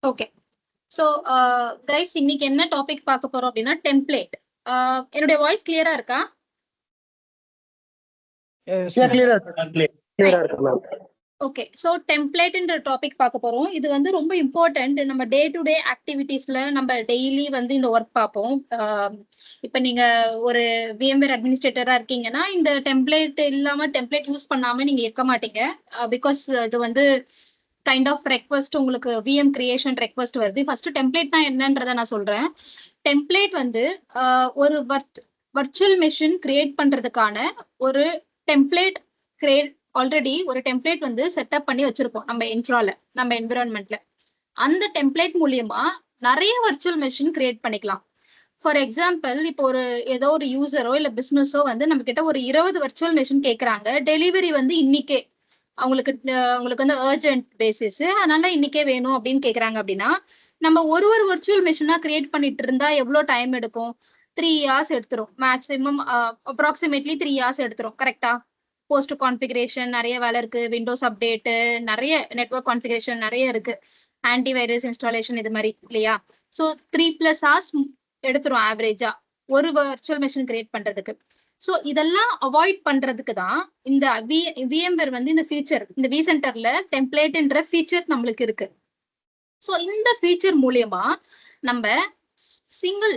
Okay. So guys, இன்னைக்கு என்ன topic பார்க்க போறோம் அப்படின்னா டெம்ப்ளேட். என்னுடைய வாய்ஸ் கிளியரா இருக்கா? ஓகே. ஸோ டெம்ப்ளேட்ன்ற டாபிக் பார்க்க போறோம். இது வந்து ரொம்ப இம்பார்ட்டன்ட். நம்ம டே டு டே ஆக்டிவிட்டீஸ்ல நம்ம டெய்லி வந்து இந்த ஒர்க் பார்ப்போம். இப்போ நீங்க ஒரு VMware அட்மினிஸ்ட்ரேட்டரா இருக்கீங்கன்னா இந்த டெம்ப்ளேட் இல்லாம டெம்ப்ளேட் யூஸ் பண்ணாம நீங்க இருக்க மாட்டீங்க. பிகாஸ் இது வந்து கைண்ட் ஆஃப் ரெக்வஸ்ட், உங்களுக்கு VM கிரியேஷன் ரெக்வஸ்ட் வருது. ஃபர்ஸ்ட் டெம்ப்ளேட் தான் என்னன்றதை நான் சொல்றேன். டெம்ப்ளேட் வந்து ஒரு வர்ச்சுவல் மெஷின் கிரியேட் பண்றதுக்கான ஒரு டெம்ப்ளேட் கிரியேட் ஆல்ரெடி ஒரு டெம்ப்ளேட் வந்து செட்டப் பண்ணி வச்சிருப்போம் நம்ம இன்ஃப்ரால, நம்ம என்விரான்மெண்ட்ல. அந்த டெம்ப்ளேட் மூலியமா நிறைய வர்ச்சுவல் மெஷின் கிரியேட் பண்ணிக்கலாம். ஃபார் எக்ஸாம்பிள், இப்போ ஏதோ ஒரு யூசரோ இல்ல பிசினஸோ வந்து நம்ம கிட்ட ஒரு 20 வர்ச்சுவல் மெஷின் கேட்கறாங்க. டெலிவரி வந்து இன்னைக்கே அவங்களுக்கு வந்து அர்ஜென்ட் பேசிஸ், அதனால இன்னைக்கே வேணும் அப்படின்னு கேட்கறாங்க. அப்படின்னா நம்ம ஒரு வர்ச்சுவல் மெஷினா கிரியேட் பண்ணிட்டு இருந்தா எவ்வளவு டைம் எடுக்கும்? 3 hours எடுத்துரும் மேக்ஸிமம். அப்ராக்சிமேட்லி 3 hours எடுத்துரும். கரெக்டா? போஸ்ட் கான்ஃபிகரேஷன் நிறைய வேலை இருக்கு, விண்டோஸ் அப்டேட், நிறைய நெட்வொர்க் கான்ஃபிகரேஷன் நிறைய இருக்கு, ஆன்டிவைரஸ் இன்ஸ்டாலேஷன், இது மாதிரி இல்லையா? ஸோ 3+ hours எடுத்துரும் ஆவரேஜா ஒரு வர்ச்சுவல் மெஷின் கிரியேட் பண்றதுக்கு. ஸோ இதெல்லாம் அவாய்ட் பண்றதுக்கு தான் இந்த VMware வந்து இந்த ஃபீச்சர், இந்த vCenterல டெம்ப்ளேட்ன்ற ஃபீச்சர் நம்மளுக்கு இருக்கு. ஸோ இந்த ஃபீச்சர் மூலியமா நம்ம சிங்கிள்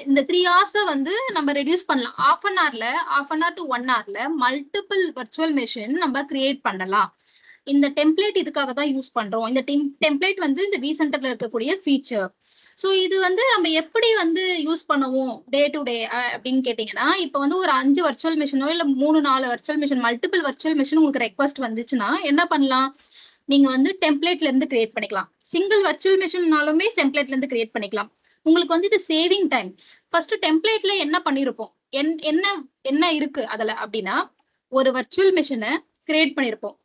இந்த 3 hours வந்து நம்ம ரெடியூஸ் பண்ணலாம். half an hour to 1 hour multiple virtual machine நம்ம கிரியேட் பண்ணலாம். இந்த டெம்ப்ளேட் இதுக்காக தான் யூஸ் பண்றோம். இந்த டெம்ப்ளேட் வந்து இந்த vCenterல இருக்கக்கூடிய ஃபீச்சர். ஸோ இது வந்து நம்ம எப்படி வந்து யூஸ் பண்ணுவோம் டே டு டே அப்படின்னு கேட்டீங்கன்னா, இப்போ வந்து ஒரு 5 வர்ச்சுவல் மெஷினோ இல்ல 3-4 virtual machine, multiple virtual machine உங்களுக்கு ரெக்வஸ்ட் வந்துச்சுன்னா என்ன பண்ணலாம்? நீங்க வந்து டெம்ப்ளேட்ல இருந்து கிரியேட் பண்ணிக்கலாம். சிங்கிள் வர்ச்சுவல் மெஷின்னாலுமே டெம்ப்ளேட்ல இருந்து கிரியேட் பண்ணிக்கலாம். உங்களுக்கு வந்து இது சேவிங் டைம். ஃபர்ஸ்ட் டெம்ப்ளேட்ல என்ன பண்ணிருப்போம், என்ன இருக்கு அதுல அப்படின்னா, ஒரு வர்ச்சுவல் மெஷினை கிரியேட் பண்ணிருப்போம்.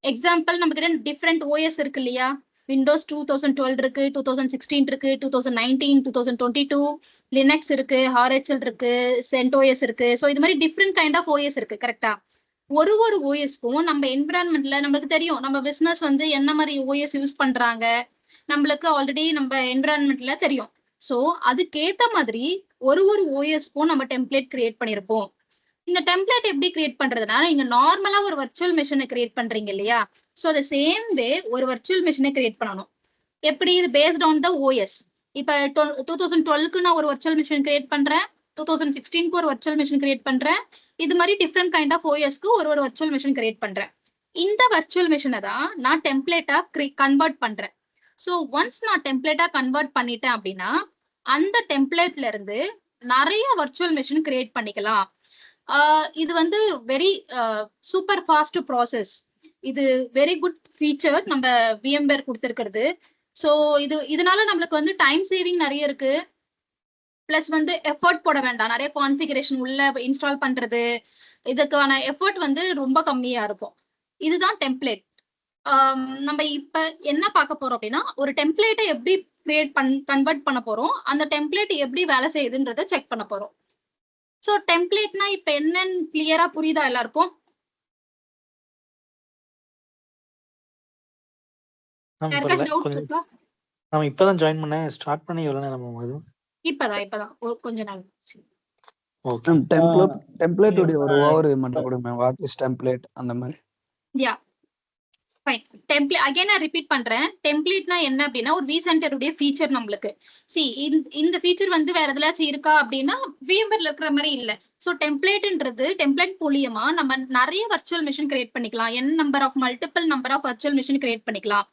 எக்ஸாம்பிள், நம்ம கிட்ட டிஃப்ரெண்ட் OS இருக்கு இல்லையா? விண்டோஸ் 2012 இருக்கு, 2016 இருக்கு, 2019, 2022, லினக்ஸ் இருக்கு, RHL இருக்கு, CentOS இருக்கு. ஸோ இது மாதிரி டிஃப்ரெண்ட் கைண்ட் ஆஃப் OS இருக்கு. கரெக்டா? ஒரு OSக்கும் நம்ம என்விரான்மெண்ட்ல நம்மளுக்கு தெரியும், நம்ம பிசினஸ் வந்து என்ன மாதிரி OS யூஸ் பண்றாங்க, நம்மளுக்கு ஆல்ரெடி நம்ம என்விரான்மெண்ட்ல தெரியும். ஸோ அதுக்கேத்த மாதிரி ஒரு OSக்கும் நம்ம டெம்ப்ளேட் கிரியேட் பண்ணிருப்போம். இந்த டெம்ப்ளேட் எப்படி கிரியேட் பண்றதுன்னா, நீங்க நார்மலா ஒரு வர்ச்சுவல் மெஷினை கிரியேட் பண்றீங்க இல்லையா? ஸோ அந்த சேம் வே ஒரு வர்ச்சுவல் மெஷினை கிரியேட் பண்ணணும். எப்படி? இது பேஸ்ட் ஆன் த OS. இப்ப 2012க்கு நான் ஒரு வர்ச்சுவல் மெஷின் கிரியேட் பண்றேன், 2016க்கு ஒரு வர்ச்சுவல் மெஷின் கிரியேட் பண்றேன். இது மாதிரி டிஃப்ரெண்ட் கைண்ட் ஆஃப் OSக்கு ஒரு வர்ச்சுவல் மெஷின் கிரியேட் பண்றேன். இந்த வர்ச்சுவல் மெஷினை தான் நான் டெம்ப்ளேட்டா கன்வெர்ட் பண்றேன். ஸோ ஒன்ஸ் நான் டெம்ப்ளேட்டா கன்வெர்ட் பண்ணிட்டேன் அப்படின்னா, அந்த டெம்ப்ளேட்ல இருந்து நிறைய வர்ச்சுவல் மெஷின் கிரியேட் பண்ணிக்கலாம். இது வந்து வெரி சூப்பர் ஃபாஸ்ட் ப்ராசஸ். இது வெரி குட் ஃபீச்சர் நம்ம VMware கொடுத்துருக்கிறது. ஸோ இதனால நம்மளுக்கு வந்து டைம் சேவிங் நிறைய இருக்கு. பிளஸ் வந்து எஃபர்ட் போட வேண்டாம், நிறைய கான்ஃபிகரேஷன் உள்ள இன்ஸ்டால் பண்றது, இதுக்கான எஃபர்ட் வந்து ரொம்ப கம்மியா இருக்கும். இதுதான் டெம்ப்ளேட். நம்ம இப்ப என்ன பார்க்க போறோம் அப்படின்னா, ஒரு டெம்ப்ளேட்டை எப்படி கன்வெர்ட் பண்ண போறோம், அந்த டெம்ப்ளேட் எப்படி வேலை செய்யுதுன்றத செக் பண்ண போறோம். சோ டெம்ப்ளேட்னா இப்ப என்னன்னு கிளியரா புரியுதா எல்லாருக்கும்? இப்பதான் ஜாயின் பண்ணேன். ஸ்டார்ட் பண்ணி எவ்வளவு நேரம் ஆகுது? இப்பதான் கொஞ்ச நாள். ஓகே. டெம்ப்ளேட் ஒரு ஓவர்வியூ மட்டும் கொடுங்க. வாட் இஸ் டெம்ப்ளேட் அந்த மாதிரி. Yeah fine. டெம்ப்ளேட் அகைன் நான் ரிப்பீட் பண்றேன். டெம்ப்ளேட்னா என்ன அப்படின்னா, ஒரு vCenter உடைய ஃபீச்சர் நம்மளுக்கு. இந்த ஃபீச்சர் வந்து வேற எதுலாச்சும் இருக்கா அப்படின்னா VMwareல இருக்கிற மாதிரி இல்ல. ஸோ டெம்ப்ளேட்ன்றது, டெம்ப்ளேட் மூலியமா நம்ம நிறைய வர்ச்சுவல் மெஷின் கிரியேட் பண்ணிக்கலாம். Multiple number of virtual machine create பண்ணிக்கலாம்.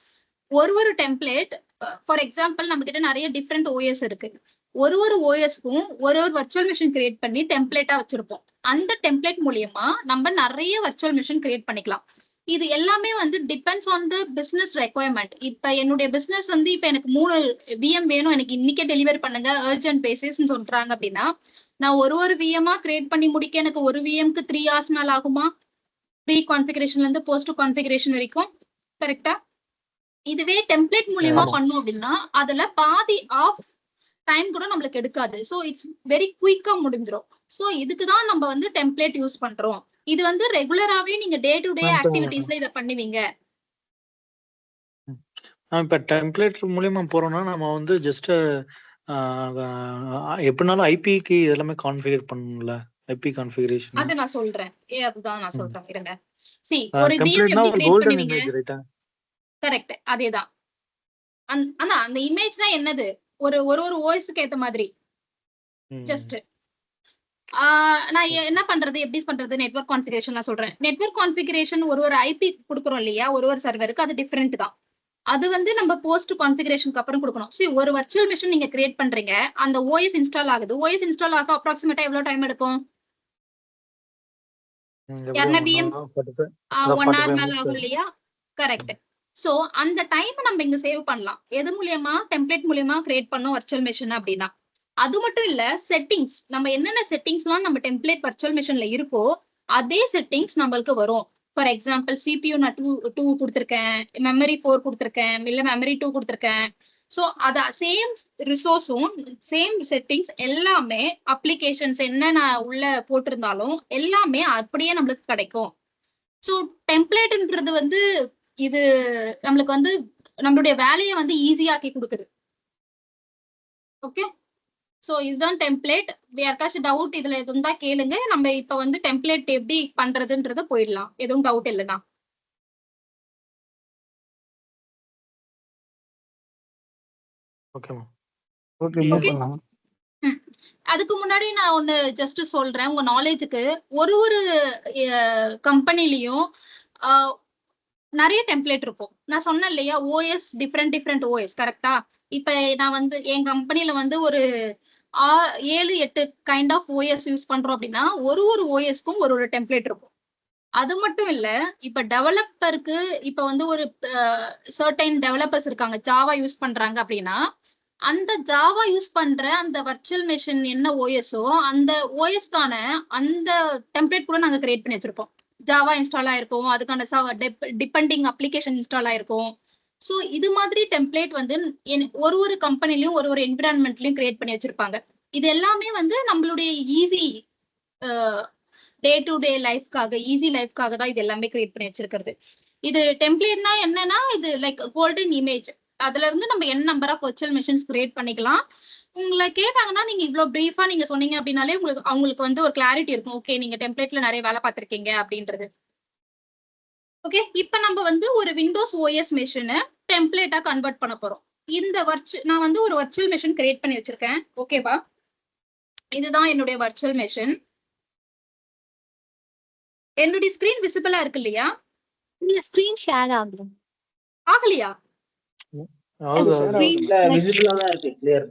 ஒரு டெம்ப்ளேட், ஃபார் எக்ஸாம்பிள் நம்ம கிட்ட நிறைய டிஃப்ரெண்ட் OS இருக்கு. ஒரு OSக்கும் ஒரு வர்ச்சுவல் மெஷின் கிரியேட் பண்ணி டெம்ப்ளேட்டா வச்சிருப்போம். அந்த டெம்ப்ளேட் மூலியமா நம்ம நிறைய வர்ச்சுவல் மெஷின் கிரியேட் பண்ணிக்கலாம். இது எல்லாமே வந்து depends on the business requirement. இப்ப என்னுடைய பிசினஸ் வந்து இப்ப எனக்கு 3 VM வேணும், எனக்கு இன்னைக்கே டெலிவரி பண்ணுங்க, அர்ஜென்ட் பேசிஸ் சொல்றாங்க அப்படின்னா, நான் ஒரு VMஆ கிரியேட் பண்ணி முடிக்க எனக்கு ஒரு VMக்கு 3 hours மேல ஆகுமா? ப்ரீ கான்ஃபிகரேஷன்ல இருந்து போஸ்ட் கான்ஃபிகரேஷன் வரைக்கும். கரெக்டா? இதுவே டெம்ப்ளேட் மூலியமா ஆமா. பண்ணோம் அப்படின்னா அதுல பாதி ஆஃப் டைம் கூட நம்மளுக்கு எடுக்காது. ஸோ இட்ஸ் வெரி குயிக்கா முடிஞ்சிடும். ஸோ இதுக்குதான் நம்ம வந்து டெம்ப்ளேட் யூஸ் பண்றோம். இது வந்து ரெகுலராவே நீங்க டே டு டே மேம் இப்ப ஆக்டிவிட்டீஸ்ல இதை பண்ணுவீங்க. இப்ப டெம்ப்ளேட் மூலியமா போறோம்னா நம்ம வந்து ஜஸ்ட் எப்படினாலும் ஐபிக்கு எல்லாமே கான்ஃபிகர் பண்ணணும்ல, ஐபி கான்ஃபிகரேஷன். அது நான் சொல்றேன். அதுதான் நான் சொல்றேன் இருங்க. சி ஒரு VM டெம்ப்ளேட்னா எப்படி ஒரு கிரியேட் கோல்டன் பண்ணுவீங்க? இமேஜ் ரைட்டா? கரெக்ட், அதேதான். அந்த இமேஜ்னா என்னது, ஒரு ஒரு ஓஎஸ்க்கு ஏத்த மாதிரி ஜஸ்ட் நான் என்ன பண்றது, எப்படி பண்றது, நெட்வொர்க் கான்ஃபிகரேஷன் நான் சொல்றேன். நெட்வொர்க் கான்ஃபிகரேஷன் ஒரு ஐபி கொடுக்குறோம் இல்லையா, ஒரு சர்வருக்கு அது டிஃபரெண்ட் தான். அது வந்து நம்ம போஸ்ட் கான்ஃபிகரேஷனுக்கு அப்புறம் கொடுக்கணும். சரி, ஒரு வர்ச்சுவல் மிஷின் நீங்க கிரியேட் பண்றீங்க, அந்த ஓஎஸ் இன்ஸ்டால் ஆகுது. ஓஎஸ் இன்ஸ்டால் ஆக அப்ராக்சிமேட்டா எவ்வளவு டைம் எடுக்கும்? யாருன்னா VM 1 hour மேல ஆகும் இல்லையா? கரெக்ட். சோ அந்த டைம் நம்ம இங்க சேவ் பண்ணலாம். எது மூலியமா? டெம்ப்ளேட் மூலியமா கிரியேட் பண்ணோம் வர்ச்சுவல் மிஷின் அப்படின்னா. அது மட்டும் இல்ல, செட்டிங்ஸ் நம்ம என்னென்ன செட்டிங்ஸ்லாம் நம்ம டெம்ப்ளேட் வர்ச்சுவல் மிஷின்ல இருக்கோ அதே செட்டிங்ஸ் நம்மளுக்கு வரும். ஃபார் எக்ஸாம்பிள் CPU நான் 2 கொடுத்துருக்கேன், மெமரி 4 கொடுத்துருக்கேன், இல்ல மெமரி 2 கொடுத்துருக்கேன். ஸோ அத சேம் ரிசோர்ஸும் சேம் செட்டிங்ஸ் எல்லாமே அப்ளிகேஷன்ஸ் என்ன நான் உள்ள போட்டிருந்தாலும் எல்லாமே அப்படியே நம்மளுக்கு கிடைக்கும். ஸோ டெம்ப்ளேட்ன்றது வந்து இது நம்மளுக்கு வந்து நம்மளுடைய வேலையை வந்து ஈஸியாக்கி கொடுக்குது. ஓகே, சோ இதுதான் டெம்ப்ளேட். யாருக்காச்சும் டவுட் இதுல எதுவும் தான் கேளுங்க. நம்ம இப்ப வந்து டெம்ப்ளேட் எப்படி பண்றதுன்றத போயிடலாம், எதுவும் டவுட் இல்லைன்னா. Okay ma'am. Okay move Okay. பண்ணலாம். அதுக்கு முன்னாடி நான் ஒண்ணு ஜஸ்ட் சொல்றேன் உங்க நாலேஜுக்கு. ஒரு கம்பெனிலையும் நிறைய டெம்ப்ளேட் இருக்கும். நான் சொன்னேன் இல்லையா, ஓஎஸ் டிஃப்ரெண்ட் ஓஎஸ், கரெக்டா? இப்ப நான் வந்து என் கம்பெனில வந்து ஒரு 7-8 கைண்ட் ஆஃப் ஓஎஸ் யூஸ் பண்றோம் அப்படின்னா ஒரு ஓஎஸ்க்கும் ஒரு டெம்ப்ளேட் இருக்கும். அது மட்டும் இல்ல, இப்ப டெவலப்பருக்கு இப்ப வந்து ஒரு சர்டைன் டெவலப்பர்ஸ் இருக்காங்க, ஜாவா யூஸ் பண்றாங்க அப்படின்னா அந்த ஜாவா யூஸ் பண்ற அந்த வர்ச்சுவல் மெஷின் என்ன ஓஎஸ்ஓ அந்த ஓஎஸ்க்கான அந்த டெம்ப்ளேட் கூட நாங்க கிரியேட் பண்ணி வச்சிருப்போம். ஜாவா இன்ஸ்டால் ஆயிருக்கும், அதுக்கான டிபெண்டிங் அப்ளிகேஷன் இன்ஸ்டால் ஆயிருக்கும். ஸோ இது மாதிரி டெம்ப்ளேட் வந்து ஒரு கம்பெனிலையும் ஒரு என்விரான்மெண்ட்லயும் கிரியேட் பண்ணி வச்சிருப்பாங்க. இது எல்லாமே வந்து நம்மளுடைய ஈஸி டே டு டே லைஃப்காக, ஈஸி லைஃப்காக தான் இது எல்லாமே கிரியேட் பண்ணி வச்சிருக்கிறது. இது டெம்ப்ளேட்னா என்னன்னா, இது லைக் கோல்டன் இமேஜ். அதுல இருந்து நம்ம n number of virtual machines create பண்ணிக்கலாம். உங்களை கேட்டாங்கன்னா நீங்க இவ்வளவு பிரீஃபா நீங்க சொன்னீங்க அப்படின்னாலே அவங்களுக்கு வந்து ஒரு கிளாரிட்டி இருக்கும். ஓகே, நீங்க டெம்ப்ளேட்ல நிறைய வேலை பார்த்திருக்கீங்க அப்படின்றது. ஓகே, இப்ப நம்ம வந்து ஒரு விண்டோஸ் ஓஎஸ் மெஷினை டெம்ப்ளேட்டா கன்வெர்ட் பண்ண போறோம். நான் வந்து ஒரு வர்ச்சுவல் மெஷின் கிரியேட் பண்ணி வச்சிருக்கேன். ஓகேவா? இதுதான் என்னுடைய வர்ச்சுவல் மெஷின். என்னுடைய ஸ்கிரீன் விசிபிளா இருக்கு இல்லையா? இல்ல ஸ்கிரீன் ஷேர் ஆகுது. ஆகலையா? விசிபிளா தான் இருக்கு, கிளியர்.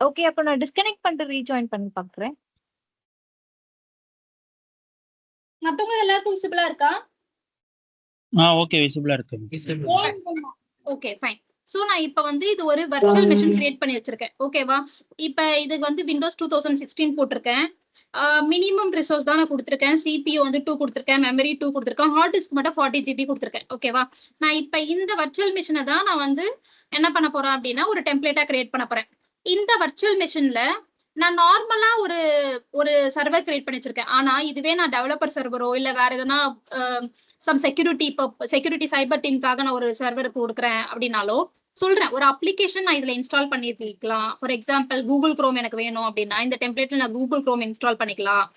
ஓகே, அப்ப நான் டிஸ்கனெக்ட் பண்ணிட்டு ரீஜாயின் பண்ணி பார்க்கறேன். மத்தவங்க எல்லாருக்கும் விசிபிளா இருக்கா? ஓகே, விசிபிளா இருக்கு. Okay, fine. சோ நான் இப்ப வந்து இது ஒரு வர்ச்சுவல் மெஷின் கிரியேட் பண்ணி வச்சிருக்கேன். ஓகேவா? இப்ப இது வந்து விண்டோஸ் 2016 போட்டிருக்கேன். மினிமம் ரிசோர்ஸ் தான் நான் கொடுத்துருக்கேன். CPU வந்து 2 கொடுத்துருக்கேன், மெமரி 2 கொடுத்துருக்கேன், ஹார்ட் டிஸ்க் மட்டும் 40 GB கொடுத்துருக்கேன். ஓகேவா? நான் இப்ப இந்த வர்ச்சுவல் மிஷினை தான் நான் வந்து என்ன பண்ண போறேன் அப்படின்னா ஒரு டெம்ப்ளேட்டா கிரியேட் பண்ண போறேன். இந்த வர்ச்சுவல் மிஷின்ல நான் நார்மலா ஒரு சர்வர் கிரியேட் பண்ணி வச்சிருக்கேன். ஆனா இதுவே நான் டெவலப்பர் சர்வரோ இல்ல வேற எதனா செக்யூரிட்டி சைபர் டீமுக்காக நான் ஒரு சர்வர் கொடுக்குறேன் அப்படின்னாலோ சொல்றேன், ஒரு அப்ளிகேஷன் நான் இதுல இன்ஸ்டால் பண்ணிருக்கலாம். ஃபார் எக்ஸாம்பிள் கூகுள் குரோம் எனக்கு வேணும் அப்படின்னா இந்த டெம்ப்ளேட்ல நான் கூகுள் குரோம் இன்ஸ்டால் பண்ணிக்கலாம்.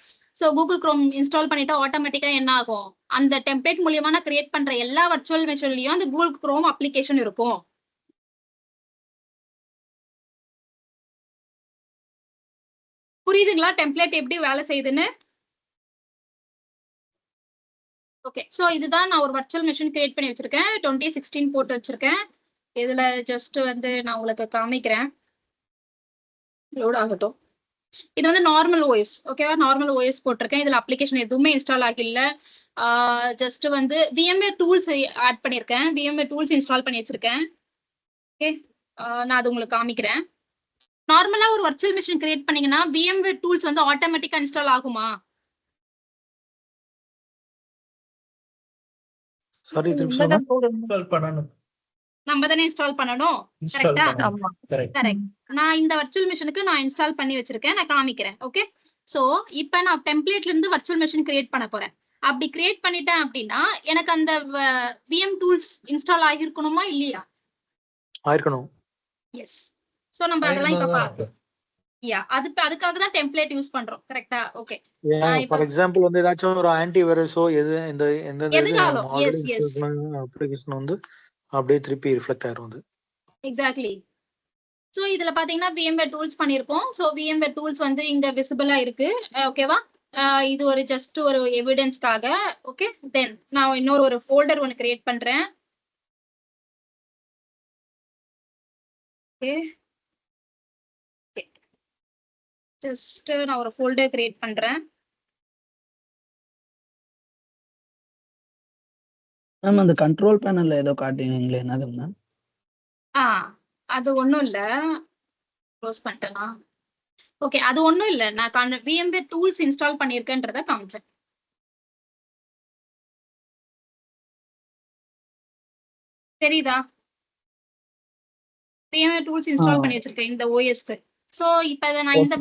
ஸோ கூகுள் குரோம் இன்ஸ்டால் பண்ணிட்டா ஆட்டோமேட்டிக்கா என்ன ஆகும், அந்த டெம்ப்ளேட் மூலியமா நான் கிரியேட் பண்ற எல்லா வர்ச்சுவல் மெஷின்லயும் அந்த கூகுள் குரோம் அப்ளிகேஷன் இருக்கும். புரியுதுங்களா டெம்ப்ளேட் எப்படி வேலை செய்யுதுன்னு? ஓகே, சோ இதுதான் நான் ஒரு வர்ச்சுவல் மெஷின் கிரியேட் பண்ணி வச்சிருக்கேன். 2016 போட்டு வச்சிருக்கேன். இதுல ஜஸ்ட் வந்து நான் உங்களுக்கு காமிக்கிறேன், லோட் ஆகட்டும். இது வந்து நார்மல் ஓஎஸ். ஓகேவா? நார்மல் ஓஎஸ் போட்டிருக்கேன். இதுல அப்ளிகேஷன் எதுவுமே இன்ஸ்டால் ஆகல. ஜஸ்ட் வந்து VMware டூல்ஸ் ஆட் பண்ணிருக்கேன், VMware டூல்ஸ் இன்ஸ்டால் பண்ணி வச்சிருக்கேன். ஓகே, நான் அது உங்களுக்கு காமிக்கிறேன். நார்மலா ஒரு வர்ச்சுவல் மெஷின் கிரியேட் பண்ணீங்கன்னா VMware டூல்ஸ் வந்து ஆட்டோமேட்டிக்கா இன்ஸ்டால் ஆகுமா? சாரி, திருப்பி சொல்லுங்க. இன்ஸ்டால் பண்ணனும். நம்ம தானே இன்ஸ்டால் பண்ணணும். இன்ஸ்டால் கரெக்டா? பண்ணணும். ஆமா. கரெக்ட். கரெக்ட். நான் இந்த வர்ச்சுவல் மிஷினுக்கு நான் இன்ஸ்டால் பண்ணி வச்சிருக்கேன். நான் காமிக்கிறேன். ஓகே. சோ இப்போ நான் டெம்ப்ளேட்ல இருந்து வர்ச்சுவல் மிஷின் கிரியேட் பண்ண போறேன். அப்படி கிரியேட் பண்ணிட்டேன் அப்படின்னா எனக்கு அந்த விஎம் டூல்ஸ் இன்ஸ்டால் ஆகிருக்கணுமா இல்லையா? ஆயிருக்கணும். எஸ். சோ நம்ம அதெல்லாம் இப்ப பார்க்கலாம். அதுக்காக தான் டெம்ப்ளேட் யூஸ் பண்றோம். கரெக்டா? ஓகே. ஃபார் எக்ஸாம்பிள் வந்து ஏதாச்சும் ஒரு ஆன்டி வைரஸோ எந்த எதுனாலும் எஸ் எஸ் அப்ளிகேஷன் வந்து அப்படியே திருப்பி ரிஃப்ளெக்ட் ஆயிரும் அது. எக்ஸாக்ட்லி. சோ இதுல பாத்தீங்கன்னா VMware டூல்ஸ் பண்ணிருக்கோம். சோ VMware டூல்ஸ் வந்து இங்க விசிபிளா இருக்கு. ஓகேவா? இது ஒரு ஜஸ்ட் ஒரு எவிடன்ஸ்க்காக. ஓகே. தென் நான் இன்னொரு ஒரு ஃபோல்டர் ஒன்னு கிரியேட் பண்றேன். ஓகே. ஜஸ்ட் நான் ஒரு ஃபோல்டர் கிரியேட் பண்றேன். மேம் அந்த கண்ட்ரோல் பேனல்ல ஏதோ காட்டுவீங்களே என்னது மேம்? அது ஒண்ணும் இல்ல. க்ளோஸ் பண்ணிட்டேனா? ஓகே. அது ஒண்ணும் இல்ல. நான் VMware டூல்ஸ் இன்ஸ்டால் பண்ணிருக்கேன்றத காமிச்சேன். தெரியுதா? VMware டூல்ஸ் இன்ஸ்டால் பண்ணி வச்சிருக்கேன் இந்த OSக்கு. சோ இப்போ நான் இந்த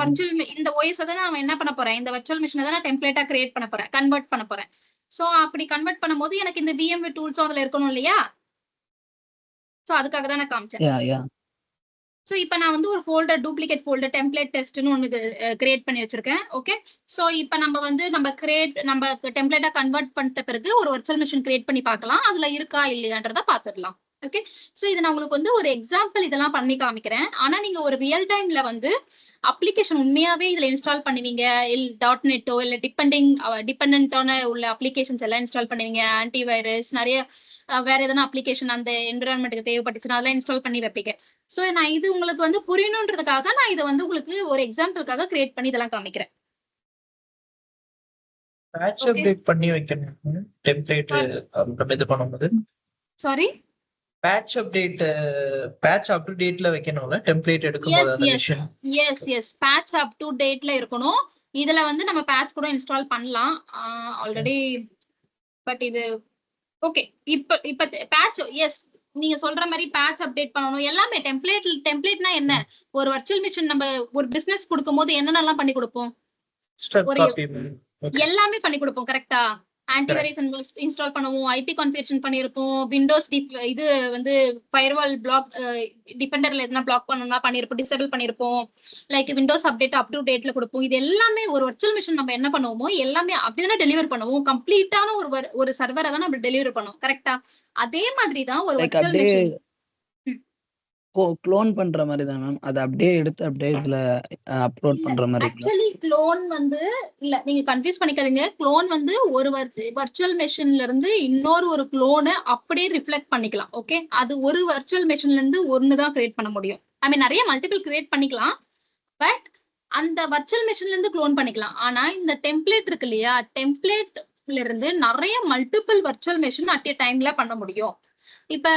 இந்த OS தான் நான் என்ன பண்ண போறேன்? இந்த வர்ச்சுவல் மிஷினை தான் நான் டெம்ப்ளேட்டா கிரியேட் பண்ண போறேன், கன்வெர்ட் பண்ண போறேன். சோ அப்படி கன்வெர்ட் பண்ணும்போது எனக்கு இந்த VMware டூல்ஸும் அதுல இருக்கணும் இல்லையா? சோ அதுக்காக தான் நான் காமிச்சேன். சோ இப்போ நான் வந்து ஒரு ஃபோல்டர் டூப்ளிகேட் ஃபோல்டர் டெம்ப்ளேட் டெஸ்ட்னு ஒன்னு கிரியேட் பண்ணி வச்சிருக்கேன். ஓகே. சோ இப்போ நம்ம டெம்ப்ளேட்டா கன்வெர்ட் பண்ணிட்ட பிறகு ஒரு வர்ச்சுவல் மிஷின் கிரியேட் பண்ணி பார்க்கலாம். அதுல இருக்கா இல்லையான்றத பாத்துடலாம். ஓகே. சோ இது நான் உங்களுக்கு வந்து ஒரு எக்ஸாம்பிள் இதெல்லாம் பண்ணி காமிக்கிறேன். ஆனா நீங்க ஒரு ரியல் டைம்ல வந்து அப்ளிகேஷன் உண்மையாவே இதுல இன்ஸ்டால் பண்ணுவீங்க, .NETஓ இல்ல டிபெண்டன்டான உள்ள அப்ளிகேஷன்ஸ் எல்லாம் இன்ஸ்டால் பண்ணுவீங்க. ஆன்டி வைரஸ் நிறைய வேற எதனா அப்ளிகேஷன் அந்த என்விரான்மெண்ட்டுக்கு தேவைப்பட்டுச்சுன்னா அதெல்லாம் இன்ஸ்டால் பண்ணி வைப்பீங்க. சோ நான் இது உங்களுக்கு வந்து புரியணுன்றதுக்காக நான் இதை வந்து உங்களுக்கு ஒரு எக்ஸாம்பிளுக்காக கிரியேட் பண்ணி இதெல்லாம் காமிக்கிறேன். பேட்ச் அப்டேட் பண்ணி வைக்கணும் டெம்ப்ளேட் இது பண்ணும்போது. சாரி, பேட்ச் அப் டு டேட்ல வைக்கணும்ல டெம்ப்ளேட் எடுக்கும்போது அந்த விஷயம். எஸ் பேட்ச் அப் டு டேட்ல இருக்கணும். இதுல வந்து நம்ம பேட்ச் கூட இன்ஸ்டால் பண்ணலாம் ஆல்ரெடி. பட் இது ஓகே. இப்ப பேட்ச் எஸ் நீங்க சொல்ற மாதிரி பேட்ச் அப்டேட் பண்ணணும். எல்லாமே டெம்ப்ளேட்னா என்ன? ஒரு வர்ச்சுவல் மிஷின் நம்ம ஒரு பிசினஸ் கொடுக்கும்போது என்னென்னலாம் பண்ணி கொடுப்போம்? எல்லாமே பண்ணி கொடுப்போம். கரெக்டா? ஆன்டிவைரஸ் இன்ஸ்டால் பண்ணுவோம், ஐபி கான்ஃபிகரேஷன் பண்ணிருப்போம், விண்டோஸ் இது வந்து ஃபயர்வால் பிளாக் டிஃபெண்டர்ல எதுனா பிளாக் பண்ணனும்னா பண்ணிருப்போம், டிசேபிள் பண்ணிருப்போம், like Windows update up to டேட்ல கொடுப்போம். இது எல்லாமே ஒரு வர்ச்சுவல் மிஷின் நம்ம என்ன பண்ணுவோமோ எல்லாமே அப்படிதானே டெலிவர் பண்ணுவோம். கம்ப்ளீட்டான ஒரு சர்வரை தான் நம்ம டெலிவர் பண்ணுவோம். கரெக்டா? அதே மாதிரி தான் ஒரு வர்ச்சுவல் மிஷின் க்ளோன் பண்ற மாதிரி தான் மேம். அது அப்படியே எடுத்து அப்படியே இதுல அப்லோட் பண்ற மாதிரி. ஆக்சுவலி க்ளோன் வந்து இல்ல, நீங்க கன்ஃபியூஸ் பண்ணிக்காதீங்க. க்ளோன் வந்து ஒரு வர்ச்சுவல் மெஷின்ல இருந்து இன்னொரு ஒரு க்ளோனை அப்படியே ரிஃப்ளெக்ட் பண்ணிக்கலாம். ஓகே. அது ஒரு வர்ச்சுவல் மெஷின்ல இருந்து ஒன்னு தான் கிரியேட் பண்ண முடியும். ஐ மீன் நிறைய மல்டிபிள் கிரியேட் பண்ணிக்கலாம், பட் அந்த வர்ச்சுவல் மெஷின்ல இருந்து க்ளோன் பண்ணிக்கலாம். ஆனா இந்த டெம்ப்ளேட் இருக்கு இல்லையா, டெம்ப்ளேட்ல இருந்து நிறைய multiple virtual machine at a டைம்ல பண்ண முடியும். இப்ப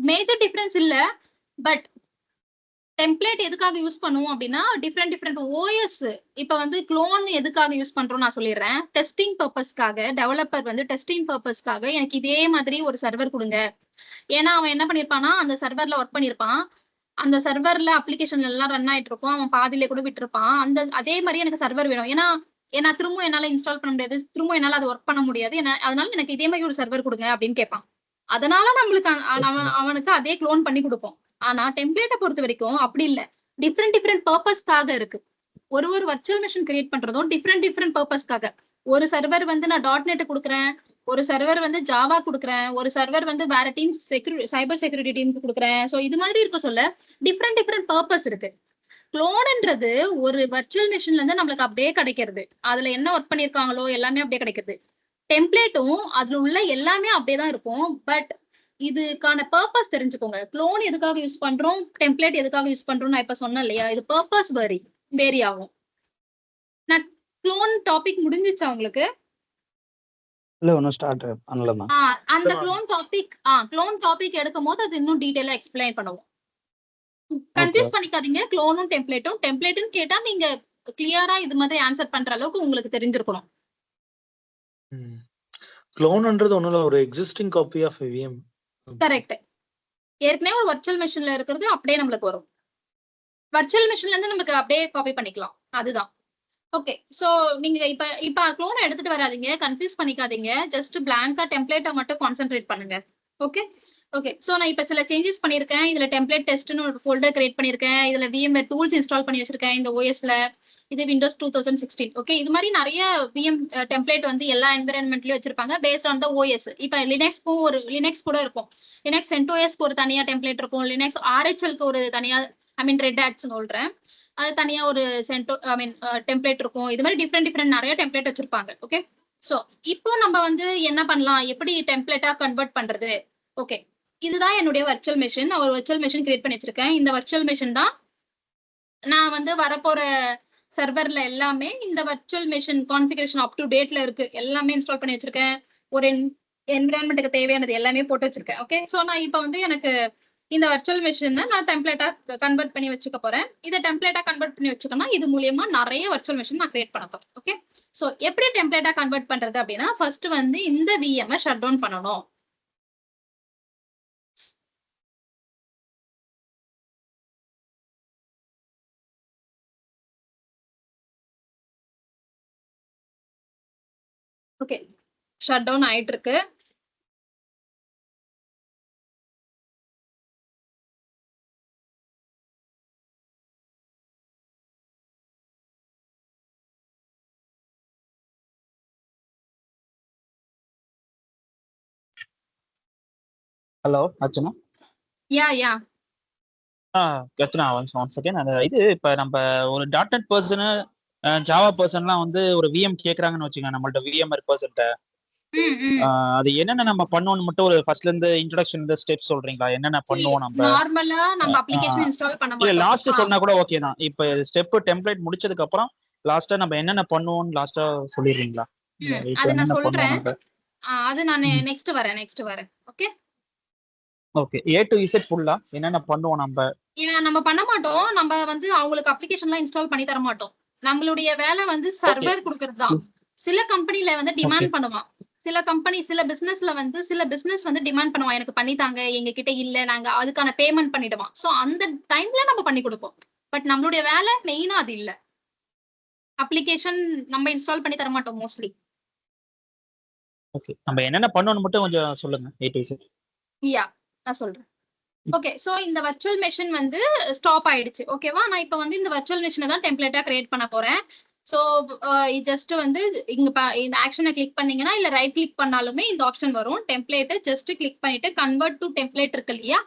மேஜர் டிஃபரன்ஸ் இல்ல, பட் டெம்ப்ளேட் எதுக்காக யூஸ் பண்ணுவோம் அப்படின்னா டிஃப்ரெண்ட் OS. இப்ப வந்து க்ளோன் எதுக்காக யூஸ் பண்றோம் நான் சொல்லிடுறேன். டெஸ்டிங் பர்பஸ்க்காக டெவலப்பர் வந்து டெஸ்டிங் பர்பஸ்க்காக எனக்கு இதே மாதிரி ஒரு சர்வர் கொடுங்க. ஏன்னா அவன் என்ன பண்ணிருப்பானா, அந்த சர்வர்ல ஒர்க் பண்ணிருப்பான், அந்த சர்வர்ல அப்ளிகேஷன் எல்லாம் ரன் ஆயிட்டு இருக்கும், அவன் பாதியில கூட விட்டுருப்பான். அதே மாதிரி எனக்கு சர்வர் வேணும். ஏன்னா திரும்ப என்னால இன்ஸ்டால் பண்ண முடியாது, திரும்ப என்னால அதை ஒர்க் பண்ண முடியாது, அதனால எனக்கு இதே மாதிரி ஒரு சர்வர் கொடுங்க அப்படின்னு கேட்பான். அதனால நம்மளுக்கு அவனுக்கு அதே க்ளோன் பண்ணி கொடுப்போம். ஆனா டெம்ப்ளேட்டை பொறுத்த வரைக்கும் அப்படி இல்ல, டிஃப்ரெண்ட் பர்பஸ்க்காக இருக்கு. ஒரு வர்ச்சுவல் மிஷின் கிரியேட் பண்றதும் டிஃப்ரெண்ட் பர்பஸ்க்காக. ஒரு சர்வர் வந்து நான் .NET கொடுக்குறேன், ஒரு சர்வர் வந்து ஜாவா கொடுக்குறேன், ஒரு சர்வர் வந்து வேற டீம் சைபர் செக்யூரிட்டி டீமுக்கு கொடுக்குறேன். சோ இது மாதிரி இருக்க சொல்ல டிஃப்ரெண்ட் பர்பஸ் இருக்கு. க்ளோன்ன்றது ஒரு வர்ச்சுவல் மிஷின்ல இருந்து நம்மளுக்கு அப்படியே கிடைக்கிறது, அதுல என்ன ஒர்க் பண்ணிருக்காங்களோ எல்லாமே அப்படியே கிடைக்கிறது. டெம்ப்ளேட்டும் அதுல உள்ள எல்லாமே அப்படியே தான் இருக்கும், பட் இதுக்கான பர்பஸ் தெரிஞ்சுக்கோங்க. க்ளோன் எதுக்காக யூஸ் பண்றோம், டெம்ப்ளேட் எதுக்காக யூஸ் பண்றோம் நான் இப்ப சொன்னேன் இல்லையா, இது பர்பஸ் வேரி ஆகும். நான் க்ளோன் டாபிக் முடிஞ்சிச்சா உங்களுக்கு? இல்ல ஒன்னும் ஸ்டார்ட் பண்ணலமா. அந்த க்ளோன் டாபிக் எடுக்கும் போது அது இன்னும் டீடைலா எக்ஸ்பிளைன் பண்ணுவோம். கன்ஃபியூஸ் பண்ணிக்காதீங்க. க்ளோனும் டெம்ப்ளேட்னு கேட்டா நீங்க கிளியரா இது மாதிரி ஆன்சர் பண்ற அளவுக்கு உங்களுக்கு தெரிஞ்சிருக்கணும். க்ளோன்ன்றது ஒண்ணுல ஒரு existing copy of VM. Correct. ஏற்கனவே ஒரு வர்ச்சுவல் மெஷின்ல இருக்கிறது அப்படியே நம்மளுக்கு வரும். வர்ச்சுவல் மெஷின்ல இருந்து நமக்கு அப்படியே காப்பி பண்ணிக்கலாம். அதுதான். ஓகே. சோ நீங்க இப்ப க்ளோன் எடுத்துட்டு வராதீங்க, கன்ஃபியூஸ் பண்ணிக்காதீங்க. ஜஸ்ட் பிளாங்கா டெம்ப்ளேட்டை மட்டும் கான்சென்ட்ரேட் பண்ணுங்க. Okay okay. சோ நான் இப்ப சில சேஞ்சஸ் பண்ணிருக்கேன். இதுல டெம்ப்ளேட் டெஸ்ட்னு ஒரு ஃபோல்டர் கிரியேட் பண்ணிருக்கேன். இதுல VMware டூல்ஸ் இன்ஸ்டால் பண்ணி வச்சிருக்கேன் இந்த OSல. இது விண்டோஸ் 2016. ஓகே. இது மாதிரி நிறைய VM டெம்ப்ளேட் வந்து எல்லா என்விரான்மெண்ட்லயும் வச்சிருப்பாங்க பேஸ்ட் ஆன் த OS. இப்ப லினக்ஸ்க்கும் ஒரு லினக்ஸ் கூட இருக்கும். லினக்ஸ் CentOSக்கு ஒரு தனியா டெம்ப்ளேட் இருக்கும். லினக்ஸ் RHLக்கு ஒரு தனியா, ரெட் ஹேட்ஸ் சொல்றேன், அது தனியா ஒரு டெம்ப்ளேட் இருக்கும். இது மாதிரி டிஃப்ரெண்ட் நிறைய டெம்ப்ளேட் வச்சிருப்பாங்க. ஓகே. சோ இப்போ நம்ம வந்து என்ன பண்ணலாம், எப்படி டெம்ப்ளேட்டா கன்வெர்ட் பண்றது? ஓகே. இதுதான் என்னுடைய வர்ச்சுவல் மெஷின். நான் ஒரு வர்ச்சுவல் மெஷின் கிரியேட் பண்ணி வச்சிருக்கேன். இந்த வர்ச்சுவல் மெஷின் தான் நான் வந்து வரப்போற சர்வர்ல எல்லாமே இந்த virtual machine configuration up to டேட்ல இருக்கு. எல்லாமே இன்ஸ்டால் பண்ணி வச்சிருக்கேன். ஒரு என்விரான்மெண்ட்டுக்கு தேவையானது எல்லாமே போட்டு வச்சிருக்கேன். ஓகே. சோ நான் இப்போ வந்து எனக்கு இந்த வர்ச்சுவல் மெஷின் நான் டெம்ப்ளேட்டா கன்வெர்ட் பண்ணி வச்சுக்க போறேன். இதை டெம்ப்ளேட்டா கன்வெர்ட் பண்ணி வச்சுக்கணும். இது மூலியமா நிறைய வர்ச்சுவல் மெஷின் நான் கிரியேட் பண்ண போறேன். ஓகே. சோ எப்படி டெம்ப்ளேட்டா கன்வெர்ட் பண்றது அப்படின்னா, ஃபர்ஸ்ட் வந்து இந்த VM ஷட் டவுன் பண்ணணும். ஓகே. ஷட் டவுன் ஆயிட்டு இருக்கு. ஹலோ அர்ச்சனா. யா அர்ச்சனா ஒன் செகண்ட். அந்த இது இப்ப நம்ம ஒரு .NET பர்சன், ஜாவா பர்சன்லாம் வந்து ஒரு VM கேக்குறாங்கன்னு வச்சுக்கோங்க, நம்மள்ட்ட VMware பர்சன்ட்ட. அது என்னென்ன நம்ம பண்ணணும்னு மட்டும் ஒரு ஃபர்ஸ்ட்ல இருந்து இன்ட்ரோடக்ஷன் இந்த ஸ்டெப் சொல்றீங்களா? என்னென்ன பண்ணுவோம் நம்ம? நார்மலா நம்ம அப்ளிகேஷன் இன்ஸ்டால் பண்ண இல்ல மாட்டோம். லாஸ்ட் சொன்னா கூட ஓகே தான். இப்ப ஸ்டெப் டெம்ப்ளேட் முடிச்சதுக்கு அப்புறம் லாஸ்டா நம்ம என்னென்ன பண்ணுவோம்னு லாஸ்டா சொல்லிடுறீங்களா? அது நான் சொல்றேன். அது நான் நெக்ஸ்ட் வரேன். Okay okay. A to Z ஃபுல்லா என்னென்ன பண்ணுவோம் நம்ம? நம்ம பண்ண மாட்டோம். நம்ம வந்து அவங்களுக்கு அப்ளிகேஷன்லாம் இன்ஸ்டால் பண்ணி தர மாட்டோம். நம்மளுடைய வேலை வந்து சர்வர் கொடுக்கிறது தான். சில கம்பெனில வந்து டிமாண்ட் பண்ணுவான். சில கம்பெனி சில பிசினஸ் வந்து டிமாண்ட் பண்ணுவான், எனக்கு பண்ணித்தாங்க, எங்க கிட்ட இல்ல, நாங்க அதுக்கான பேமெண்ட் பண்ணிடுவான். சோ அந்த டைம்ல நம்ம பண்ணி கொடுப்போம். பட் நம்மளுடைய வேலை மெயினா அது இல்ல. அப்ளிகேஷன் நம்ம இன்ஸ்டால் பண்ணி தர மாட்டோம் மோஸ்ட்லி. ஓகே. நம்ம என்னென்ன பண்ணணும்னு மட்டும் கொஞ்சம் சொல்லுங்க. A to Z. யா நான் சொல்றேன். ஓகே. சோ இந்த வர்ச்சுவல் மெஷின் வந்து ஸ்டாப் ஆயிடுச்சு. ஓகேவா? நான் இப்போ வந்து இந்த வர்ச்சுவல் மெஷினை தான் டெம்ப்ளேட்டா கிரியேட் பண்ண போறேன். சோ ஜஸ்ட் வந்து இந்த ஆக்ஷனை கிளிக் பண்ணீங்கன்னா, இல்ல ரைட் கிளிக் பண்ணாலுமே இந்த ஆப்ஷன் வரும். டெம்ப்ளேட்டை ஜஸ்ட் கிளிக் பண்ணிட்டு கன்வெர்ட் டு டெம்ப்ளேட் இருக்கு இல்லையா,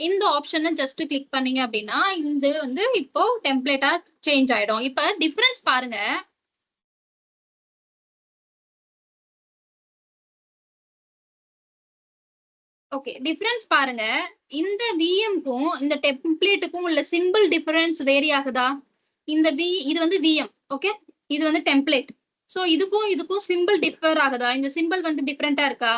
இந்த ஆப்ஷனை ஜஸ்ட் கிளிக் பண்ணீங்க அப்படின்னா இந்த வந்து இப்போ டெம்ப்ளேட்டா சேஞ்ச் ஆயிடும். இப்ப டிஃபரன்ஸ் பாருங்க. ஓகே. டிஃபரன்ஸ் பாருங்க. இந்த VMக்கும் இந்த டெம்ப்ளேட்டுக்கும் உள்ள சிம்பிள் டிஃபரன்ஸ் வேரி ஆகுதா? இது வந்து VM. ஓகே. இது வந்து டெம்ப்ளேட். சோ இதுக்கும் சிம்பிள் டிஃபர் ஆகுதா? இந்த சிம்பிள் வந்து டிஃபரெண்டா இருக்கா?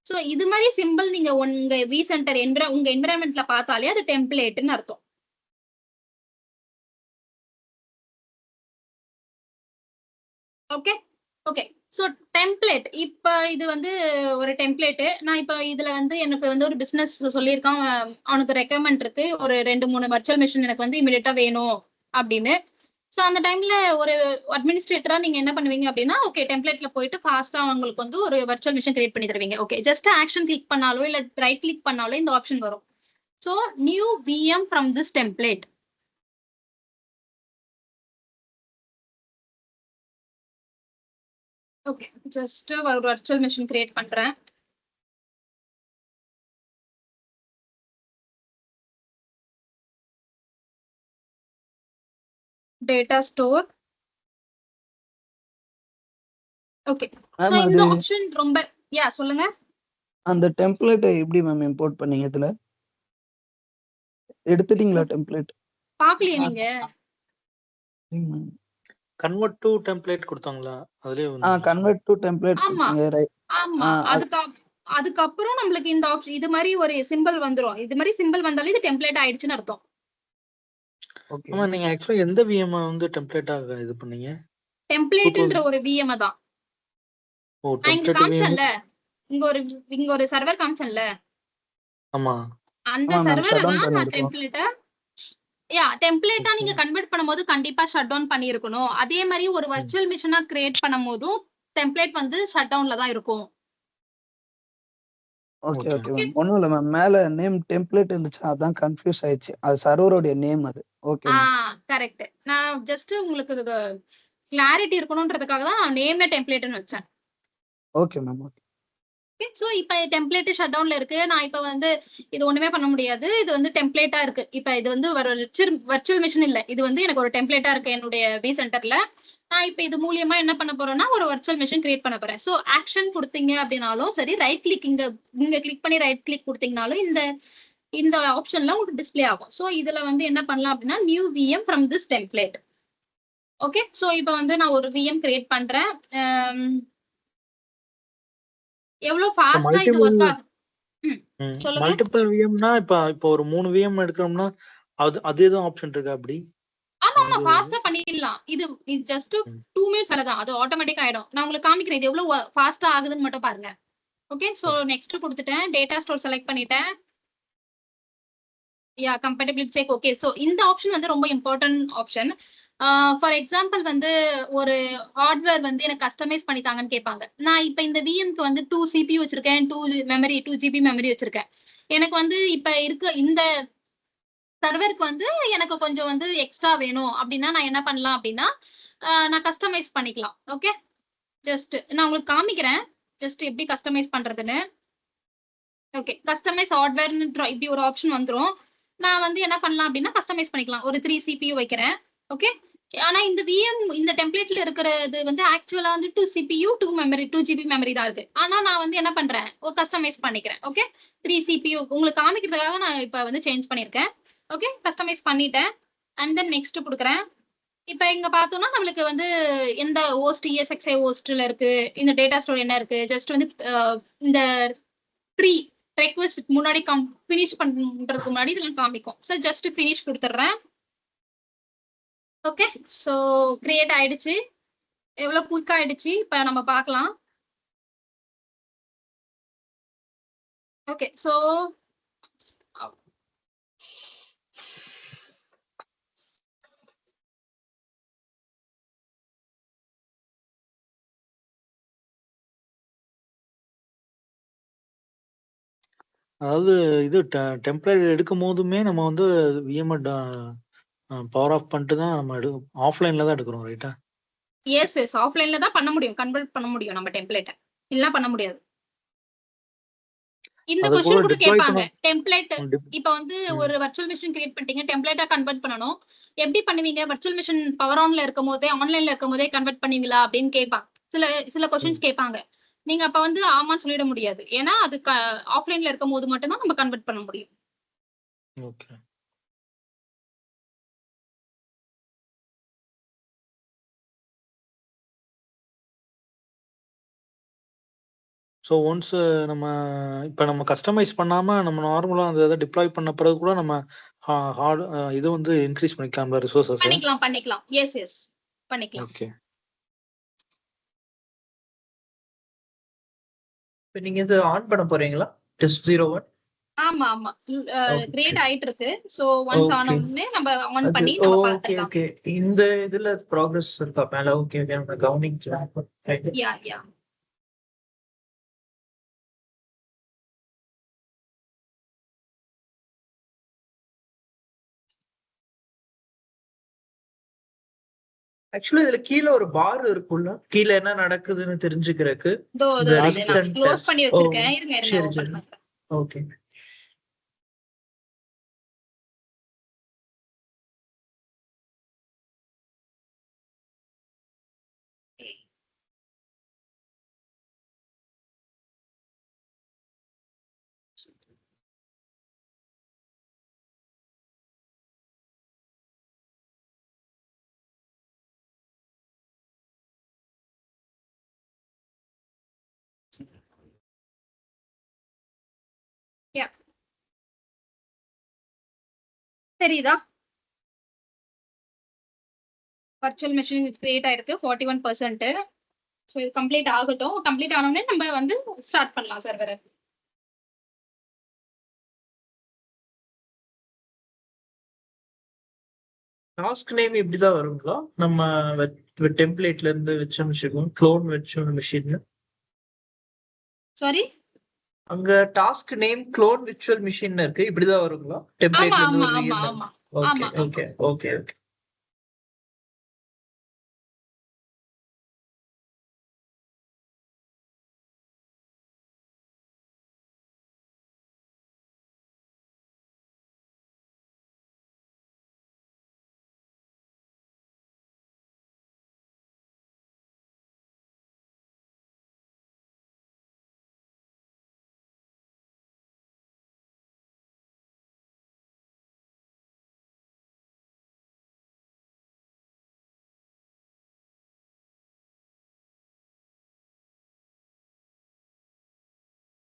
சோ இது மாதிரி சிம்பிள் நீங்க உங்க vCenter உங்க என்விரான்மெண்ட்ல பார்த்தாலே அது டெம்ப்ளேட்னு அர்த்தம். Okay okay. சோ டெம்ப்ளேட் இப்ப இது வந்து ஒரு டெம்ப்ளேட். நான் இப்ப இதுல வந்து எனக்கு வந்து ஒரு பிசினஸ் சொல்லியிருக்கான், அவனுக்கு ரெக்யர்மெண்ட் இருக்கு, ஒரு 2-3 வர்ச்சுவல் மெஷின் எனக்கு வந்து இமிடியேட்டா வேணும் அப்படின்னு. சோ அந்த டைம்ல ஒரு அட்மினிஸ்ட்ரேட்டரா நீங்க என்ன பண்ணுவீங்க அப்படின்னா, ஓகே டெம்ப்ளேட்ல போயிட்டு ஃபாஸ்டா அவங்களுக்கு வந்து ஒரு வர்ச்சுவல் மெஷின் கிரியேட் பண்ணி தருவீங்க. ஓகே. ஜஸ்ட் ஆக்ஷன் கிளிக் பண்ணாலோ இல்ல ரைட் கிளிக் பண்ணாலோ இந்த ஆப்ஷன் வரும். So new VM from this template. Okay. Just ஒரு வர்ச்சுவல் மெஷின் கிரியேட் பண்றேன். Data store. ஓகே. சோ இந்த ஆப்ஷன் ரொம்ப சொல்லுங்க. அந்த டெம்ப்ளேட்டை எப்படி மேம் இம்போர்ட் பண்ணீங்க? இதுல எடுத்துட்டீங்களா டெம்ப்ளேட்? பாக்கலையே நீங்க? கன்வெர்ட் டு டெம்ப்ளேட் கொடுத்தாங்களா? அதுலயே கன்வெர்ட் டு டெம்ப்ளேட் கொடுத்தீங்க. ஆமா. அதுக்கப்புறம் நம்மளுக்கு இந்த ஆப்ஷன் இது மாதிரி ஒரு சிம்பிள் வந்துரும். இது மாதிரி சிம்பிள் வந்தாலே இது டெம்ப்ளேட் ஆயிடுச்சுன்னு அர்த்தம். ஓகே. ஆமா. நீங்க ஆக்சுவலா எந்த VM வந்து டெம்ப்ளேட்டா இது பண்ணீங்க? டெம்ப்ளேட்ன்ற ஒரு VM தான். ஓ நான் இங்க டெம்ப்ளேட் VM. காமிச்சேன்ல, இங்க ஒரு சர்வர் காமிச்சேன்ல. ஆமா. அந்த ஆமா மேம், சர்வரை ஷட் டவுன் தான் நான் பண்ணிருக்கோம். டெம்ப்ளேட்டா நீங்க Okay. கன்வெர்ட் பண்ணும்போது கண்டிப்பா ஷட் டவுன் பண்ணிருக்கணும். அதே மாதிரி ஒரு வர்ச்சுவல் மிஷினா கிரியேட் பண்ணும் போதும் டெம்ப்ளேட் வந்து ஷட் டவுன்ல தான் இருக்கும். Okay Okay. Okay ma'am. ஒண்ணும் இல்ல மேம். மேல நேம் டெம்ப்ளேட் இருந்துச்சு, அதான் கன்ஃபியூஸ் ஆயிடுச்சு. அது சர்வருடைய நேம் அது. Okay ma'am. கரெக்ட். நான் ஜஸ்ட் உங்களுக்கு கிளாரிட்டி இருக்கணும்ன்றதுக்காக தான் நான் நேமே டெம்ப்ளேட்னு வச்சேன். Okay ma'am. ஓகே. சோ இப்ப டெம்ப்ளேட் ஷட் டவுன்ல இருக்கு. நான் இப்ப வந்து இது ஒண்ணுமே பண்ண முடியாது. இது வந்து டெம்ப்ளேட்டா இருக்கு. இப்ப இது வந்து ஒரு வர்ச்சுவல் மிஷின் இல்ல. இது வந்து எனக்கு ஒரு டெம்ப்ளேட்டா இருக்கு என்னுடைய வி சென்டர்ல. நான் இப்ப இது மூலியமா என்ன பண்ண போறேன்னா ஒரு வர்ச்சுவல் மிஷின் கிரியேட் பண்ண போறேன். சோ ஆக்ஷன் கொடுத்தீங்க அப்படின்னாலும் சரி, ரைட் கிளிக் இங்க கிளிக் பண்ணி ரைட் கிளிக் கொடுத்தீங்கனாலும் இந்த ஆப்ஷன்ல உங்களுக்கு டிஸ்ப்ளே ஆகும். சோ இதுல வந்து என்ன பண்ணலாம் அப்படின்னா new VM from this template. Okay, so இப்ப வந்து நான் ஒரு விஎம் கிரியேட் பண்றேன். எவ்வளவு ஃபாஸ்டா இது ஒர்க் ஆகுது. சொல்லுங்க. மல்டிபிள் விஎம்னா இப்ப ஒரு 3 விஎம் எடுக்கிறோம்னா அது எதுவும் ஆப்ஷன் இருக்கா அப்படி? ஆமா ஃபாஸ்டா பண்ணிடலாம். இது ஜஸ்ட் 2 மினிட்ஸ் தான். அது ஆட்டோமேட்டிக் ஆயிடும். நான் உங்களுக்கு காமிக்கிறேன் இது எவ்வளவு ஃபாஸ்டா ஆகுதுன்னு மட்டும் பாருங்க. ஓகே, சோ நெக்ஸ்ட் கொடுத்துட்டேன். டேட்டா ஸ்டோர் செலக்ட் பண்ணிட்டேன். Compatibility check. ஓகே, சோ இந்த ஆப்ஷன் வந்து ரொம்ப இம்பார்ட்டன்ட் ஆப்ஷன். ஃபார் எக்ஸாம்பிள் வந்து ஒரு ஹார்ட்வேர் வந்து எனக்கு கஸ்டமைஸ் பண்ணித்தாங்கன்னு கேட்பாங்க. நான் இப்ப இந்த விஎம்க்கு வந்து 2 சிபியூ வச்சிருக்கேன், 2 ஜிபி மெமரி வச்சிருக்கேன். எனக்கு வந்து இப்ப இருக்க இந்த சர்வருக்கு வந்து எனக்கு கொஞ்சம் வந்து எக்ஸ்ட்ரா வேணும் அப்படின்னா நான் என்ன பண்ணலாம் அப்படின்னா நான் கஸ்டமைஸ் பண்ணிக்கலாம். ஓகே, ஜஸ்ட் நான் உங்களுக்கு காமிக்கிறேன் ஜஸ்ட் எப்படி கஸ்டமைஸ் பண்றதுன்னு. ஓகே, கஸ்டமைஸ் ஹார்ட்வேர்னு இப்படி ஒரு ஆப்ஷன் வந்துரும். நான் வந்து என்ன பண்ணலாம் அப்படின்னா கஸ்டமைஸ் பண்ணிக்கலாம். ஒரு 3 சிபியூ வைக்கிறேன். ஓகே, ஆனா இந்த விஎம் இந்த டெம்ப்ளேட்ல இருக்கிறது வந்து ஆக்சுவலா வந்து 2 சிபியூ 2 ஜிபி மெமரி தான் இருக்கு. ஆனா நான் வந்து என்ன பண்றேன் கஸ்டமைஸ் பண்ணிக்கிறேன். ஓகே, 3 சிபியூ உங்களுக்கு காமிக்கிறதுக்காக நான் இப்ப வந்து சேஞ்ச் பண்ணிருக்கேன். ஓகே, கஸ்டமைஸ் பண்ணிட்டேன். அண்ட் தென் நெக்ஸ்ட் கொடுக்குறேன். இப்ப இங்க பார்த்தோம்னா நம்மளுக்கு வந்து எந்த ஹோஸ்ட் ESXi ஹோஸ்ட்ல இருக்கு, இந்த டேட்டா ஸ்டோர் என்ன இருக்கு, ஜஸ்ட் வந்து இந்த ட்ரீ ரெக்வெஸ்ட் முன்னாடி ஃபினிஷ் பண்றதுக்கு முன்னாடி இதெல்லாம் காமிக்கும். ஸோ ஜஸ்ட் ஃபினிஷ் கொடுத்துட்றேன். ஓகே, ஸோ கிரியேட் ஆயிடுச்சு. எவ்வளவு குயிக் ஆயிடுச்சு இப்ப நம்ம பார்க்கலாம். ஓகே, ஸோ அதாவது இது டெம்ப்ளேட் எடுக்கும் போதுமே நம்ம வந்து விஎம் பவர் ஆஃப் பண்ணிட்டு தான் நம்ம ஆஃப்லைன்ல தான் எடுக்கிறோம், ரைட்டா? எஸ் ஆஃப்லைன்ல தான் பண்ண முடியும், கன்வெர்ட் பண்ண முடியும் நம்ம டெம்ப்ளேட்டை. இல்ல பண்ண முடியாது. இந்த அது போல क्वेश्चन கூட deploy கேட்பாங்க. பண்ண- டெம்ப்ளேட் dep- இப்ப வந்து ஒரு வர்ச்சுவல் மிஷின் கிரியேட் பண்ணிட்டீங்க, டெம்ப்ளேட்டா கன்வெர்ட் பண்ணனும். எப்படி பண்ணுவீங்க? வர்ச்சுவல் மிஷின் பவர் ஆன்ல இருக்கும்போதே ஆன்லைன்ல இருக்கும்போதே கன்வெர்ட் பண்ணுவீங்களா அப்படின்னு கேட்பாங்க. சில क्वेश्चंस கேட்பாங்க. நீங்க அப்ப வந்து ஆமான்னு சொல்லிட முடியாது. ஏன்னா அது ஆஃப்லைன்ல இருக்கும்போது மட்டும் தான் நம்ம கன்வெர்ட் பண்ண முடியும். ஓகே. ஸோ ஒன்ஸ் நம்ம கஸ்டமைஸ் பண்ணாம நம்ம நார்மலா அந்த இதை டிப்ளாய் பண்ண பிறகு கூட நம்ம ஹார்ட் இது வந்து இன்க்ரீஸ் பண்ணிக்கலாம் ரிசோர்சஸ். பண்ணிக்கலாம். எஸ் பண்ணிக்கலாம். ஓகே. இப்ப நீங்க இது ஆன் பண்ண போறீங்களா? டெஸ்ட் 01. ஆமா கிரியேட் ஆயிட்டு இருக்கு. சோ ஒன்ஸ் ஆன் உடனே நம்ம ஆன் பண்ணி நம்ம பார்த்துக்கலாம். ஓகே. இந்த இதுல ப்ராக்ரஸ் இருக்கா மேல? ஓகே நம்ம கவனிக்கலாம். யா ஆக்சுவலி இதுல கீழ ஒரு பார் இருக்குல்ல, கீழ என்ன நடக்குதுன்னு தெரிஞ்சுக்கிறதுக்கு. நான் க்ளோஸ் பண்ணி வச்சிருக்கேன். இருங்க சரி ஓபன் பண்றேன். ஓகே. தெரியுதா? வர்ச்சுவல் மெஷின் கிரியேட் ஆயிருக்கு 41%. ஸோ இது கம்ப்ளீட் ஆகட்டும். கம்ப்ளீட் ஆனோடனே நம்ம வந்து ஸ்டார்ட் பண்ணலாம் சர்வரை. டாஸ்க் நேம் இப்படிதான் வருங்களா? நம்ம டெம்ப்ளேட்ல இருந்து வச்ச மிஷின், க்ளோன் வச்ச மிஷின். சாரி. அங்க task name clone virtual machine இருக்கு. இப்படிதான் வருங்களா? ஆமா டெம்ப்ளேட்ல இருந்து ஆமா ஒரு ஆமா VM. ஆமா ஓகே ஆமா ஆமா. Okay okay okay.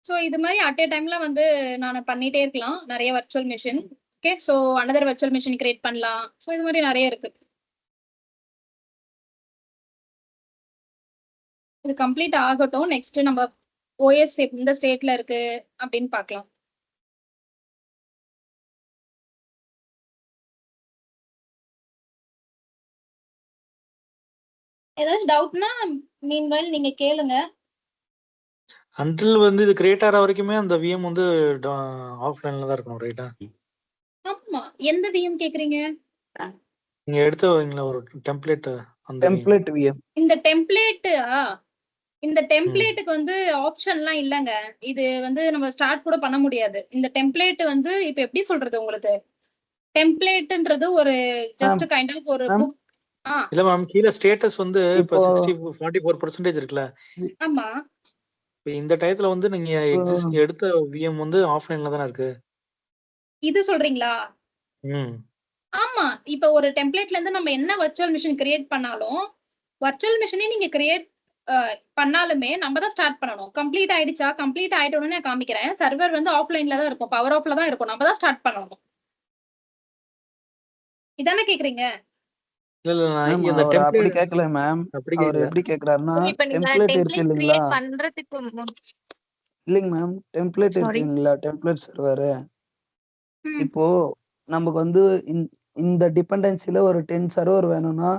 ஸோ இது மாதிரி அட் ஏ டைம்ல வந்து நான் பண்ணிட்டே இருக்கலாம் நிறைய virtual machine. Okay, so another virtual machine create பண்ணலாம். ஸோ இது மாதிரி நிறைய இருக்கு. இது கம்ப்ளீட் ஆகட்டும். நெக்ஸ்ட் நம்ம ஓஎஸ் எந்த ஸ்டேட்ல இருக்கு அப்படின்னு பார்க்கலாம். ஏதாச்சும் டவுட்னா மீன்வைல் நீங்க கேளுங்க. அன்டில் வந்து இது கிரியேட் ஆகிற வரைக்குமே அந்த விஎம் வந்து ஆஃப்லைன்ல தான் இருக்கணும், ரைட்டா? ஆமா, எந்த விஎம் கேக்குறீங்க? நீங்க எடுத்து வைங்களா ஒரு டெம்ப்ளேட், அந்த VM. Template VM. இந்த டெம்ப்ளேட் இந்த டெம்ப்ளேட்டுக்கு வந்து ஆப்ஷன்லாம் இல்லங்க. இது வந்து நம்ம ஸ்டார்ட் கூட பண்ண முடியாது. இந்த டெம்ப்ளேட் வந்து இப்ப எப்படி சொல்றது உங்களுக்கு? டெம்ப்ளேட்ன்றது ஒரு ஜஸ்ட் கைண்ட் ஆஃப் ஒரு ma'am. புக். இல்ல மேம், கீழ ஸ்டேட்டஸ் வந்து இப்ப இப்போ 44% இருக்குல்ல. ஆமா, இப்ப இந்த டயத்துல வந்து நீங்க எடுத்த விஎம் வந்து ஆஃப்லைன்ல தானே இருக்கு. இது சொல்றீங்களா? ம். ஆமா, இப்ப ஒரு டெம்ப்ளேட்ல இருந்து நம்ம என்ன வர்ச்சுவல் மிஷின் கிரியேட் பண்ணாலும், வர்ச்சுவல் மிஷினே நீங்க கிரியேட் பண்ணாலுமே நம்ம தான் ஸ்டார்ட் பண்ணணும். கம்ப்ளீட் ஆயிடுச்சா? கம்ப்ளீட் ஆயிட்டோன்னு நான் காமிக்கிறேன். சர்வர் வந்து ஆஃப்லைன்ல தான் இருக்கும், பவர் ஆஃப்ல தான் இருக்கும். நம்ம தான் ஸ்டார்ட் பண்ணணும். இதானே கேக்குறீங்க? இல்ல நான் மேம் இந்த அவர் அப்படி டெம்ப்ளேட் கேட்கல மேம். அப்படி அவர் கேட்கல. எப்படி கேக்குறாருன்னா இப்ப நீங்க டெம்ப்ளேட் இருக்கு டெம்ப்ளேட் இல்லைங்களா? கிரியேட் பண்றதுக்கு இல்லைங்க மேம், டெம்ப்ளேட் இருக்கு சாரி. இல்லைங்களா? Template server. ம். இப்போ நமக்கு வந்து இந்த டிபெண்டன்சில ஒரு 10 சர்வர் வேணும்னா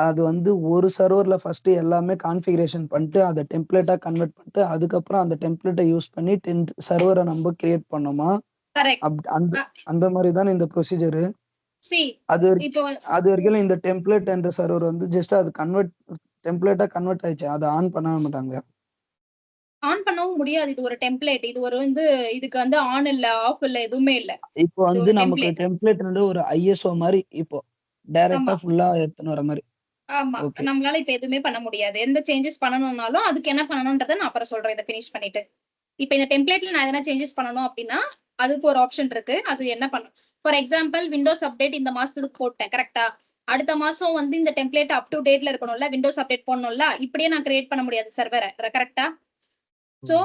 அது வந்து ஒரு சர்வர்ல ஃபர்ஸ்ட் எல்லாமே கான்ஃபிகரேஷன் பண்ணிட்டு அதை டெம்ப்ளேட்டா கன்வெர்ட் பண்ணிட்டு அதுக்கப்புறம் அந்த டெம்ப்ளேட்டை யூஸ் பண்ணி 10 சர்வரை நம்ம கிரியேட் பண்ணோமா? கரெக்ட். அந்த அந்த மாதிரி தான் இந்த ப்ரொசீஜர். சி அது இப்போ அது வரைக்கும் இந்த டெம்ப்ளேட் என்ற சர்வர் வந்து ஜஸ்ட் அது டெம்ப்ளேட்டா கன்வெர்ட் ஆயிடுச்சு. அதை ஆன் பண்ண மாட்டாங்க. ஆன் பண்ணவும் முடியாது. இது ஒரு டெம்ப்ளேட். இது ஒரு வந்து இதுக்கு வந்து ஆன் இல்ல, ஆஃப் இல்ல, எதுவுமே இல்ல. இப்போ இது வந்து ஒரு நமக்கு டெம்ப்ளேட். டெம்ப்ளேட் ஒரு ஐஎஸ்ஓ மாதிரி இப்போ டைரக்டா ஆமா ஃபுல்லா எடுத்துன்னு வர மாதிரி. ஆமா, ஓகே. நம்மளால இப்ப எதுவுமே பண்ண முடியாது. எந்த சேஞ்சஸ் பண்ணணும்னாலும் அதுக்கு என்ன பண்ணணும்ன்றத நான் அப்புறம் சொல்றேன். இதை ஃபினிஷ் பண்ணிட்டு இப்ப இந்த டெம்ப்ளேட்ல நான் எதனா சேஞ்சஸ் பண்ணணும் அப்படின்னா அதுக்கு ஒரு ஆப்ஷன் இருக்கு. அது என்ன பண்ணும்? ஃபார் எக்ஸாம்பிள் விண்டோஸ் அப்டேட் இந்த மாசத்துக்கு போட்டேன், கரெக்டா? அடுத்த மாசம் வந்து இந்த டெம்ப்ளேட் அப் டு டேட்ல இருக்கணும்ல, விண்டோஸ் அப்டேட் போடணும்ல. இப்படியே நான் கிரியேட் பண்ண முடியாது சர்வரை, கரெக்டா? சோ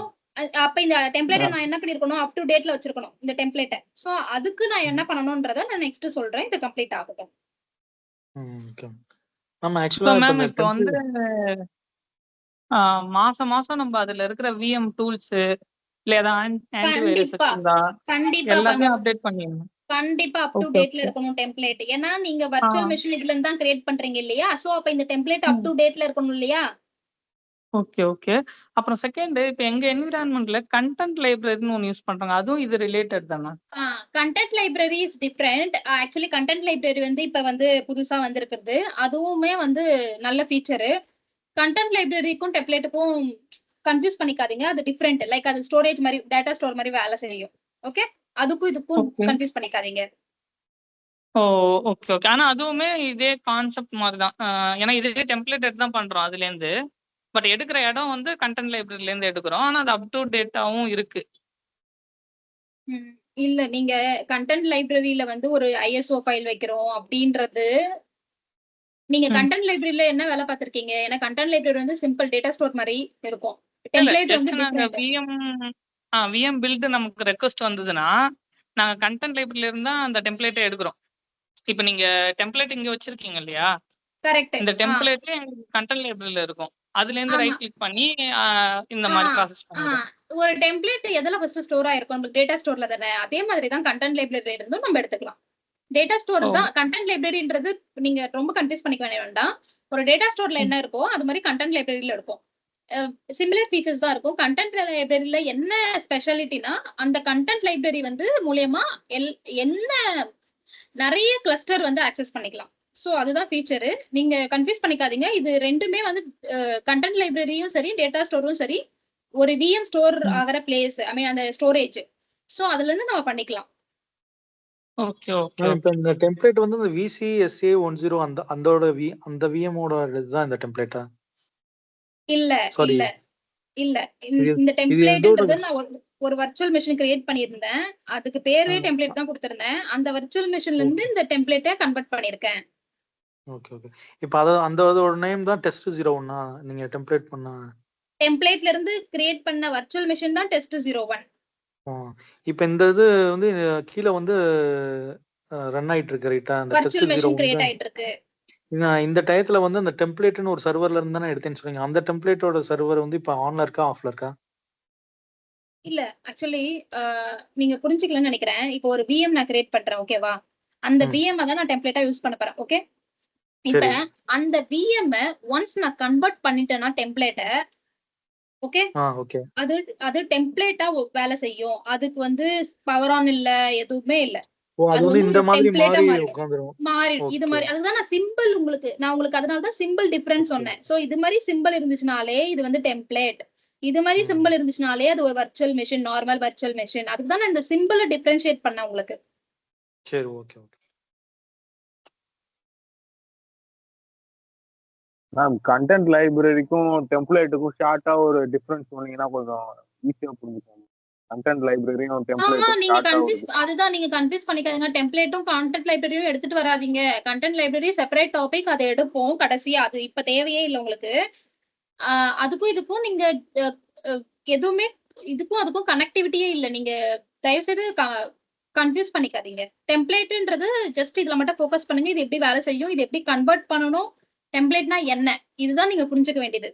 அப்ப இந்த டெம்ப்ளேட்டை நான் என்ன பண்ணிருக்கணும்? அப் டு டேட்ல வச்சிருக்கணும் இந்த டெம்ப்ளேட்டை. சோ அதுக்கு நான் என்ன பண்ணணும்ன்றத நான் நெக்ஸ்ட் சொல்றேன். இது கம்ப்ளீட் ஆகட்டும். Okay ma'am. ஆக்சுவலா மேம் இப்ப இப்போ வந்து மாசம் மாசம் நம்ம அதுல இருக்கிற விஎம் டூல்ஸ் இல்ல ஏதாவது ஆன்டிவைரஸ் கண்டிப்பா இருந்தா கண்டிப்பா எல்லாத்தையும் பண்ணணும். அப்டேட் பண்ணிடணும். கண்டிப்பா அப் டு ஓகே டேட்ல ஓகே. இருக்கணும் டெம்ப்ளேட். ஏன்னா நீங்க வர்ச்சுவல் மிஷின் இதுல இருந்து தான் கிரியேட் பண்றீங்க இல்லையா? சோ அப்ப இந்த டெம்ப்ளேட் அப் டு டேட்ல இருக்கணும் இல்லையா? Okay okay. அப்புறம் செகண்ட், இப்போ எங்க என்விரான்மெண்ட்ல கண்டென்ட் லைப்ரரின்னு ஒன்னு யூஸ் பண்றாங்க. அதுவும் இது ரிலேட்டட் தானா? Content library is different. Actually content library வந்து இப்ப வந்து புதுசா வந்திருக்கிறது. அதுவுமே வந்து நல்ல ஃபீச்சரு. கண்டென்ட் லைப்ரரிக்கும் டெம்ப்ளேட்டுக்கும் கன்ஃபியூஸ் பண்ணிக்காதீங்க. அது டிஃபரெண்ட். லைக் அது ஸ்டோரேஜ் மாதிரி, டேட்டா ஸ்டோர் மாதிரி வேலை செய்யும். ஓகே, அதுக்கும் இதுக்கும் ஓகே. கன்ஃபியூஸ் பண்ணிக்காதீங்க. ஓ ஓகே ஓகே. ஆனா அதுவுமே இதே கான்செப்ட் மாதிரி தான். ஏன்னா இதே டெம்ப்ளேட் எடுத்து தான் பண்றோம் அதுல இருந்து. பட் எடுக்கிற இடம் வந்து கண்டென்ட் லைப்ரரில இருந்து எடுக்கிறோம். ஆனா அது அப் டு டேட்டாவும் இருக்கு. இல்ல, நீங்க கண்டென்ட் லைப்ரரியில வந்து ஒரு ஐஎஸ்ஓ ஃபைல் வைக்கிறோம் அப்படின்றது நீங்க கண்டென்ட் லைப்ரரியில என்ன வேலை பார்த்திருக்கீங்க? ஏன்னா கண்டென்ட் லைப்ரரி வந்து சிம்பிள் டேட்டா ஸ்டோர் மாதிரி இருக்கும். டெம்ப்ளேட் வந்து நாங்க டிஃபரெண்ட். விஎம் பில்டு நமக்கு ரெக்வஸ்ட் வந்ததுன்னா நாங்க கண்டென்ட் லைப்ரரியில இருந்தா அந்த டெம்ப்ளேட்டை எடுக்கிறோம். இப்போ நீங்க டெம்ப்ளேட் இங்க வச்சிருக்கீங்க இல்லையா? கரெக்ட். இந்த டெம்ப்ளேட்ல எங்களுக்கு கண்டென்ட் லைப்ரரியில இருக்கும். அதுல இருந்து ஆமா. ரைட் கிளிக் பண்ணி இந்த மாதிரி ப்ராசஸ் பண்ணிடுறோம். ஒரு டெம்ப்ளேட் எதுல ஃபர்ஸ்ட் ஸ்டோர் ஆயிருக்கும்? நமக்கு டேட்டா ஸ்டோர்ல தானே. அதே மாதிரி தான் கண்டென்ட் லைப்ரரியில இருந்தும் நம்ம எடுத்துக்கலாம். டேட்டா ஸ்டோர் ஓ தான் கண்டென்ட் லைப்ரரின்றது. நீங்க ரொம்ப கன்ஃபியூஸ் பண்ணிக்க வேண்டாம். ஒரு டேட்டா ஸ்டோர்ல ம், என்ன இருக்கோ அது மாதிரி கண்டென்ட் லைப்ரரியில இருக்கும். சிமிலர் ஃபீச்சர்ஸ் தான் இருக்கும். கண்டென்ட் லைப்ரரியில என்ன ஸ்பெஷாலிட்டினா அந்த கண்டென்ட் லைப்ரரி வந்து மூலியமா என்ன நிறைய கிளஸ்டர் வந்து ஆக்சஸ் பண்ணிக்கலாம். ஸோ அதுதான் ஃபீச்சரு. நீங்க கன்ஃபியூஸ் பண்ணிக்காதீங்க. இது ரெண்டுமே வந்து கண்டென்ட் லைப்ரரியும் சரி டேட்டா ஸ்டோரும் சரி ஒரு விஎம் ஸ்டோர் ம். ஆகிற பிளேஸ் ஐ மீன் அந்த ஸ்டோரேஜ். ஸோ அதுல இருந்து நம்ம பண்ணிக்கலாம். ஓகே ஓகே இப்ப ஓகே இந்த டெம்ப்ளேட் வந்து இந்த VCSA10 அந்த விஎமோட இதுதான் இந்த டெம்ப்ளேட்டா? இல்ல சாரி, இல்ல இல்ல இது இந்த இது எதோட டெம்ப்ளேட்ன்றது நான் ஒரு வர்ச்சுவல் மெஷின் கிரியேட் பண்ணியிருந்தேன். அதுக்கு பேரே டெம்ப்ளேட் தான் கொடுத்திருந்தேன். அந்த வர்ச்சுவல் மெஷின்ல இருந்து இந்த டெம்ப்ளேட்டை கன்வெர்ட் பண்ணிருக்கேன். Okay okay. இப்ப அந்த அதோட நேம் தான் test01 நீங்க டெம்ப்ளேட் பண்ண. டெம்ப்ளேட்ல இருந்து கிரியேட் பண்ண வர்ச்சுவல் மெஷின் தான் test01. இப்ப இந்த இது வந்து கீழ வந்து ரன் ஆயிட்டு இருக்கு ரைட்டா? அந்த வர்ச்சுவல் மெஷின் test01 கிரியேட் தான். ஆயிட்டு இருக்கு. நான் இந்த டயத்துல வந்து அந்த டெம்ப்ளேட்னு ஒரு சர்வர்ல இருந்து தானே எடுத்தேன்னு சொன்னீங்க. அந்த டெம்ப்ளேட்டோட சர்வர் வந்து இப்ப ஆன்ல இருக்கா ஆஃப்ல இருக்கா? இல்ல ஆக்சுவலி நீங்க புரிஞ்சுக்கலன்னு நினைக்கிறேன். இப்போ ஒரு விஎம் நான் கிரியேட் பண்றேன் ஓகேவா? அந்த ம். விஎம் தான் நான் டெம்ப்ளேட்டா யூஸ் பண்ண போறேன். ஓகே. இப்ப சரி. அந்த விஎம் ஒன்ஸ் நான் கன்வெர்ட் பண்ணிட்டேன்னா டெம்ப்ளேட்டை ஓகே ஓகே. அது அது டெம்ப்ளேட்டா வேலை செய்யும். அதுக்கு வந்து பவர் ஆன் இல்ல எதுவுமே இல்ல. அது அது வந்து வந்து இந்த ஒரு மாதிரி டெம்ப்ளேட்டா மாறி மாறிடும். உட்கார்ந்துரும். இது ஓகே. மாதிரி அதுதான் நான் உங்களுக்கு அதனால தான் சிம்பிள் டிஃபரன்ஸ் ஓகே. சொன்னேன். சோ இது மாதிரி சிம்பிள் இருந்துச்சுனாலே இது வந்து டெம்ப்ளேட். இது மாதிரி ம். சிம்பிள் இருந்துச்சுனாலே அது ஒரு virtual machine, normal virtual machine. அதுக்கு தான் நான் இந்த சிம்பிளை டிஃபரன்ஷியேட் பண்ணேன் உங்களுக்கு. சரி, ஓகே ஓகே. மேம் கண்டென்ட் லைப்ரரிக்கும் டெம்ப்ளேட்டுக்கும் ஷார்ட்டா ஒரு டிஃபரன்ஸ் சொன்னீங்கன்னா கொஞ்சம் ஈஸியா புரிஞ்சுக்கலாம். கண்டென்ட் லைப்ரரியும் ஆமா டெம்ப்ளேட்டும் நீங்க ஷார்ட்டா ஒரு அதுதான் நீங்க கன்ஃபியூஸ் பண்ணிக்காதீங்க. டெம்ப்ளேட்டும் கண்டென்ட் லைப்ரரியும் எடுத்துட்டு வராதீங்க. கண்டென்ட் லைப்ரரி செப்பரேட் டாபிக், அதை எடுப்போம் கடைசியா. அது இப்ப தேவையே இல்லை உங்களுக்கு. அதுக்கும் இதுக்கும் நீங்க அஹ், அஹ், எதுவுமே இதுக்கும் அதுக்கும் கனெக்டிவிட்டியே இல்ல. நீங்க தயவு செய்து கன்ஃபியூஸ் பண்ணிக்காதீங்க. டெம்ப்ளேட்ன்றது ஜஸ்ட் இதுல மட்டும் ஃபோக்கஸ் பண்ணுங்க. இது எப்படி வேலை செய்யும், இது எப்படி கன்வெர்ட் பண்ணணும், டெம்ப்ளேட்னா என்ன, இதுதான் நீங்க புரிஞ்சுக்க வேண்டியது.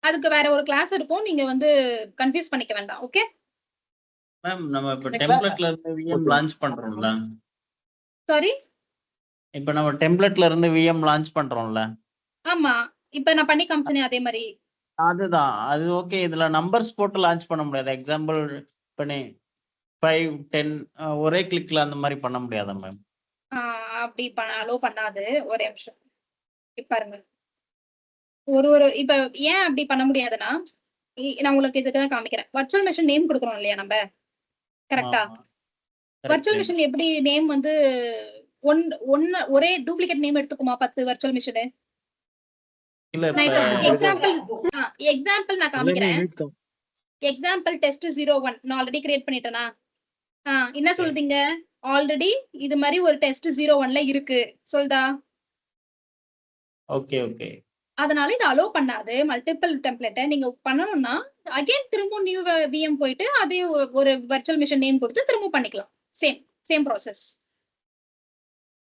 அதுக்கு வேற ஒரு கிளாஸ் இருக்கும். நீங்க வந்து கன்ஃபியூஸ் பண்ணிக்க வேண்டாம். ஓகே மேம் நம்ம இப்ப டெம்ப்ளேட்ல இருந்து விஎம் ஓகே. லான்ச் பண்றோம்ல. சாரி. இப்ப நம்ம டெம்ப்ளேட்ல இருந்து விஎம் லான்ச் பண்றோம்ல. ஆமா இப்ப நான் பண்ணி காமிச்சனே அதே மாதிரி. அதுதான். அது ஓகே. இதுல நம்பர்ஸ் போட்டு லான்ச் பண்ண முடியாது. எக்ஸாம்பிள் பண்ணி 5, 10 ஒரே கிளிக்ல அந்த மாதிரி பண்ண முடியாதா மேம்? அப்படி அலோ பண்ணாது. ஒரே நிமிஷம் இப்ப பாருங்க. இப்ப ஏன் அப்படி பண்ண முடியாதுன்னா நான் உங்களுக்கு இதுக்குதான் காமிக்கிறேன். வர்ச்சுவல் மெஷின் நேம் கொடுக்குறோம் இல்லையா நம்ம, கரெக்டா? ஆமா. Virtual correct. மிஷின் எப்படி நேம் வந்து ஒரே டூப்ளிகேட் நேம் எடுத்துக்குமா 10 வர்ச்சுவல் மிஷின்? இல்ல நான் இப்ப இப்ப எக்ஸாம்பிள் நான் எல்லாமே காமிக்கிறேன். யூனிக் தான். எக்ஸாம்பிள் test01 நான் ஆல்ரெடி கிரியேட் பண்ணிட்டேனா? என்ன ஓகே சொல்லுதீங்க? ஆல்ரெடி இது மாதிரி ஒரு test01ல இருக்கு சொல்லுதா? Okay okay. அதனால இது அலோ பண்ணாது. மல்டிபிள் டெம்ப்ளேட்டை நீங்க பண்ணணும்னா அகைன் திரும்ப நியூ விஎம் போயிட்டு அதே ஒரு வர்ச்சுவல் மிஷின் நேம் கொடுத்து திரும்ப பண்ணிக்கலாம். Same process.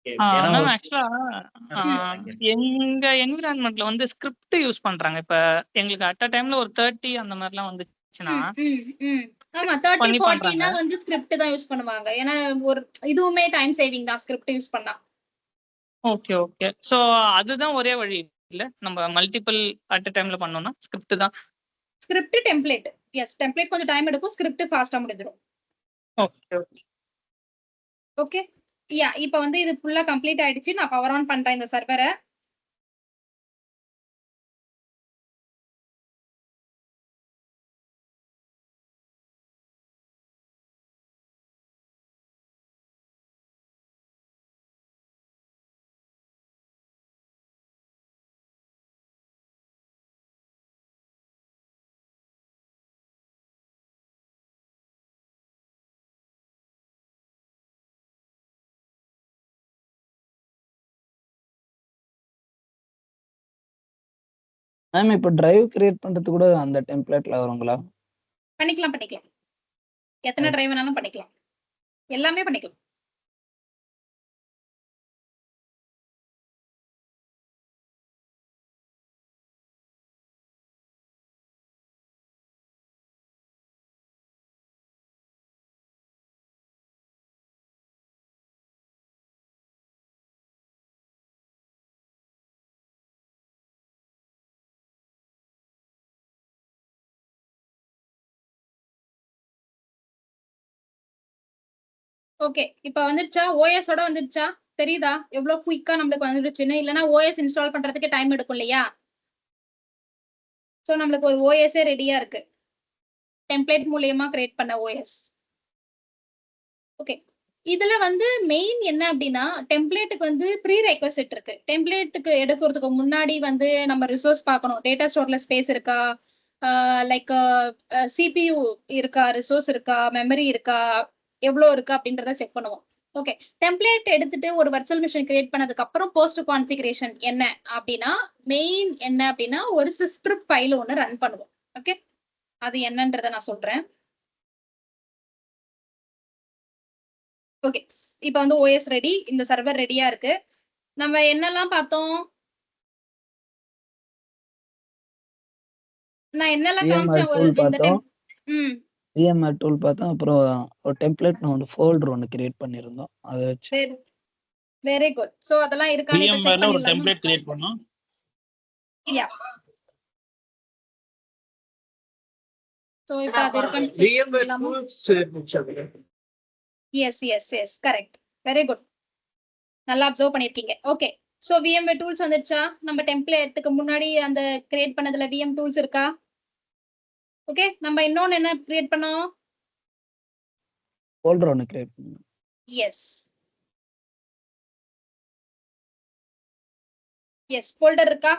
ஏன்னா மேம் ஒரு ஆக்சுவலா எங்க என்விரான்மெண்ட்ல வந்து ஸ்கிரிப்ட் யூஸ் பண்றாங்க. இப்ப எங்களுக்கு அட் அ டைம்ல ஒரு 30 அந்த மாதிரிலாம் வந்துச்சுன்னா ஆமா 30 பண்ணி 40னா பண்றாங்க. வந்து ஸ்கிரிப்ட் தான் யூஸ் பண்ணுவாங்க. ஏன்னா ஒரு இதுவுமே டைம் சேவிங் தான் ஸ்கிரிப்ட் யூஸ் பண்ணா. Okay okay. சோ அதுதான் ஒரே வழி இல்ல, நம்ம மல்டிபிள் அட் அ டைம்ல பண்ணோம்னா ஸ்கிரிப்ட் தான். Script template. எஸ் டெம்ப்ளேட் கொஞ்சம் டைம் எடுக்கும். ஸ்கிரிப்ட் ஃபாஸ்டா முடிஞ்சிடும். Okay okay. ஓகே இப்ப வந்து இது ஃபுல்லா கம்ப்ளீட் ஆயிடுச்சு. நான் பவர் ஆன் பண்றேன் இந்த சர்வரை. மேம் இப்போ டிரைவ் கிரியேட் பண்றது கூட அந்த டெம்ப்ளேட்ல வருங்களா? பண்ணிக்கலாம். எத்தனை டிரைவ் வேணாலும் பண்ணிக்கலாம். எல்லாமே பண்ணிக்கலாம். ஓகே, இப்ப வந்துருச்சா? ஓஎஸ் ஓட வந்துருச்சா? தெரியுதா எவ்வளவு குயிக்கா நம்மளுக்கு வந்துருச்சுன்னு? இல்லைன்னா ஓஎஸ் இன்ஸ்டால் பண்றதுக்கு டைம் எடுக்கும் இல்லையா? சோ நம்மளுக்கு ஒரு ஓஎஸ்ஏ ரெடியா இருக்கு, டெம்ப்ளேட் மூலியமா கிரியேட் பண்ண ஓஎஸ். ஓகே, இதுல வந்து மெயின் என்ன அப்படின்னா டெம்ப்ளேட்டுக்கு வந்து ப்ரீ ரெக்வசிட் இருக்கு. டெம்ப்ளேட்டுக்கு எடுக்கிறதுக்கு முன்னாடி வந்து நம்ம ரிசோர்ஸ் பார்க்கணும். டேட்டா ஸ்டோர்ல ஸ்பேஸ் இருக்கா, லைக் சிபியூ இருக்கா, ரிசோர்ஸ் இருக்கா, மெமரி இருக்கா, எவ்வளவு இருக்கு அப்படின்றத செக் பண்ணுவோம். ஓகே, டெம்ப்ளேட் எடுத்துட்டு ஒரு வர்ச்சுவல் மிஷின் கிரியேட் பண்ணதுக்கு அப்புறம் போஸ்ட் கான்ஃபிகரேஷன் என்ன அப்படின்னா மெயின் என்ன அப்படின்னா ஒரு சிஸ்கிரிப்ட் ஃபைல் ஒன்று ரன் பண்ணுவோம். ஓகே, அது என்னன்றதை நான் சொல்றேன். ஓகே, இப்போ வந்து ஓஎஸ் ரெடி, இந்த சர்வர் ரெடியா இருக்கு. நம்ம என்னெல்லாம் பார்த்தோம்? நான் என்னெல்லாம் காமிச்சேன்? ஒரு இந்த விஎம்ஆர் டூல் பார்த்தோம். அப்புறம் ஒரு டெம்ப்ளேட் ஒரு ஃபோல்டர் ஒன்னு கிரியேட் பண்ணிருந்தோம். அதை வச்சு வெரி குட். சோ அதெல்லாம் இருக்கானே இப்ப செக் VMware ல ஒரு பண்ணிடலாமா? டெம்ப்ளேட் கிரியேட் பண்ணோம். யா, சோ இப்போ அது இருக்கானே செக் VMware பண்ணலாமா? tools yes yes yes, correct, very good, நல்லா அப்சர்வ் பண்ணிருக்கீங்க. ஓகே, சோ VMware டூல்ஸ் வந்துருச்சா? நம்ம டெம்ப்ளேட்டுக்கு முன்னாடி அந்த கிரியேட் பண்ணதுல VM டூல்ஸ் இருக்கா? ஓகே, நம்ம இன்னொன்னு என்ன கிரியேட் பண்ணோம்? ஃபோல்டர் ஒன்னு கிரியேட் பண்ணோம். எஸ் எஸ், ஃபோல்டர் இருக்கா?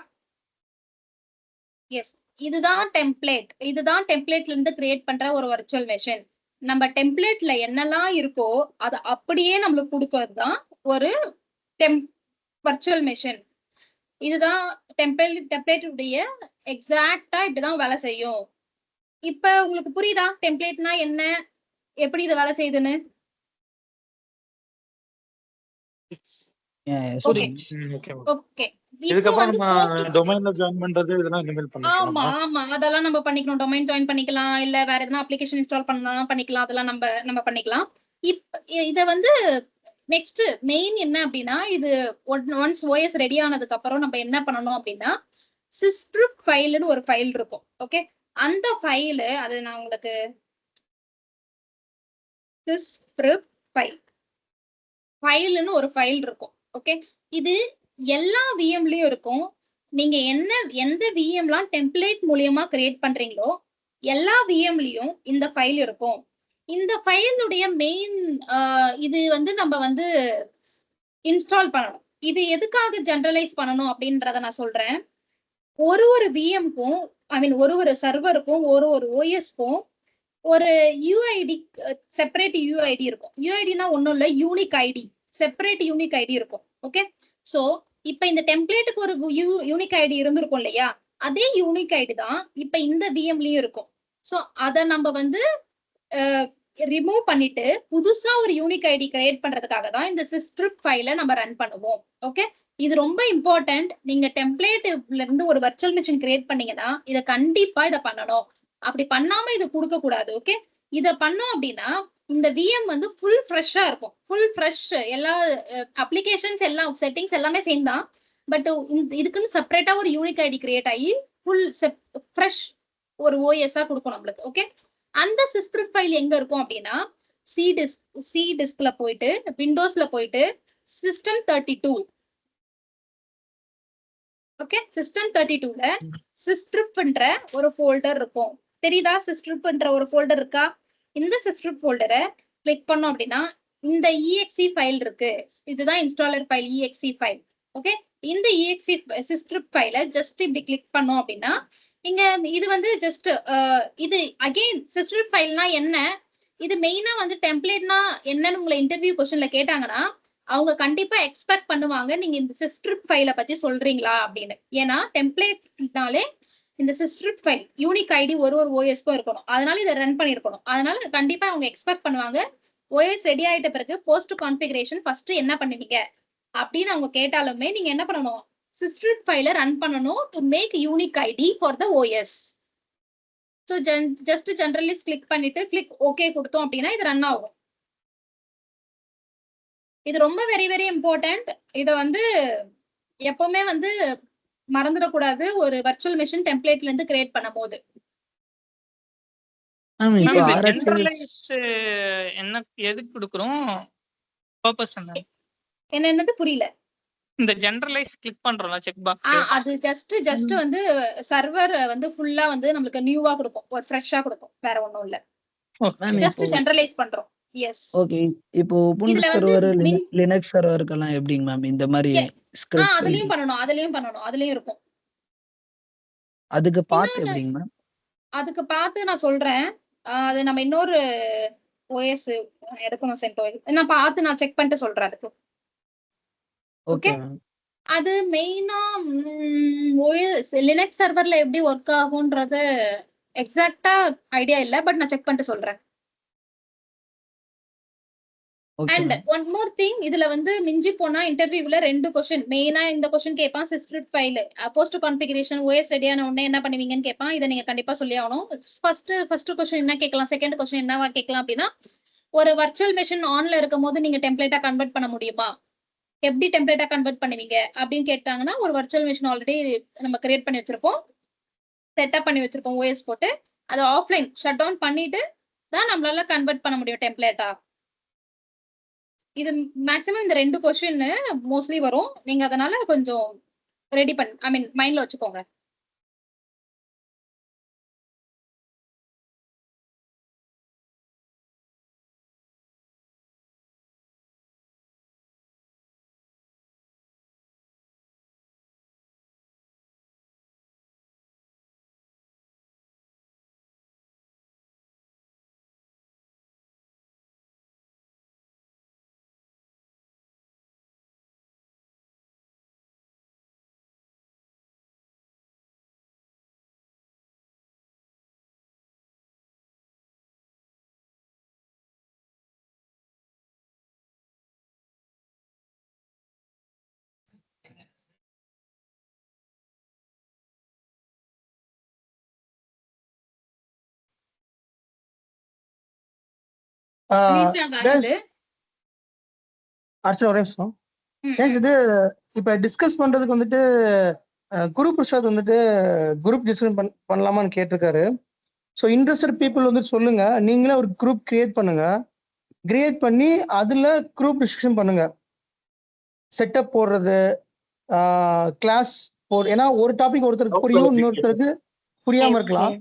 எஸ், இதுதான் டெம்ப்ளேட். இதுதான் டெம்ப்ளேட்ல இருந்து கிரியேட் பண்ற ஒரு வர்ச்சுவல் மெஷின். நம்ம டெம்ப்ளேட்ல என்னெல்லாம் இருக்கோ அது அப்படியே நம்மளுக்கு கொடுக்கிறது தான் ஒரு வர்ச்சுவல் மெஷின். இதுதான் டெம்ப்ளேட்டுடைய எக்ஸாக்டா இப்படிதான் வேலை செய்யும். இப்ப உங்களுக்கு புரியுதா டெம்ப்ளேட்னா என்ன, எப்படி இது வேலை செய்யுதுன்னு? ஓகே ஓகே, இப்போ இதுக்கப்புறம் வந்து நம்ம டொமைன்ல ஜாயின் பண்றது இதெல்லாம் இனிமேல் ஆமா பண்ணிக்கலாமா? ஆமா, அதெல்லாம் நம்ம பண்ணிக்கணும். டொமைன் ஜாயின் பண்ணிக்கலாம், இல்ல வேற எதனா அப்ளிகேஷன் இன்ஸ்டால் பண்ணலாம் பண்ணிக்கலாம், அதெல்லாம் நம்ம பண்ணிக்கலாம். இத வந்து நெக்ஸ்ட் மெயின் என்ன அப்படின்னா இது ஒன்ஸ் ஓஎஸ் ரெடி ஆனதுக்கு அப்புறம் நம்ம என்ன பண்ணணும் அப்படின்னா சிஸ்கிரிப்ட் ஃபைல்னு ஒரு ஃபைல் இருக்கும். ஓகே, அந்த ஃபைல் அது நான் உங்களுக்கு சிஸ்கிரிப்ட் ஃபைல்னு ஒரு ஃபைல் இருக்கும். ஓகே, இது எல்லா விஎம்லயும் இருக்கும். நீங்க எந்த விஎம்லாம் டெம்ப்ளேட் மூலியமா கிரியேட் பண்றீங்களோ எல்லா விஎம்லயும் இந்த ஃபைல் இருக்கும். இந்த ஃபைலுடைய மெயின் இது வந்து நம்ம வந்து இன்ஸ்டால் பண்ணணும். இது எதுக்காக ஜெனரலைஸ் பண்ணணும் அப்படின்றத நான் சொல்றேன். ஒரு விஎம்க்கும் ஒரு சர்வருக்கும் ஒரு ஓஎஸ்க்கும் ஒரு யூஐடி, செப்பரேட் யூஐடி இருக்கும். யூஐடினா ஒண்ணும் இல்ல, unique ID, separate unique ID இருக்கும். ஓகே, சோ இப்ப இந்த டெம்ப்ளேட்டுக்கு ஒரு யூனிக் ஐடி இருந்திருக்கும் இல்லையா, அதே யூனிக் ஐடி தான் இப்ப இந்த விஎம்லயும் இருக்கும். சோ அத நம்ம வந்து ரிமூவ் பண்ணிட்டு புதுசா ஒரு யூனிக் ஐடி கிரியேட் பண்றதுக்காக தான் இந்த சிஸ்கிரிப்ட் ஃபைலை நம்ம ரன் பண்ணுவோம். ஓகே, இது ரொம்ப இம்பார்ட்டன்ட். நீங்க டெம்ப்ளேட்ல இருந்து ஒரு வர்ச்சுவல் மிஷின் கிரியேட் பண்ணீங்கன்னா இதை கண்டிப்பா இதை பண்ணணும். அப்படி பண்ணாம இதை கொடுக்க கூடாது. ஓகே, இத பண்ணோம் அப்படின்னா இந்த விஎம் வந்து ஃபுல் ஃப்ரெஷ்ஷா இருக்கும். ஃபுல் ஃப்ரெஷ், எல்லா அப்ளிகேஷன்ஸ் எல்லாம் செட்டிங்ஸ் எல்லாமே சேம் தான். பட் இதுக்குன்னு செப்பரேட்டா ஒரு யூனிக் ஐடி கிரியேட் ஆகி ஃபுல் ஃப்ரெஷ் ஒரு ஓஎஸ்ஆ கொடுக்கும் நம்மளுக்கு. ஓகே, அந்த சிஸ்கிரிப்ட் ஃபைல் எங்க இருக்கும் அப்படின்னா சி டிஸ்க்ல போயிட்டு விண்டோஸ்ல போயிட்டு சிஸ்டம் 32. ஓகே, சிஸ்டம் 32ல சிஸ்கிரிப்ட்ன்ற ஒரு ஃபோல்டர் இருக்கும். தெரியுதா? சிஸ்கிரிப்ட்ன்ற ஒரு ஃபோல்டர் இருக்கா? இந்த சிஸ்கிரிப்ட் ஃபோல்டரை கிளிக் பண்ணோம் அப்படின்னா இந்த exe ஃபைல் இருக்கு. இதுதான் installer file, exe file. Okay, இந்த exe சிஸ்கிரிப்ட் ஃபைலை ஜஸ்ட் இப்படி கிளிக் பண்ணோம் அப்படின்னா இங்க இது வந்து ஜஸ்ட் இது அகைன் சிஸ்கிரிப்ட் ஃபைல்னா என்ன, இது மெயினா வந்து டெம்ப்ளேட்னா என்னன்னு உங்களை இன்டர்வியூ கொஸ்டின்ல கேட்டாங்கன்னா அவங்க கண்டிப்பா எக்ஸ்பெக்ட் பண்ணுவாங்க நீங்க இந்த சிஸ்கிரிப்ட் ஃபைலை பத்தி சொல்றீங்களா அப்படின்னு. ஏன்னா டெம்ப்ளேட்னாலே இந்த சிஸ்கிரிப்ட் ஃபைல் யூனிக் ஐடி ஒரு ஓஎஸ்க்கும் இருக்கணும், அதனால இதை ரன் பண்ணிருக்கணும். அதனால கண்டிப்பா அவங்க எக்ஸ்பெக்ட் பண்ணுவாங்க ஓஎஸ் ரெடி ஆயிட்ட பிறகு போஸ்ட் கான்ஃபிகரேஷன் ஃபர்ஸ்ட் என்ன பண்ணுவீங்க அப்படின்னு அவங்க கேட்டாலுமே நீங்க என்ன பண்ணணும், சிஸ்கிரிப்ட் ஃபைலை ரன் பண்ணணும் to make unique ID for the OS. So just generalize click பண்ணிட்டு கிளிக் ஓகே கொடுத்தோம் அப்படின்னா இது ரன் ஆகும். இது ரொம்ப வெரி வெரி இம்பார்ட்டன்ட். இதை வந்து எப்பவுமே வந்து மறந்துடக்கூடாது ஒரு வர்ச்சுவல் மிஷின் டெம்ப்ளேட்ல இருந்து கிரியேட் பண்ணும் போது. மேம் இது இப்போ மேம் இந்த RHS ஜென்ரலைஸ்ட் என்ன எதுக்கு கொடுக்குறோம் பர்பஸ் என்ன என்னது புரியல. இந்த ஜென்ரலைஸ் கிளிக் பண்றோம்ல செக் பாக்ஸ் அது ஜஸ்ட் வந்து சர்வர் வந்து ஃபுல்லா வந்து நம்மளுக்கு நியூவா கொடுக்கும், ஒரு ஃப்ரெஷ்ஷா கொடுக்கும், வேற ஒண்ணும் இல்ல. மேம் ஜஸ்ட் இப்போ சென்ட்ரலைஸ் பண்றோம். எஸ். ஓகே இப்போ உபுண்டு இதுல வந்து சர்வர் மின் லினக்ஸ் சர்வருக்கெல்லாம் எப்படிங்க மேம் இந்த மாதிரி ஸ்கிரிப்ட் அதுலயும் பண்ணணும், அதுலயும் இருக்கும். அதுக்கு பார்த்து இன்னொன்னு எப்படிங்க மேம்? அதுக்கு பார்த்து நான் சொல்றேன். அது நம்ம இன்னொரு ஓஎஸ் எடுக்கணும், CentOS. நான் செக் பண்ணிட்டு சொல்றேன் அதுக்கு. Okay okay. மேம். அது மெயினா ஓஎஸ் லினக்ஸ் சர்வர்ல எப்படி ஒர்க் ஆகும்ன்றது எக்ஸாக்டா ஐடியா இல்ல, பட் நான் செக் பண்ணிட்டு சொல்றேன். Okay and ma'am. One more thing, இதுல வந்து மிஞ்சி போனா இன்டர்வியூல 2 கொஸ்டின் மெயினா. இந்த கொஸ்டின் கேட்பான், சிஸ்கிரிப்ட் ஃபைல் போஸ்ட் கான்ஃபிகரேஷன் ஓஎஸ் ரெடியான உடனே என்ன பண்ணுவீங்கன்னு கேட்பான். இதை நீங்க கண்டிப்பா சொல்லி ஆகணும். ஃபர்ஸ்ட் கொஸ்டின் என்ன கேட்கலாம், செகண்ட் கொஸ்டின் என்னவா கேட்கலாம் அப்படின்னா, ஒரு வர்ச்சுவல் மெஷின் ஆன்ல இருக்கும் போது நீங்க டெம்ப்ளேட்டா கன்வெர்ட் பண்ண முடியுமா, எப்படி டெம்ப்ளேட்டா கன்வெர்ட் பண்ணுவீங்க அப்படின்னு கேட்டாங்கன்னா, ஒரு வர்ச்சுவல் மெஷின் ஆல்ரெடி நம்ம கிரியேட் பண்ணி வச்சிருப்போம், செட்டப் பண்ணி வச்சிருப்போம் ஓஎஸ் போட்டு, அதை ஆஃப்லைன் ஷட் டவுன் பண்ணிட்டு தான் நம்மளால கன்வெர்ட் பண்ண முடியும் டெம்ப்ளேட்டா. இது மேக்ஸிமம் இந்த 2 கொஸ்டின் மோஸ்ட்லி வரும். நீங்க அதனால கொஞ்சம் ரெடி மைண்ட்ல வச்சுக்கோங்க. அர்ச்சனா ஒரே நிமிஷம். இது இப்ப டிஸ்கஸ் பண்றதுக்கு வந்துட்டு குரு பிரசாத் வந்துட்டு குரூப் டிஸ்கஸ் பண்ணலாமான்னு கேட்டிருக்காரு. ஸோ இன்ட்ரெஸ்டட் பீப்புள் வந்துட்டு சொல்லுங்க, நீங்களே ஒரு குரூப் கிரியேட் பண்ணுங்க. கிரியேட் பண்ணி அதுல குரூப் டிஸ்கஷன் பண்ணுங்க. செட்டப் போடுறது, கிளாஸ் போடு. ஏன்னா ஒரு டாபிக் ஒருத்தருக்கு புரியும், இன்னொருத்தருக்கு புரியாம இருக்கலாம்.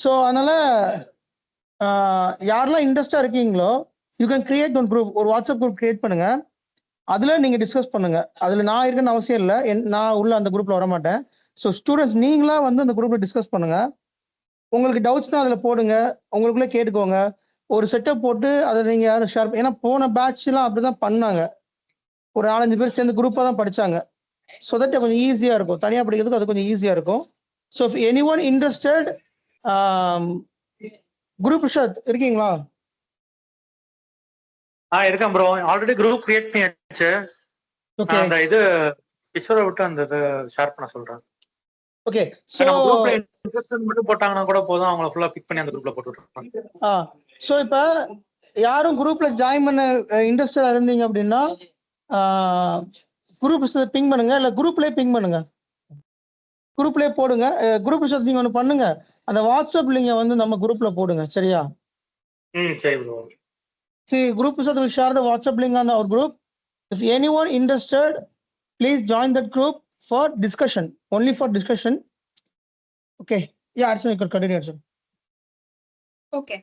ஸோ அதனால யாரெல்லாம் இன்ட்ரெஸ்டா இருக்கீங்களோ you can create one group, ஒரு வாட்ஸ்அப் குரூப் கிரியேட் பண்ணுங்க. அதுல நீங்க டிஸ்கஸ் பண்ணுங்க. அதுல நான் இருக்குன்னு அவசியம் இல்லை, நான் உள்ள அந்த குரூப்ல வர மாட்டேன். ஸோ ஸ்டூடெண்ட்ஸ் நீங்களா வந்து அந்த குரூப்ல டிஸ்கஸ் பண்ணுங்க. உங்களுக்கு டவுட்ஸ் தான் அதுல போடுங்க, உங்களுக்குள்ள கேட்டுக்கோங்க. ஒரு செட்டப் போட்டு அதை நீங்க யாரும் ஷேர், ஏன்னா போன பேட்ச்லாம் அப்படிதான் பண்ணாங்க. ஒரு 4-5 பேர் சேர்ந்து குரூப்பா தான் படிச்சாங்க. ஸோ தட் கொஞ்சம் ஈஸியா இருக்கும், தனியா படிக்கிறதுக்கு அது கொஞ்சம் ஈஸியா இருக்கும். So if any one interested, Guru Prasad இருக்கீங்களா? இருக்கேன் ப்ரோ. ஆல்ரெடி குரூப் கிரியேட் பண்ணியாச்சு. ஓகே, அந்த இது கிஷோரை விட்டு அந்த இது ஷேர் பண்ண சொல்றேன். ஓகே. ஸோ நம்ம குரூப்ல இன்ட்ரெஸ்ட் மட்டும் போட்டாங்கன்னா கூட போதும், அவங்கள ஃபுல்லா பிக் பண்ணி அந்த குரூப்ல போட்டு விட்டுருவாங்க. ஸோ இப்போ யாரும் குரூப்ல ஜாயின் பண்ண இன்ட்ரெஸ்டடா இருந்தீங்க அப்படின்னா குரூப் பிங் பண்ணுங்க, இல்ல குரூப்லயே பிங் பண்ணுங்க, குரூப்லயே போடுங்க. குரூப் நீங்க ஒன்று பண்ணுங்க, அந்த வாட்ஸ்அப் லிங்க வந்து நம்ம குரூப்ல போடுங்க, சரியா? சரி bro. See, group Prasad will share the WhatsApp link on our group. If anyone interested, please join that group for discussion, only for discussion. Okay. Yeah, Archana, you can continue, Archana. Okay.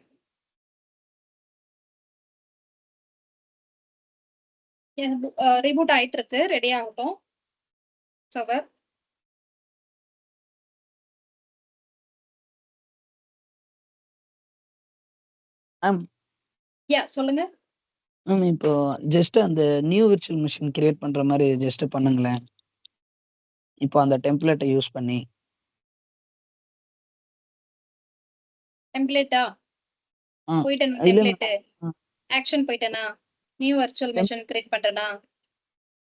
Reboot ஆயிட்டு இருக்கு, ready ஆகட்டும் server. சொல்லுங்க. இப்போ just அந்த new virtual machine create பண்ற மாதிரி just பண்ணுங்களேன். இப்போ அந்த டெம்ப்ளேட்டை யூஸ் பண்ணி. டெம்ப்ளேட்டா போயிட்டேன், டெம்ப்ளேட் ஆக்ஷன் போயிட்டேனா, நியூ விர்ச்சுவல் மிஷின் கிரியேட் பண்றேனா,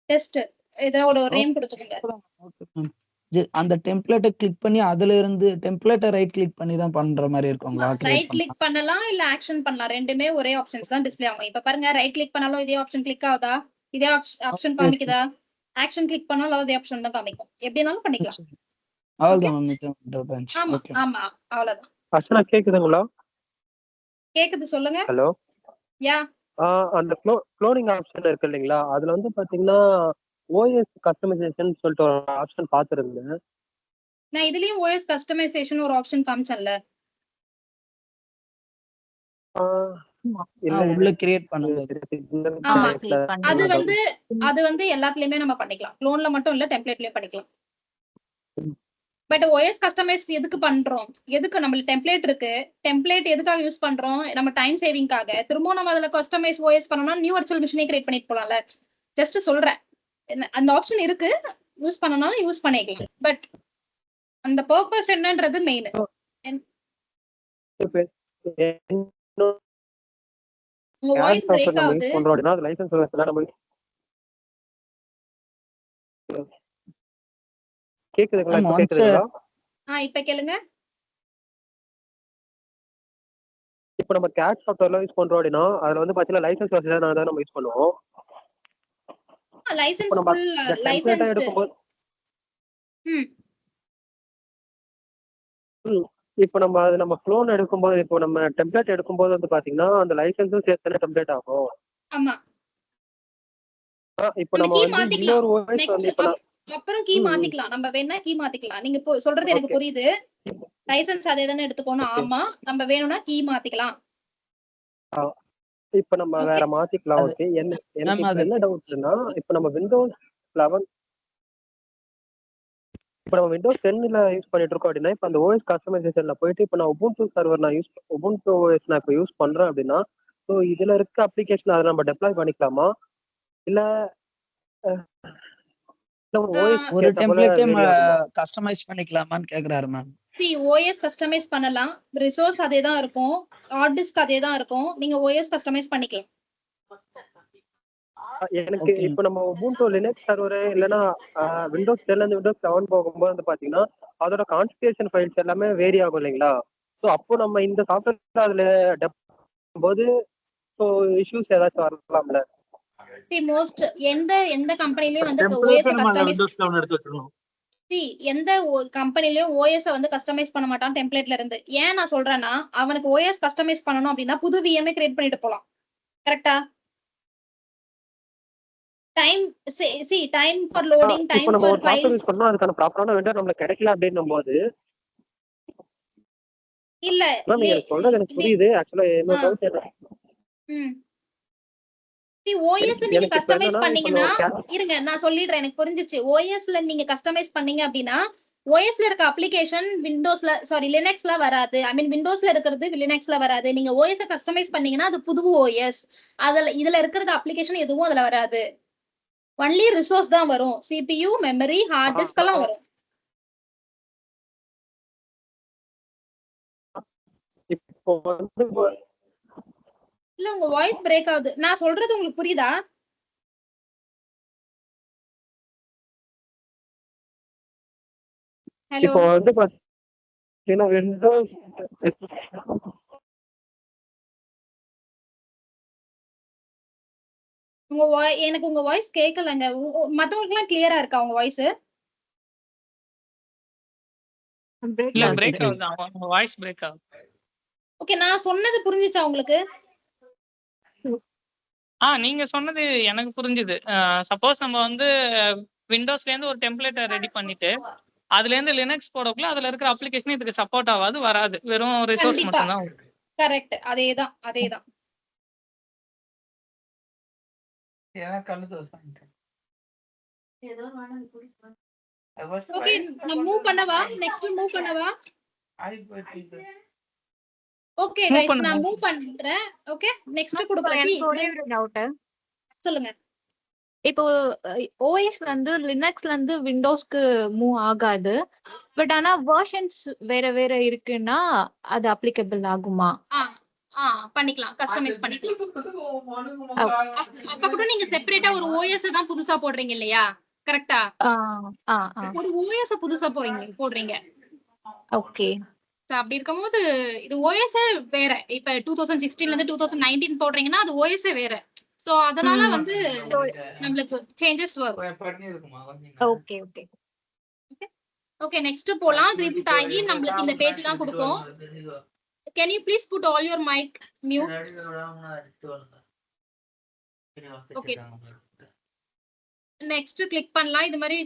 டெஸ்ட் ஏதாவது ஒரு நேம் கொடுத்துக்கோங்க. அந்த டெம்ப்ளேட்டை கிளிக் பண்ணி அதுல இருந்து டெம்ப்ளேட்டை ரைட் கிளிக் பண்ணி தான் பண்ற மாதிரி இருக்குங்களா? ரைட் கிளிக் பண்ணலாம், இல்ல ஆக்ஷன் பண்ணலாம், ரெண்டுமே ஒரே ஆப்ஷன்ஸ் தான் டிஸ்ப்ளே ஆகும். இப்ப பாருங்க, ரைட் கிளிக் பண்ணாலும் இதே ஆப்ஷன் கிளிக் ஆகுதா, இதே ஆப்ஷன் காமிக்குதா, ஆக்ஷன் கிளிக் பண்ணாலும் அதே ஆப்ஷன் தான் காமிக்கும். எப்படினாலும் பண்ணிக்கலாம். அவ்வளவுதான். ஆமா, ஆமா, அவ்வளவுதான். அர்ச்சனா கேக்குதுங்களா? கேக்குது சொல்லுங்க. ஹலோ. யா. அந்த க்ளோனிங் ஆப்ஷன் இருக்கு இல்லைங்களா, அதுல வந்து பாத்தீங்கன்னா ஓஎஸ் கஸ்டமைசேஷன் சொல்லிட்டு ஒரு ஆப்ஷன் பார்த்துருந்தேன். நான் இதுலயும் ஓஎஸ் கஸ்டமைசேஷன் ஒரு ஆப்ஷன் காமிச்சேன்ல. உள்ள கிரியேட் பண்ணுங்க. ஆமா, அது வந்து எல்லாத்துலயுமே நம்ம பண்ணிக்கலாம். க்ளோன்ல மட்டும் இல்ல, டெம்ப்ளேட்லயும் பண்ணிக்கலாம். பட் ஓஎஸ் கஸ்டமைஸ் எதுக்கு பண்றோம்? எதுக்கு நம்மளுக்கு டெம்ப்ளேட் இருக்கு. டெம்ப்ளேட் எதுக்காக யூஸ் பண்றோம்? நம்ம டைம் சேவிங்காக. திரும்ப நம்ம அதுல கஸ்டமைஸ் ஓஎஸ் பண்ணோம்னா நியூ வர்ச்சுவல் மிஷினே கிரியேட் பண்ணிட்டு போலாம்ல. ஜஸ்ட் சொல்றேன், அந்த ஆப்ஷன் இருக்கு, யூஸ் பண்ணனாலும் யூஸ் பண்ணிக்கலாம். பட் அந்த பர்பஸ் என்னன்றது மெயின். உங்க வாய்ஸ் பிரேக் ஆகுது. கேக்குதுங்களா? இப்ப கேளுங்க. இப்போ நம்ம கேட் சாஃப்ட்வேர்ல யூஸ் பண்றோம் அப்படின்னா அதுல வந்து பாத்தீங்கன்னா லைசன்ஸ் வசதி தான் நம்ம யூஸ் பண்ணுவோம். லைசன்ஸ் ஃபுல் லைசன்ஸ் எடுக்கும்போது இப்போ நம்ம க்ளோன் எடுக்கும்போது, இப்போ நம்ம டெம்ப்ளேட் எடுக்கும்போது வந்து பாத்தீங்கன்னா அந்த லைசன்ஸும் சேர்த்து டெம்ப்ளேட் ஆகும். ஆமா. இப்போ நம்ம வந்து இன்னொரு ஓஎஸ் வந்து இப்போ அப்புறம் கீ மாத்திக்கலாம். நம்ம வேணா கீ மாத்திக்கலாம். நீங்க சொல்றது எனக்கு புரியுது. லைசன்ஸ் அதே தானே எடுத்துக்கணும். ஆமா, நம்ம வேணும்னா கீ மாத்திக்கலாம். இப்போ நம்ம வேற மாத்திக்கலாம். ஓகே. எனக்கு என்ன டவுட்னா, இப்போ நம்ம விண்டோஸ் 11 இப்போ நம்ம விண்டோஸ் 10ல யூஸ் பண்ணிட்டு இருக்கோம் அப்படின்னா, இப்போ அந்த ஓஎஸ் கஸ்டமைசேஷன்ல போயிட்டு இப்போ நான் உபுண்டு சர்வர் உபுண்டு ஓஎஸ் நான் இப்போ யூஸ் பண்றேன் அப்படின்னா, ஸோ இதுல இருக்க அப்ளிகேஷன் அதை நம்ம டெப்ளாய் பண்ணிக்கலாமா, இல்ல ஒரு டெம்ப்ளேட்டே கஸ்டமைஸ் பண்ணிக்கலாமான்னு கேக்குறாரு மேம். ஓஎஸ் கஸ்டமைஸ் பண்ணலாம். ரிசோர்ஸ் அதே தான் இருக்கும். ஹார்ட் டிஸ்க் அதே தான் இருக்கும். நீங்க ஓஎஸ் கஸ்டமைஸ் பண்ணிக்கலாம். எனக்கு இப்போ நம்ம உபுண்டு லினக்ஸ் சர்வர் இல்லனா விண்டோஸ் 10ல இருந்து விண்டோஸ் 7 போகும்போது வந்து பாத்தீங்கன்னா அதோட கான்ஃபிகரேஷன் ஃபைல்ஸ் எல்லாமே வேரி ஆகும் இல்லைங்களா. ஸோ அப்போ நம்ம இந்த சாஃப்ட்வேர் அதுல டெப் போது ஸோ இஷ்யூஸ் ஏதாச்சும் வரலாம்ல. மோஸ்ட் எந்த கம்பெனிலயும் வந்து ஓஎஸ் கஸ்டமைஸ் எந்த கம்பெனிலயும் ஓஎஸ் வந்து கஸ்டமைஸ் பண்ண மாட்டான் டெம்ப்ளேட்ல இருந்து. ஏன் நான் சொல்றேன்னா, அவனுக்கு ஓஎஸ் கஸ்டமைஸ் பண்ணனும் அப்படின்னா புது விஎம்ஏ கிரியேட் பண்ணிட்டு போலாம். கரெக்ட்டா? Time for loading, time for files சொன்னா அதுக்கான ப்ராப்பரான வெண்டர் நமக்கு கிடைக்கல அப்படின்னும்போது இல்ல நீங்க சொல்றது எனக்கு புரியுது. ஆக்சுவலா என்ன டவுட் என்ன, ஓஎஸ்ல நீங்க கஸ்டமைஸ் பண்ணீங்கன்னா, இருங்க நான் சொல்லிடுறேன், எனக்கு புரிஞ்சிருச்சு. ஓஎஸ்ல நீங்க கஸ்டமைஸ் பண்ணீங்க அப்படின்னா ஓஎஸ்ல இருக்க அப்ளிகேஷன் விண்டோஸ்ல லினக்ஸ்ல வராது. ஐ மீன் விண்டோஸ்ல இருக்கிறது லினக்ஸ்ல வராது. நீங்க ஓஎஸ் கஸ்டமைஸ் பண்ணீங்கன்னா அது புது ஓஎஸ். இதுல இருக்கிறது அப்ளிகேஷன் எதுவும் அதுல வராது. ஒன்லி ரிசோர்ஸ் தான் வரும். சிபியூ, மெமரி, ஹார்ட் டிஸ்க் எல்லாம் வரும். இல்ல உங்க வாய்ஸ் பிரேக் ஆகுது. நான் சொல்றது உங்களுக்கு புரியுதா? ஹலோ. இப்போ வந்து பாத்தீங்கன்னா விண்டோஸ் எனக்கு உங்க வாய்ஸ் கேட்கலங்க. மத்தவங்களுக்கு எல்லாம் கிளியரா இருக்கா உங்க வாய்ஸ்? இல்ல பிரேக் ஆகுது. அவங்க வாய்ஸ் பிரேக் ஆகுது. ஓகே, நான் சொன்னது புரிஞ்சுச்சா உங்களுக்கு? நீங்க சொன்னது எனக்கு புரிஞ்சுது. சப்போஸ் நம்ம வந்து விண்டோஸ்ல இருந்து ஒரு டெம்ப்ளேட்டை ரெடி பண்ணிட்டு அதுல இருந்து லினக்ஸ் போடக்குள்ள அதுல இருக்கிற அப்ளிகேஷன் இதுக்கு சப்போர்ட் ஆகாது, வராது. வெறும் ரிசோர்ஸ் மட்டும் தான். கரெக்ட், அதேதான் அதேதான். ஓகே, நான் மூவ் பண்ணவா? நெக்ஸ்ட் மூவ் பண்ணவா? ஓகே गाइस, நான் மூவ் பண்றேன். ஓகே, நெக்ஸ்ட் கொடுக்கலாம். ஒரே ஒரு டவுட். சொல்லுங்க. இப்போ ஓஎஸ் வந்து லினக்ஸ்ல இருந்து விண்டோஸ்க்கு மூவ் ஆகாது. பட் ஆனா வெர்ஷன்ஸ் வேற வேற இருக்குன்னா அது அப்ளிகபிள் ஆகுமா? பண்ணிக்கலாம், கஸ்டமைஸ் பண்ணிக்கலாம். அப்ப கூட நீங்க செப்பரேட்டா ஒரு ஓஎஸ் தான் புதுசா போடுறீங்க இல்லையா? கரெக்ட்டா? ஒரு ஓஎஸ் புதுசா போடுறீங்க. ஓகே. அப்படி இருக்கும்போது இது ஓஎஸ் வேற. இப்ப 2016ல இருந்து 2019 போடுறீங்கன்னா அது ஓஎஸ் வேற. சோ அதனால வந்து நமக்கு சேஞ்சஸ் வரும். ஓகே ஓகே ஓகே, நெக்ஸ்ட் போலாம். ரிபூட் ஆகி நமக்கு இந்த பேஜ் தான் கொடுக்கும். Can you please put all your mic mute? Okay. Next click பண்ணலாம். இது மாதிரி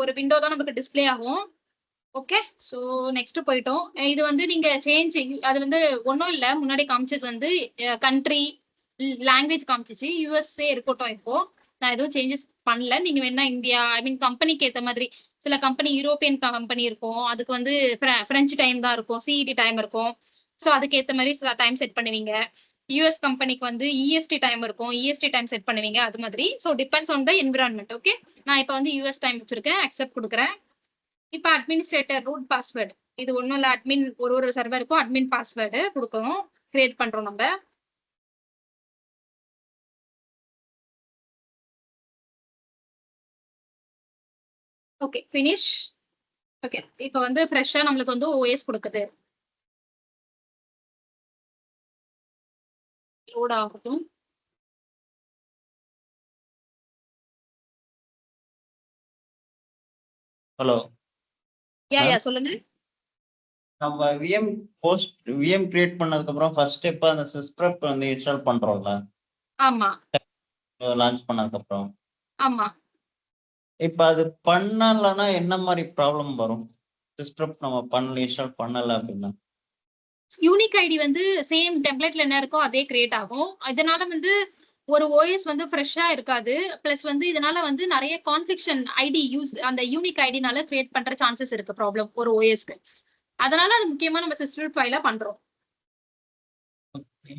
ஒரு விண்டோ தான் நமக்கு டிஸ்ப்ளே ஆகும். ஓகே, ஸோ நெக்ஸ்ட் போயிட்டோம். இது வந்து நீங்க சேஞ்ச், அது வந்து ஒன்றும் இல்லை, முன்னாடி காமிச்சது வந்து கண்ட்ரி லாங்குவேஜ் காமிச்சிச்சு. யூஎஸ்ஏ இருக்கட்டும். இப்போ நான் எதுவும் சேஞ்சஸ் பண்ணல. நீங்க வேணா இந்தியா, ஐ மீன் கம்பெனிக்கு ஏற்ற மாதிரி, சில கம்பெனி யூரோப்பியன் கம்பெனி இருக்கும், அதுக்கு வந்து பிரெஞ்சு டைம் தான் இருக்கும், சிஇடி டைம் இருக்கும். ஸோ அதுக்கு ஏற்ற மாதிரி சில டைம் செட் பண்ணுவீங்க. யூஎஸ் கம்பெனிக்கு வந்து இஎஸ்டி டைம் இருக்கும், இஎஸ்டி டைம் செட் பண்ணுவீங்க, அது மாதிரி. So depends on the environment. Okay, நான் இப்போ வந்து யூஎஸ் டைம் வச்சிருக்கேன், அக்செப்ட் கொடுக்குறேன். இப்போ அட்மினிஸ்ட்ரேட்டர் ரூட் பாஸ்வேர்டு, இது ஒன்றும் இல்லை, அட்மின் ஒரு சர்வருக்கும் அட்மின் பாஸ்வேர்டு கொடுக்கணும், கிரியேட் பண்றோம் நம்ம. Okay, finish. ஓகே, இப்போ வந்து ஃப்ரெஷ்ஷா நம்மளுக்கு வந்து ஓஎஸ் கொடுக்குது. லோட் ஆகட்டும். ஹலோ, யா சொல்லுங்க. நம்ம விஎம் கிரியேட் பண்ணதுக்கு அப்புறம் ஃபர்ஸ்ட் ஸ்டெப் அந்த சிஸ்ப்ரெப் வந்து இன்ஸ்டால் பண்றோம்ல. ஆமா, லான்ச் பண்ணதுக்கு அப்புறம். ஆமா. இப்ப அது பண்ணலன்னா என்ன மாதிரி ப்ராப்ளம் வரும்? சிஸ்ப்ரெப் நம்ம பண்ணல, இன்ஸ்டால் பண்ணல அப்படின்னா யூனிக் ஐடி வந்து சேம் டெம்ப்ளேட்ல என்ன இருக்கோ அதே கிரியேட் ஆகும். இதனால வந்து ஒரு ஓஎஸ் வந்து ஃப்ரெஷ்ஷா இருக்காது. பிளஸ் வந்து இதனால வந்து நிறைய கான்ஃபிளிக்ஷன் ஐடி யூஸ், அந்த யூனிக் ஐடினால கிரியேட் பண்ற சான்சஸ் இருக்கு ப்ராப்ளம் ஒரு ஓஎஸ்க்கு. அதனால அது முக்கியமா நம்ம சிஸ்டம் ஃபைல பண்றோம்.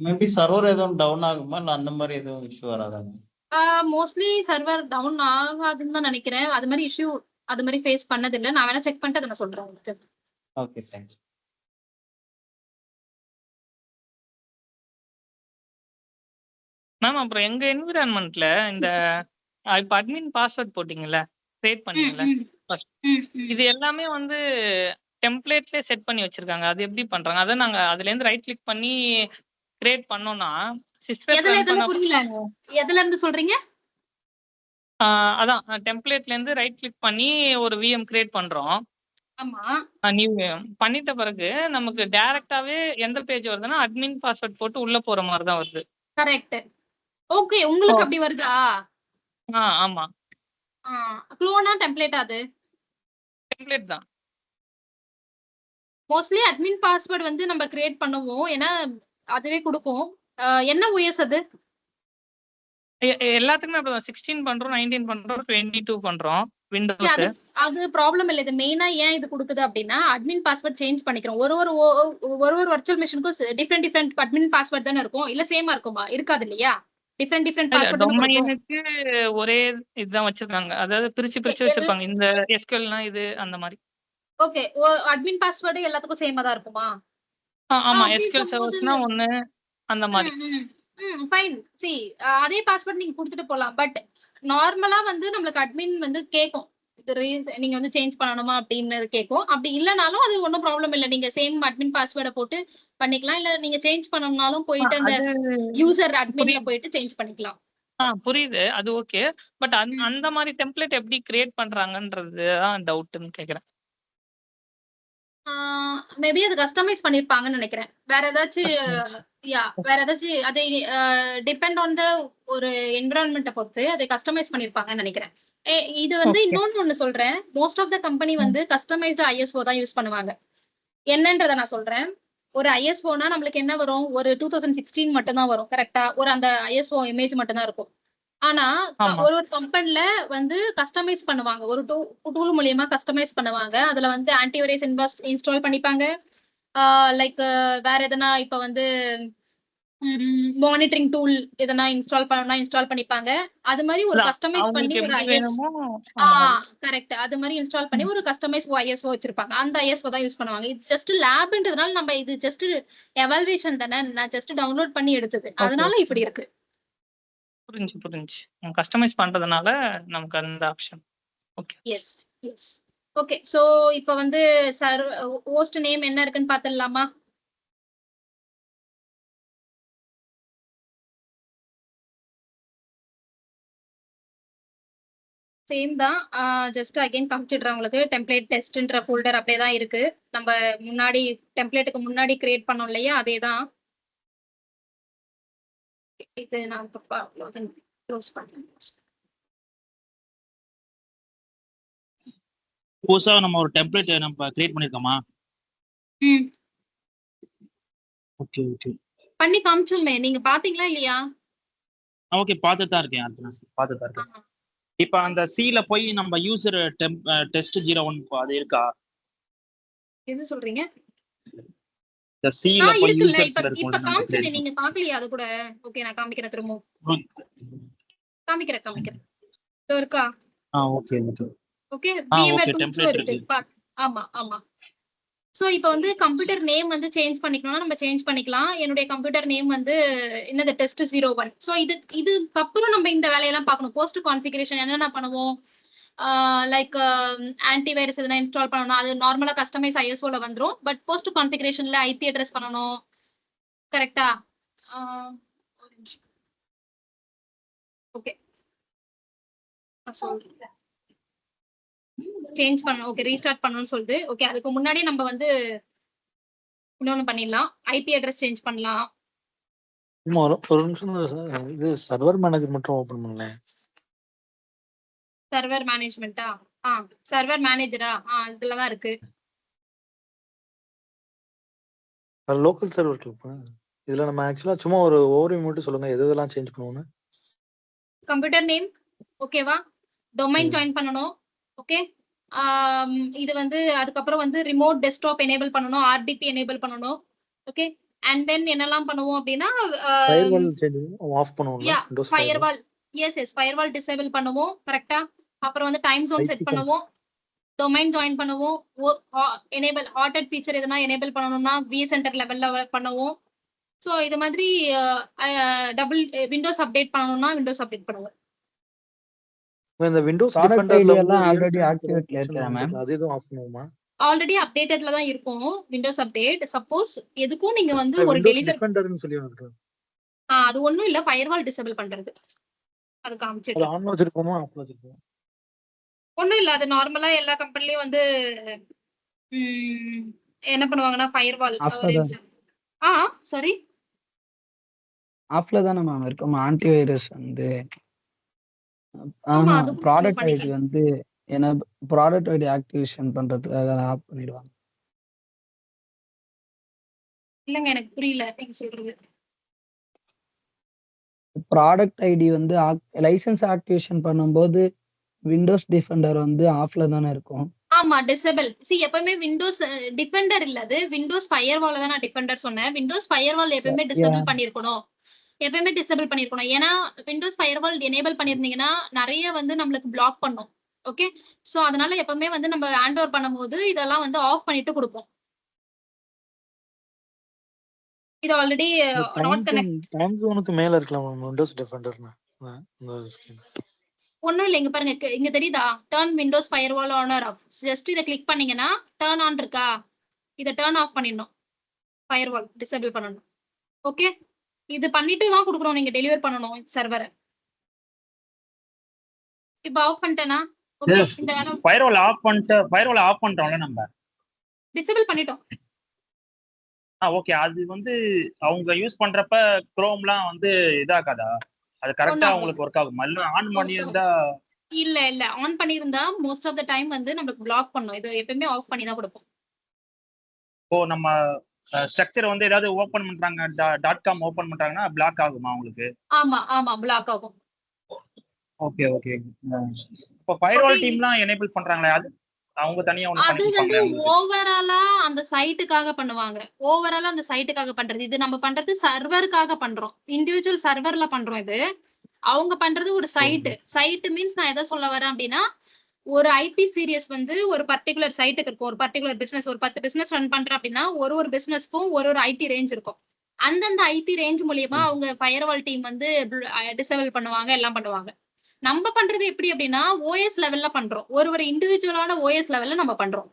மேபி சர்வர் எதுவும் டவுன் ஆகுமா, இல்ல அந்த மாதிரி எதுவும் இஷ்யூ வராதாங்க? மோஸ்ட்லி சர்வர் டவுன் ஆகாதுன்னு தான் நினைக்கிறேன். அது மாதிரி இஷ்யூ அது மாதிரி ஃபேஸ் பண்ணது இல்லை. நான் வேணா செக் பண்ணிட்டு அதை நான் சொல்றேன் உங்களுக்கு. Okay, thanks. மேம் அப்புறம் எங்க என்விரான்மெண்ட்ல இந்த இப்ப அட்மின் பாஸ்வேர்ட் போட்டீங்கல்ல, கிரியேட் பண்ணீங்கல்ல, இது எல்லாமே வந்து டெம்ப்ளேட்லயே செட் பண்ணி வச்சிருக்காங்க. அது எப்படி பண்றாங்க? அதை நாங்க அதுல இருந்து ரைட் கிளிக் பண்ணி கிரியேட் பண்ணோம்னா புரியல, எதுல இருந்து சொல்றீங்க? அதான் டெம்ப்ளேட்ல இருந்து ரைட் கிளிக் பண்ணி ஒரு விஎம் கிரியேட் பண்றோம். ஆமா, நியூ பண்ணிட்ட பிறகு நமக்கு டைரக்டாவே எந்த பேஜ் வருதுன்னா அட்மின் பாஸ்வேர்ட் போட்டு உள்ள போற மாதிரி தான் வருது. கரெக்ட். ஓகே, உங்களுக்கு அப்படி வருதா? ஆமா. க்ளோனா டெம்ப்ளேட்? அது டெம்ப்ளேட் தான். மோஸ்ட்லி அட்மின் பாஸ்வேர்ட் வந்து நம்ம கிரியேட் பண்ணுவோம், ஏன்னா அதுவே கொடுக்கும். என்ன ஓஎஸ் அது? எல்லாத்துக்குமே அப்படிதான். 16 பண்றோம், 19 பண்றோம், 22 பண்றோம் விண்டோஸ். அது ப்ராப்ளம் இல்லை. இது மெயினா ஏன் இது கொடுக்குது அப்படின்னா அட்மின் பாஸ்வேர்ட் சேஞ்ச் பண்ணிக்கிறோம். ஒரு வர்ச்சுவல் மிஷினுக்கும் டிஃப்ரெண்ட் அட்மின் பாஸ்வேர்ட் தானே இருக்கும், இல்ல சேமா இருக்குமா? இருக்காது இல்லையா? டிஃப்ரெண்ட் பாஸ்வேர்ட் டொமைனுக்கு ஒரே இதுதான் வச்சிருக்காங்க. அதாவது பிரிச்சு வச்சிருப்பாங்க. இந்த எஸ்கியூஎல்னா இது அந்த மாதிரி. ஓகே, அட்மின் பாஸ்வேர்டு எல்லாத்துக்கும் சேமா தான் இருக்குமா? ஆமா, எஸ்கியூஎல் சர்வர்ஸ்னா ஒண்ணு அந்த மாதிரி. ஃபைன். சி, அதே பாஸ்வேர்ட் நீங்க கொடுத்துட்டு போலாம். பட் நார்மலா வந்து நம்மளுக்கு அட்மின் வந்து கேட்கும், இது நீங்க வந்து சேஞ்ச் பண்ணணுமா அப்படின்னு கேட்கும். அப்படி இல்லைனாலும் அது ஒன்றும் ப்ராப்ளம் இல்லை. நீங்க சேம் அட்மின் பாஸ்வேர்டை போட்டு பண்ணிக்கலாம். இல்ல நீங்க சேஞ்ச் பண்ணணும்னாலும் போயிட்டு அந்த யூசர் அட்மின்ல போயிட்டு சேஞ்ச் பண்ணிக்கலாம். புரியுது, அது ஓகே. பட் அந்த மாதிரி டெம்ப்ளேட் எப்படி கிரியேட் பண்றாங்கன்றது தான் டவுட்னு கேக்குறேன். மேபி அது கஸ்டமைஸ் பண்ணிருப்பாங்கன்னு நினைக்கிறேன். வேற ஏதாச்சும் அதை டிபெண்ட் ஆன் த ஒரு என்விரான்மெண்ட்டை பொறுத்து அதை கஸ்டமைஸ் பண்ணிருப்பாங்கன்னு நினைக்கிறேன். இது வந்து இன்னொன்னு சொல்றேன். மோஸ்ட் ஆஃப் த கம்பெனி வந்து கஸ்டமைஸ்டு ஐஎஸ்ஓ தான் யூஸ் பண்ணுவாங்க. என்னன்றதை நான் சொல்றேன். ஒரு ஐஎஸ்ஓனா நம்மளுக்கு என்ன வரும்? ஒரு 2016 மட்டும் தான் வரும், கரெக்டா? ஒரு அந்த ஐஎஸ்ஓ இமேஜ் மட்டும் தான் இருக்கும். ஆனா ஒரு கம்பெனில வந்து கஸ்டமைஸ் பண்ணுவாங்க, ஒரு டூல் மூலியமா கஸ்டமைஸ் பண்ணுவாங்க. அதுல வந்து ஆன்டிவைரஸ் இன்ஸ்டால் பண்ணிப்பாங்க. லைக் வேற எதனா இப்ப வந்து மானிட்டரிங் டூல் எதனா இன்ஸ்டால் பண்ணனும்னா இன்ஸ்டால் பண்ணிப்பாங்க. அது மாதிரி ஒரு கஸ்டமைஸ் பண்ணி ஒரு ஐஎஸ்ஓ கரெக்ட், அது மாதிரி இன்ஸ்டால் பண்ணி ஒரு கஸ்டமைஸ் ஐஎஸ்ஓ வச்சிருப்பாங்க. அந்த ஐஎஸ்ஓ தான் யூஸ் பண்ணுவாங்க. இது ஜஸ்ட் லேப்ன்றதுனால நம்ம இது ஜஸ்ட் எவாலுவேஷன் தானே, நான் ஜஸ்ட் டவுன்லோட் பண்ணி எடுத்தது, அதனால இப்படி இருக்கு. புரிஞ்சு. கஸ்டமைஸ் பண்றதுனால நமக்கு அந்த option. Okay, yes. Okay, so இப்போ வந்து ஹோஸ்ட் நேம் என்ன இருக்குன்னு பாத்துடலாமா? சேம் தான். ஜஸ்ட் அகைன் காமிச்சிடுறேன் உங்களுக்கு. டெம்ப்ளேட் டெஸ்ட்ன்ற ஃபோல்டர் அப்படியே தான் இருக்கு. நம்ம முன்னாடி டெம்ப்ளேட்டுக்கு முன்னாடி கிரியேட் பண்ணோம் இல்லையா, அதே தான். இது நான் தப்பா க்ளோஸ் பண்ணேன். புதுசா நம்ம ஒரு டெம்ப்ளேட் நம்ம கிரியேட் பண்ணிருக்கோமா? ம் ஓகே ஓகே பண்ணி காமிச்சோமே, நீங்க பாத்தீங்களா இல்லையா? ஓகே, பார்த்துட்டு தான் இருக்கேன். பார்த்துட்டு தான் இருக்கேன். இப்ப அந்த சில போய் நம்ம யூசர் டெஸ்ட் 01 அது இருக்கா? எது சொல்றீங்க? இந்த சில போய் இருக்குல்ல. யூசர்ஸ்ல இப்ப இருக்கும் காமிச்சேனே, நீங்க பாக்கலையா அது கூட? ஓகே, நான் காமிக்கிறேன் திரும்ப. காமிக்கிறேன். இதோ இருக்கா? Okay okay okay, okay VMware tools template இருக்கு. இருக்கு. ஆமா. சோ இப்போ வந்து கம்ப்யூட்டர் நேம் வந்து சேஞ்ச் பண்ணிக்கணும்னா நம்ம சேஞ்ச் பண்ணிக்கலாம். என்னுடைய கம்ப்யூட்டர் நேம் வந்து என்னது டெஸ்ட் 01. சோ இதுக்கு அப்புறம் நம்ம இந்த வேலையெல்லாம் பார்க்கணும். போஸ்ட் கான்ஃபிகரேஷன் என்னென்ன பண்ணுவோம்? லைக் ஆன்டிவைரஸ் எதனா இன்ஸ்டால் பண்ணணும். அது நார்மலா கஸ்டமைஸ் ஐஎஸ்ஓல வந்துரும். பட் போஸ்ட் கான்ஃபிகரேஷன்ல ஐபி அட்ரஸ் பண்ணணும். கரெக்டா? ஓகே, சொல்றேன். சேஞ்ச் பண்ணணும். ஓகே, ரீஸ்டார்ட் பண்ணணும்னு சொல்லுது. ஓகே, அதுக்கு முன்னாடி நம்ம வந்து இன்னொன்னு பண்ணிடலாம். ஐபி அட்ரஸ் சேஞ்ச் பண்ணலாம். ஒரு நிமிஷம் இது சர்வர் மேனேஜர் மட்டும் ஓபன் பண்ணேன். சர்வர் மேனேஜ்மெண்டா? சர்வர் மேனேஜரா? இதுல தான் இருக்கு. லோக்கல் சர்வர் கிளிக் பண்ணு. இதுல நம்ம ஆக்சுவலா சும்மா ஒரு ஓவர்வியூ மட்டும் சொல்லுங்க, எது எதெல்லாம் சேஞ்ச் பண்ணுவோம்னு. கம்ப்யூட்டர் நேம் ஓகேவா? டொமைன் ஜாயின் பண்ணணும். ஓகே, இது வந்து அதுக்கப்புறம் வந்து ரிமோட் டெஸ்க்டாப் எனேபிள் பண்ணணும், ஆர்டிபி எனேபிள் பண்ணணும். ஓகே, அண்ட் தென் என்னெல்லாம் பண்ணுவோம் அப்படின்னா ஃபயர்வால் சேஞ்ச் ஆஃப் பண்ணுவோம்ல, Windows firewall. Yes firewall disable பண்ணுவோம். கரெக்டா? அப்புறம் வந்து டைம் ஜோன் செட் பண்ணுவோம். டொமைன் ஜாயின் பண்ணுவோம். எனேபிள் ஹாட்டட் ஃபீச்சர் எதனா எனேபிள் பண்ணணும்னா vCenter லெவல்ல பண்ணுவோம். ஸோ இது மாதிரி டபுள் விண்டோஸ் அப்டேட் பண்ணணும்னா விண்டோஸ் அப்டேட் பண்ணுவோம். இந்த விண்டோஸ் ப்ராடக்ட் டிஃபெண்டர்ல ஐடி வந்து எல்லாம் ஆல்ரெடி ஆக்டிவேட்ல இருக்கா மேம்? அது எதுவும் ஆஃப் பண்ணுவோமா? ஆல்ரெடி அப்டேட்டட்ல தான் இருக்கும் விண்டோஸ் அப்டேட். சப்போஸ் எதுக்கும் நீங்க வந்து ஒரு விண்டோஸ் டெலிவரி டிஃபெண்டர்னு சொல்லி இருக்கு. அது ஒண்ணும் இல்ல, ஃபயர்வால் டிசேபிள் பண்றது. அது காமிச்சிட்டு அது ஆன் வச்சிருக்கோமா ஆஃப் வச்சிருக்கோம்? ஒண்ணும் இல்ல, அது நார்மலா எல்லா கம்பெனிலயும் வந்து என்ன பண்ணுவாங்கன்னா ஃபயர்வால். சாரி, ஆஃப்ல தானே மேம் இருக்கும் ஆன்டிவைரஸ் வந்து. ஆமா, அது ப்ராடக்ட் ஐடி பண்ணிக்கலாம். வந்து ஏன்னா ப்ராடக்ட் ஐடி ஆக்டிவேஷன் பண்றதுக்காக ஆஃப் பண்ணிடுவாங்க. இல்லங்க, எனக்கு புரியல நீங்க சொல்றது. ப்ராடக்ட் ஐடி வந்து லைசன்ஸ் ஆக்டிவேஷன் பண்ணும்போது விண்டோஸ் டிஃபெண்டர் வந்து ஆஃப்ல தானே இருக்கும். ஆமா, டிசேபிள். எப்பவுமே விண்டோஸ் டிஃபெண்டர் இல்ல, அது விண்டோஸ் ஃபயர்வால் தான் நான் டிஃபெண்டர் சொன்னேன். விண்டோஸ் ஃபயர்வால் எப்பவுமே டிசேபிள் பண்ணிருக்கணும். ஏன்னா விண்டோஸ் ஃபயர்வால் எனேபிள் பண்ணிருந்தீங்கன்னா நிறைய வந்து நம்மளுக்கு பிளாக் பண்ணும். ஓகே, சோ அதனால எப்பவுமே வந்து நம்ம ஹேண்ட் ஓவர் பண்ணும்போது இதெல்லாம் வந்து ஆஃப் பண்ணிட்டு கொடுப்போம். இது ஆல்ரெடி நாட் கனெக்ட். டைம் ஜோனுக்கு மேல இருக்கலாம் விண்டோஸ் டிஃபெண்டர்னா. ஒண்ணும் இல்ல, இங்க பாருங்க, இங்க தெரியுதா? Turn Windows firewall on or off. Just இத கிளிக் பண்ணீங்கன்னா டர்ன் ஆன் இருக்கா, இத டர்ன் ஆஃப் பண்ணிடணும். ஃபயர்வால் டிசேபிள் பண்ணணும். ஓகே, இது பண்ணிட்டு தான் கொடுக்கணும், நீங்க டெலிவர் பண்ணணும் சர்வரை. இப்போ ஆஃப் பண்ணிட்டேனா? ஓகே, இந்த வேலை ஃபயர்வால் ஆஃப் பண்றோம்ல நம்ம, டிசேபிள் பண்ணிட்டோம். ஓகே, அது வந்து அவங்க யூஸ் பண்றப்ப குரோம்லாம் வந்து இதாகாதா? அது கரெக்ட்டா உங்களுக்கு ஒர்க் ஆகுமா? இல்ல ஆன் பண்ணியிருந்தா? இல்ல ஆன் பண்ணியிருந்தா மோஸ்ட் ஆஃப் த டைம் வந்து நமக்கு பிளாக் பண்ணும். இது எப்பவுமே ஆஃப் பண்ணி தான் கொடுப்போம். நம்ம ஸ்ட்ரக்சர் வந்து ஏதாவது ஓபன் பண்றாங்க, .com ஓபன் பண்றாங்கன்னா பிளாக் ஆகுமா உங்களுக்கு? ஆமா பிளாக் ஆகும். ஓகே இப்போ ஃபயர்வால் டீம்லாம் எனேபிள் பண்றாங்களே, அது அவங்க தனியா ஒன்னு அது வந்து ஓவராலா அந்த சைட்டுக்காக பண்ணுவாங்க. ஓவராலா அந்த சைட்டுக்காக பண்றது. இது நம்ம பண்றது சர்வருக்காக பண்றோம். இண்டிவிஜுவல் சர்வர்ல பண்றோம். இது அவங்க பண்றது ஒரு சைட் மீன்ஸ் நான் எதை சொல்ல வரேன் அப்படின்னா, ஒரு ஐபி சீரியஸ் வந்து ஒரு பர்டிகுலர் சைட்டுக்கு இருக்கும். ஒரு பர்டிகுலர் பிசினஸ், ஒரு 10 பிசினஸ் ரன் பண்றேன் அப்படின்னா ஒரு பிசினஸ்க்கும் ஒரு ஐபி ரேஞ்ச் இருக்கும். அந்தந்த ஐபி ரேஞ்ச் மூலியமா அவங்க ஃபயர்வால் டீம் வந்து டிசேபிள் பண்ணுவாங்க, எல்லாம் பண்ணுவாங்க. நம்ம பண்றது எப்படி அப்படின்னா ஓஎஸ் லெவல்ல பண்றோம். ஒரு இண்டிவிஜுவலான ஓஎஸ் லெவல்ல நம்ம பண்றோம்.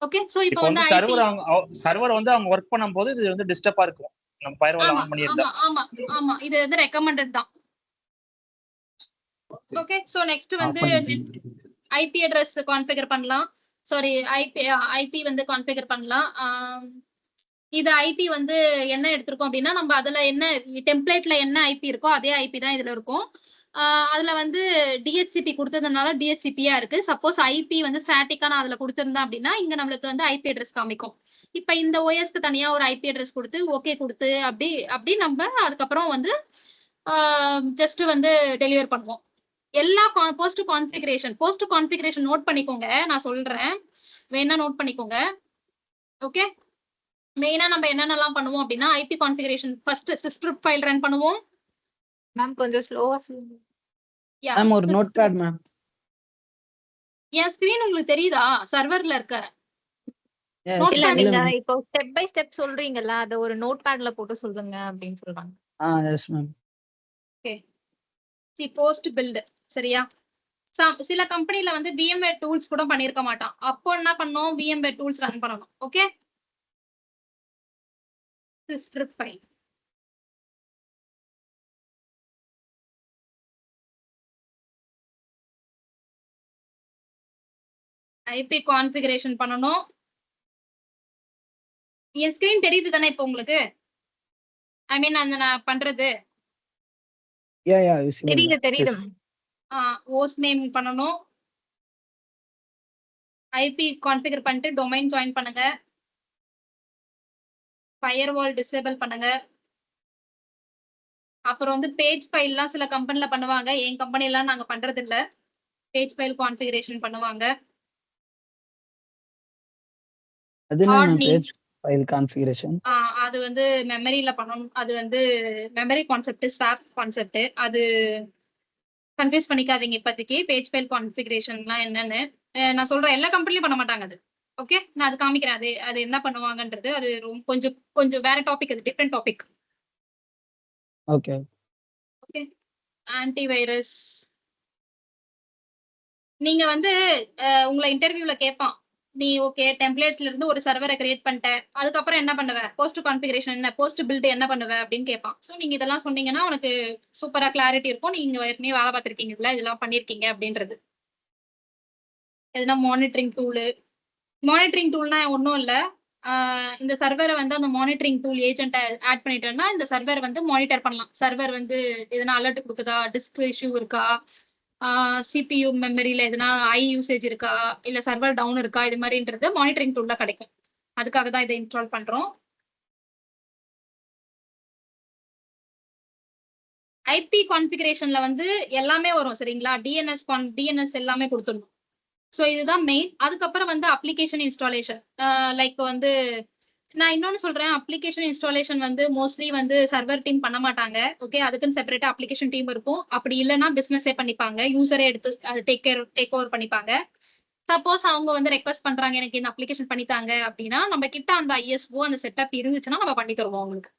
ஓகே, சோ இப்போ வந்து சர்வர் வந்து அவங்க வர்க் பண்ணும்போது இது வந்து டிஸ்டர்பா இருக்கும். நம்ம ஃபயர்வால் ஆன் பண்ணியிருந்தா. ஆமா இது வந்து ரெக்கமெண்டட் தான். ஓகே, சோ நெக்ஸ்ட் வந்து ஐபி அட்ரஸ் கான்ஃபிகர் பண்ணலாம். சாரி, ஐபி வந்து கான்ஃபிகர் பண்ணலாம். இது ஐபி வந்து என்ன எடுத்திருக்கோம் அப்படின்னா, நம்ம அதுல என்ன டெம்ப்ளேட்ல என்ன ஐபி இருக்கோ அதே ஐபி தான் இதுல இருக்கும். அதுல வந்து டிஹெச்சிபி கொடுத்ததுனால டிஹெச்சிபியா இருக்கு. சப்போஸ் ஐபி வந்து ஸ்டாட்டிக்கா நான் அதுல கொடுத்திருந்தேன் அப்படின்னா இங்க நம்மளுக்கு வந்து ஐபி அட்ரஸ் காமிக்கும். இப்ப இந்த ஓஎஸ்க்கு தனியா ஒரு ஐபி அட்ரஸ் கொடுத்து ஓகே கொடுத்து அப்படி நம்ம அதுக்கப்புறம் வந்து ஜஸ்ட் வந்து டெலிவர் பண்ணுவோம். எல்லா போஸ்ட் கான்ஃபிகரேஷன் நோட் பண்ணிக்கோங்க, நான் சொல்றேன், வேணா நோட் பண்ணிக்கோங்க. ஓகே, மெயினா நம்ம என்னென்னலாம் பண்ணுவோம் அப்படின்னா IP configuration first script file run பண்ணுவோம். மேம் கொஞ்சம் ஸ்லோவா சொல்லுங்க. மேம் ஒரு நோட் பேட் மேம். என் ஸ்கிரீன் உங்களுக்கு தெரியுதா? சர்வர்ல இருக்க இல்ல நீங்க இப்போ ஸ்டெப் பை ஸ்டெப் சொல்றீங்கல்ல, அத ஒரு நோட் பேட்ல போட்டு சொல்லுங்க அப்படின்னு சொல்றாங்க. Yes ma'am. Okay, C post build சரியா? சில கம்பெனில வந்து VMware டூல்ஸ் கூட பண்ணிருக்க மாட்டான். அப்போ என்ன பண்ணோம், VMware டூல்ஸ் ரன் பண்ணணும். Okay, script file IP configuration பண்ணணும். என் ஸ்கிரீன் தெரியுது தானே இப்போ உங்களுக்கு? ஐ மீன் அந்த நான் பண்றது தெரியுது. ஓஸ் நேம் பண்ணணும். ஐபி கான்ஃபிகர் பண்ணிட்டு டொமைன் ஜாயின் பண்ணுங்க. ஃபயர்வால் டிசேபிள் பண்ணுங்க. அப்புறம் வந்து பேஜ் ஃபைல்லாம் சில கம்பெனில பண்ணுவாங்க, என் கம்பெனிலாம் நாங்க பண்றது இல்ல. பேஜ் ஃபைல் கான்ஃபிகரேஷன் பண்ணுவாங்க. அது என்ன பேஜ் ஃபைல் கான்ஃபிகரேஷன்? அது வந்து மெமரியில பண்ணணும். அது வந்து மெமரி கான்செப்ட், ஸ்வாப் கான்செப்ட். அது கன்ஃபியூஸ் பண்ணிக்காதீங்க இப்போதைக்கு. பேஜ் ஃபைல் கான்ஃபிகரேஷன்லாம் என்னன்னு நான் சொல்றேன். எல்லா கம்பெனிலையும் பண்ண மாட்டாங்க அது. ஓகே, நான் அது காமிக்கிறேன். அது என்ன பண்ணுவாங்கன்றது. அது கொஞ்சம் வேற டாபிக், அது different topic. Okay okay, antivirus நீங்க வந்து உங்களை இன்டர்வியூல கேட்பான், நீ ஓகே டெம்ப்ளேட்ல இருந்து ஒரு சர்வரை கிரியேட் பண்ணிட்ட, அதுக்கப்புறம் என்ன பண்ணுவ, போஸ்ட் கான்ஃபிகரேஷன் என்ன, போஸ்ட் பில்ட் என்ன பண்ணுவ அப்படின்னு கேட்பான். ஸோ நீங்க இதெல்லாம் சொன்னீங்கன்னா உனக்கு சூப்பரா கிளாரிட்டி இருக்கும். நீங்க ஏற்கனவே வேலை பார்த்துருக்கீங்கல்ல, இதெல்லாம் பண்ணிருக்கீங்க அப்படின்றது. எதுனா மானிட்டரிங் டூல்னா ஒன்றும் இல்லை. இந்த சர்வரை வந்து அந்த மானிட்டரிங் டூல் ஏஜென்ட்டை ஆட் பண்ணிட்டோம்னா இந்த சர்வர் வந்து மானிட்டர் பண்ணலாம். சர்வர் வந்து எதனா அலர்ட் கொடுக்குதா, டிஸ்க் இஷ்யூ இருக்கா, CPU மெமரியில எதனா யூசேஜ் இருக்கா, இல்ல சர்வர் டவுன் இருக்கா, இது மாதிரின்றது மானிட்டரிங் டூல்ல கிடைக்கும். அதுக்காக தான் இதை இன்ஸ்டால் பண்றோம். ஐபி கான்ஃபிகரேஷன்ல வந்து எல்லாமே வரும் சரிங்களா? டிஎன்எஸ் எல்லாமே கொடுத்துடணும். ஸோ இதுதான் மெயின். அதுக்கப்புறம் வந்து அப்ளிகேஷன் இன்ஸ்டாலேஷன். லைக் வந்து நான் இன்னொன்னு சொல்றேன், அப்ளிகேஷன் இன்ஸ்டாலேஷன் வந்து மோஸ்ட்லி வந்து சர்வர் டீம் பண்ண மாட்டாங்க. ஓகே, அதுக்குன்னு செப்பரேட்டா அப்ளிகேஷன் டீம் இருக்கும். அப்படி இல்லைன்னா பிசினஸே பண்ணிப்பாங்க, யூசரே எடுத்து அது டேக் ஓவர் பண்ணிப்பாங்க. சப்போஸ் அவங்க வந்து ரெக்வஸ்ட் பண்றாங்க எனக்கு இந்த அப்ளிகேஷன் பண்ணித்தாங்க அப்படின்னா நம்ம கிட்ட அந்த ISO அந்த செட்டப் இருந்துச்சுன்னா நம்ம பண்ணி தருவோம் அவங்களுக்கு.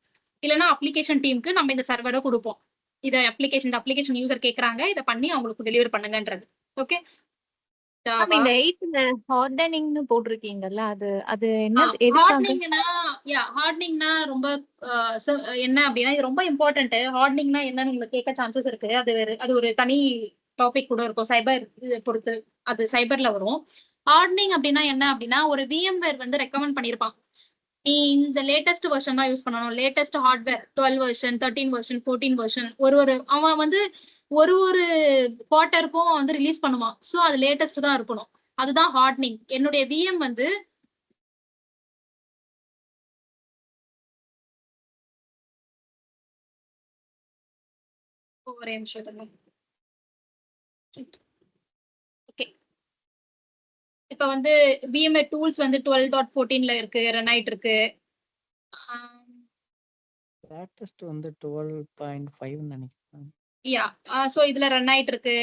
இல்லைன்னா அப்ளிகேஷன் டீமுக்கு நம்ம இந்த சர்வரை கொடுப்போம். இதை அப்ளிகேஷன் யூசர் கேட்கறாங்க, இதை பண்ணி அவங்களுக்கு டெலிவர் பண்ணுங்கன்றது. ஓகே, இந்த 8ல ஹார்டனிங்னு போட்டிருக்கீங்கல்ல, அது என்ன? ஹார்டனிங்னா ரொம்ப என்ன அப்படின்னா இது ரொம்ப இம்பார்ட்டன்ட். ஹார்டனிங்னா என்னன்னு உங்களுக்கு கேட்க சான்சஸ் இருக்கு. அது ஒரு தனி டாபிக் கூட இருக்கும், சைபர் பொறுத்து அது சைபர்ல வரும். ஹார்டனிங் அப்படின்னா என்ன அப்படின்னா, ஒரு VMware வந்து ரெக்கமெண்ட் பண்ணிருப்பான், நீ இந்த லேட்டஸ்ட் வெர்ஷன் தான் யூஸ் பண்ணணும். Latest hardware 12 version, 13 version, 14 version அவன் வந்து ஒரு குவார்ட்டருக்கும் வந்து ரிலீஸ் பண்ணுவான். ஸோ அது லேட்டஸ்ட் தான் இருக்கணும். அதுதான் ஹார்டனிங். என்னுடைய VM வந்து ஒரே நிமிஷம். ஓகே, இப்ப வந்து VMware டூல்ஸ் வந்து 12.14ல இருக்கு, ரன் ஆயிட்டு இருக்கு. லேட்டஸ்ட் வந்து 12.5 நினைக்கிறேன். சோ இதுல ரன் ஆயிட்டு இருக்கு.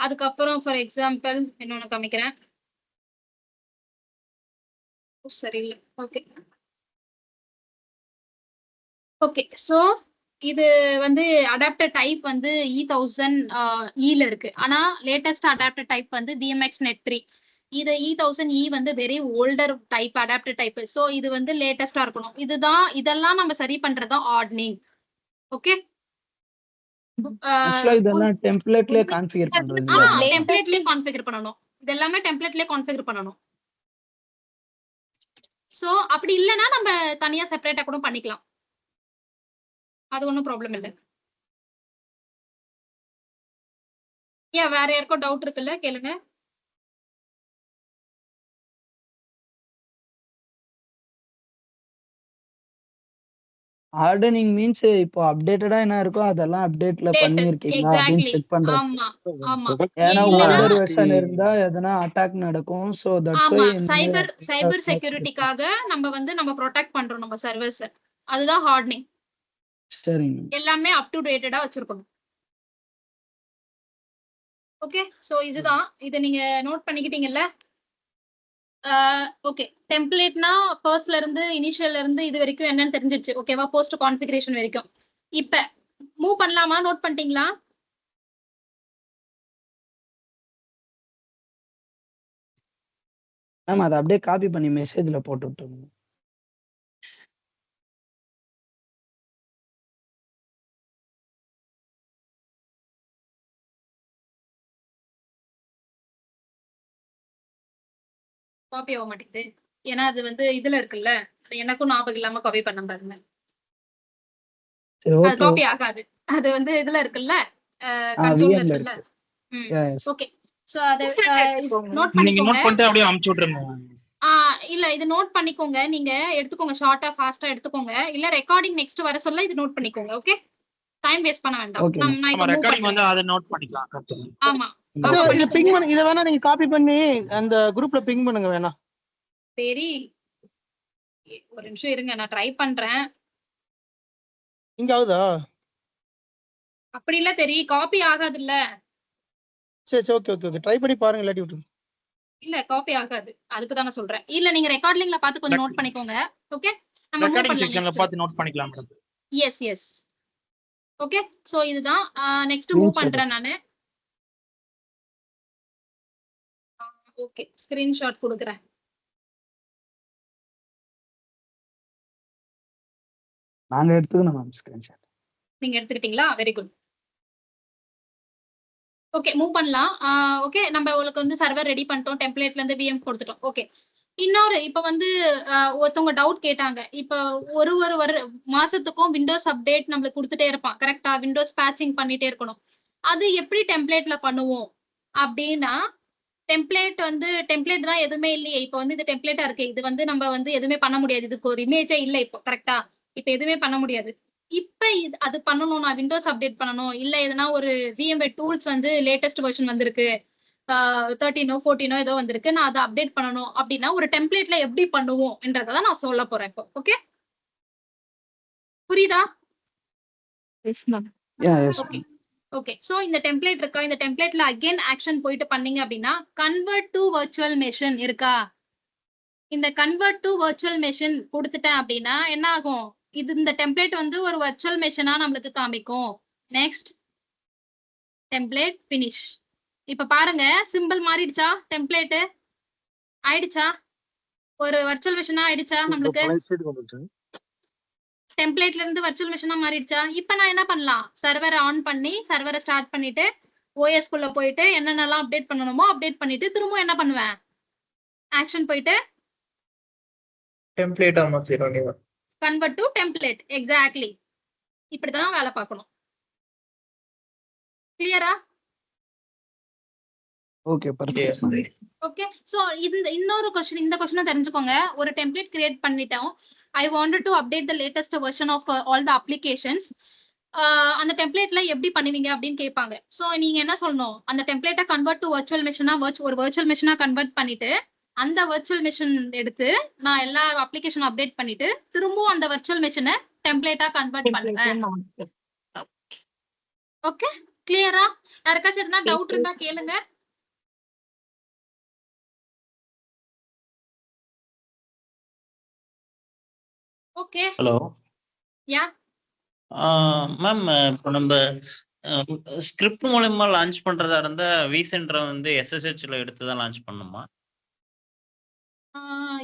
அதுக்கப்புறம் ஃபார் எக்ஸாம்பிள் இன்னொன்னு காமிக்கிறேன். சரியில்லை. ஓகே ஓகே, சோ இது வந்து அடாப்டர் டைப் வந்து E1000 ல இருக்கு. ஆனா லேட்டஸ்ட் அடாப்டர் டைப் வந்து VMX Net 3. இது E1000 வந்து very older type, adapter type. So இது வந்து லேட்டஸ்டா இருக்கணும். இதெல்லாம் நம்ம சரி பண்றதுதான் ஹார்டனிங். ஓகே, ஆக்சுவலா இதெல்லாம் டெம்ப்ளேட்லயே கான்ஃபிகர் பண்றது இல்லையா? டெம்ப்ளேட்லயே கான்ஃபிகர் பண்ணனும். இது எல்லாமே டெம்ப்ளேட்லயே கான்ஃபிகர் பண்ணனும். சோ அப்படி இல்லனா நம்ம தனியா செப்பரேட்டா கூட பண்ணிக்கலாம். அது ஒண்ணும் ப்ராப்ளம் இல்ல. வேற யாருக்கும் டவுட் இருக்குல்ல கேளுங்க. ஹார்டனிங் மீன்ஸ் இப்போ அப்டேட்டடா என்ன இருக்கோ அதெல்லாம் அப்டேட்ல பண்ணிருக்கீங்களா அப்படின்னு செக் பண்றது. ஆமா ஆமா. ஏன்னா இல்லனா ஓல்டர் வெர்ஷன் இருந்தா எதனா அட்டாக் நடக்கும். சோ தட்ஸ் வை ஆமா சைபர் செக்யூரிட்டிக்காக நம்ம ப்ரொடெக்ட் பண்றோம் நம்ம சர்வர்ஸ். அதுதான் ஹார்டனிங். சரிங்க. எல்லாமே அப் டு டேட்டடா வச்சிருக்கணும். ஓகே சோ இதுதான். இத நீங்க நோட் பண்ணிக்கிட்டீங்கல்ல? ஓகே டெம்ப்ளேட்னா ஃபர்ஸ்ட்ல இருந்து இனிஷியல்ல இருந்து இது வரைக்கும் என்னன்னு தெரிஞ்சிருச்சு. ஓகேவா? போஸ்ட் கான்ஃபிகரேஷன் வரைக்கும். இப்ப மூவ் பண்ணலாமா? நோட் பண்ணிட்டீங்களா? மேம் அதை அப்படியே காப்பி பண்ணி மெசேஜ்ல போட்டு விட்டுருங்க. காப்பி ஆக மாட்டேங்குது. ஏன்னா அது இதுல இருக்குல்ல, எனக்கும் ஞாபகம் இல்லாம காப்பி பண்ண பாருங்க. அது காப்பி ஆகாது. அது இதுல இருக்குல்ல, கன்சோல்ல இருக்குல்ல. ஓகே சோ அத நோட் பண்ணிக்கோங்க. அப்படியே அனுப்பிச்சு விட்டுருங்க. இல்ல இது நோட் பண்ணிக்கோங்க. நீங்க எடுத்துக்கோங்க, ஷார்ட்டா ஃபாஸ்டா எடுத்துக்கோங்க. இல்ல ரெக்கார்டிங் நெக்ஸ்ட் வர சொல்ல இது நோட் பண்ணிக்கோங்க. ஓகே டைம் வேஸ்ட் பண்ண வேண்டாம். நான் இத ரெக்கார்டிங் அத நோட் பண்ணிக்கலாம். ஆமா இத பிங் பண்ணி இத வேணா நீங்க காப்பி பண்ணி அந்த குரூப்ல பிங் பண்ணுங்க வேணா. சரி ஒரு நிமிஷம் இருங்க, நான் ட்ரை பண்றேன். இங்க ஆகுதா? அப்படி இல்ல காப்பி ஆகாது இல்ல. சரி ஓகே ஓகே ஓகே ட்ரை பண்ணி பாருங்க, இல்லாட்டி விட்டுருங்க. இல்ல காப்பி ஆகாது, அதுக்கு தான் நான் சொல்றேன். இல்ல நீங்க ரெக்கார்டிங்ல பார்த்து கொஞ்சம் நோட் பண்ணிக்கோங்க. ஓகே நம்ம மூவ் பண்ணலாம். செக்ஷன்ல பார்த்து நோட் பண்ணிக்கலாம் மேடம். எஸ் ஓகே சோ இதுதான். நெக்ஸ்ட் மூவ் பண்றேன் நானு. ஓகே ஸ்கிரீன்ஷாட் கொடுக்குறேன். நாங்க எடுத்துக்கணும் மேம் ஸ்கிரீன்ஷாட். நீங்க எடுத்துக்கிட்டீங்களா? Very good. ஓகே மூவ் பண்ணலாம். ஓகே நம்ம உங்களுக்கு சர்வர் ரெடி பண்ணிட்டோம். டெம்ப்ளேட்ல இருந்து விஎம் கொடுத்துட்டோம். ஓகே இன்னொரு இப்ப ஒருத்தவங்க டவுட் கேட்டாங்க. இப்ப ஒரு மாசத்துக்கும் விண்டோஸ் அப்டேட் நம்மளுக்கு கொடுத்துட்டே இருப்பான். கரெக்டா? விண்டோஸ் பேட்சிங் பண்ணிட்டே இருக்கணும். அது எப்படி டெம்ப்ளேட்ல பண்ணுவோம் அப்படின்னா, டெம்ப்ளேட் தான் எதுவுமே இல்லையே. இப்ப இது டெம்ப்ளேட்டா இருக்கு. இது நம்ம எதுவுமே பண்ண முடியாது. இதுக்கு ஒரு இமேஜே இல்ல இப்போ. கரெக்டா? இப்ப எதுவுமே பண்ண முடியாது. இப்ப அது பண்ணணும், நான் விண்டோஸ் அப்டேட் பண்ணணும், இல்ல எதனா ஒரு VMware டூல்ஸ் லேட்டஸ்ட் வெர்ஷன் வந்திருக்கு, 13 14 ஏதோ வந்திருக்கு, நான் அதை அப்டேட் பண்ணணும் அப்படின்னா ஒரு டெம்ப்ளேட்ல எப்படி பண்ணுவோம் என்றதான் நான் சொல்ல போறேன் இப்போ. ஓகே புரியுதா? ஓகே சோ இந்த டெம்ப்ளேட் இருக்கா? இந்த டெம்ப்ளேட்ல அகைன் ஆக்ஷன் போயிட்டு பண்ணீங்க அப்படின்னா கன்வெர்ட் டு வர்ச்சுவல் மெஷின் இருக்கா? இந்த கன்வெர்ட் டு வர்ச்சுவல் மெஷின் கொடுத்துட்டேன் அப்படின்னா என்ன ஆகும்? இந்த டெம்ப்ளேட் ஒரு வர்ச்சுவல் மெஷினா நம்மளுக்கு காமிக்கும். Next template finish. இப்ப பாருங்க சிம்பிள் மாறிடுச்சா? டெம்ப்ளேட் ஆயிடுச்சா? ஒரு வர்ச்சுவல் மெஷினா ஆயிடுச்சா? நம்மளுக்கு டெம்ப்ளேட்ல இருந்து வர்ச்சுவல் மெஷினா மாறிடுச்சா? இப்ப நான் என்ன பண்ணலாம்? சர்வரை ஆன் பண்ணி சர்வரை ஸ்டார்ட் பண்ணிட்டு ஓஎஸ் குள்ள போயிட்டு என்னென்னலாம் அப்டேட் பண்ணணுமோ அப்டேட் பண்ணிட்டு திரும்ப என்ன பண்ணுவேன்? ஆக்ஷன் போயிட்டு டெம்ப்ளேட் மாத்திரோம். Convert to template. எக்ஸாக்ட்லி இப்படிதான் வேலை பார்க்கணும். கிளியரா? Okay perfect. ஓகே சோ இன்னொரு क्वेश्चन, இந்த क्वेश्चन தெரிஞ்சுக்கோங்க. ஒரு டெம்ப்ளேட் கிரியேட் பண்ணிட்டோம். I wanted to update the latest version of all the applications. அந்த டெம்ப்ளேட்ல எப்படி பண்ணுவீங்க அப்படின்னு கேட்பாங்க. சோ நீங்க என்ன சொல்லணும்? அந்த டெம்ப்ளேட்டை கன்வெர்ட் டு வர்ச்சுவல் மெஷினா ஒரு வர்ச்சுவல் மெஷினா கன்வெர்ட் பண்ணிட்டு அந்த வர்ச்சுவல் மெஷின் எடுத்து நான் எல்லா அப்ளிகேஷன் அப்டேட் பண்ணிட்டு திரும்பவும் அந்த வர்ச்சுவல் மெஷினை டெம்ப்ளேட்டா கன்வெர்ட் பண்ணுவேன். ஓகே கிளியரா? யாருக்காச்சும் எதனா டவுட் இருந்தா கேளுங்க. ஓகே ஹலோ யா மேம், இப்போ நம்ம ஸ்கிரிப்ட் மூலமா லான்ச் பண்றதா இருந்தா விசென்டரை SSHல எடுத்து தான் லான்ச் பண்ணணுமா?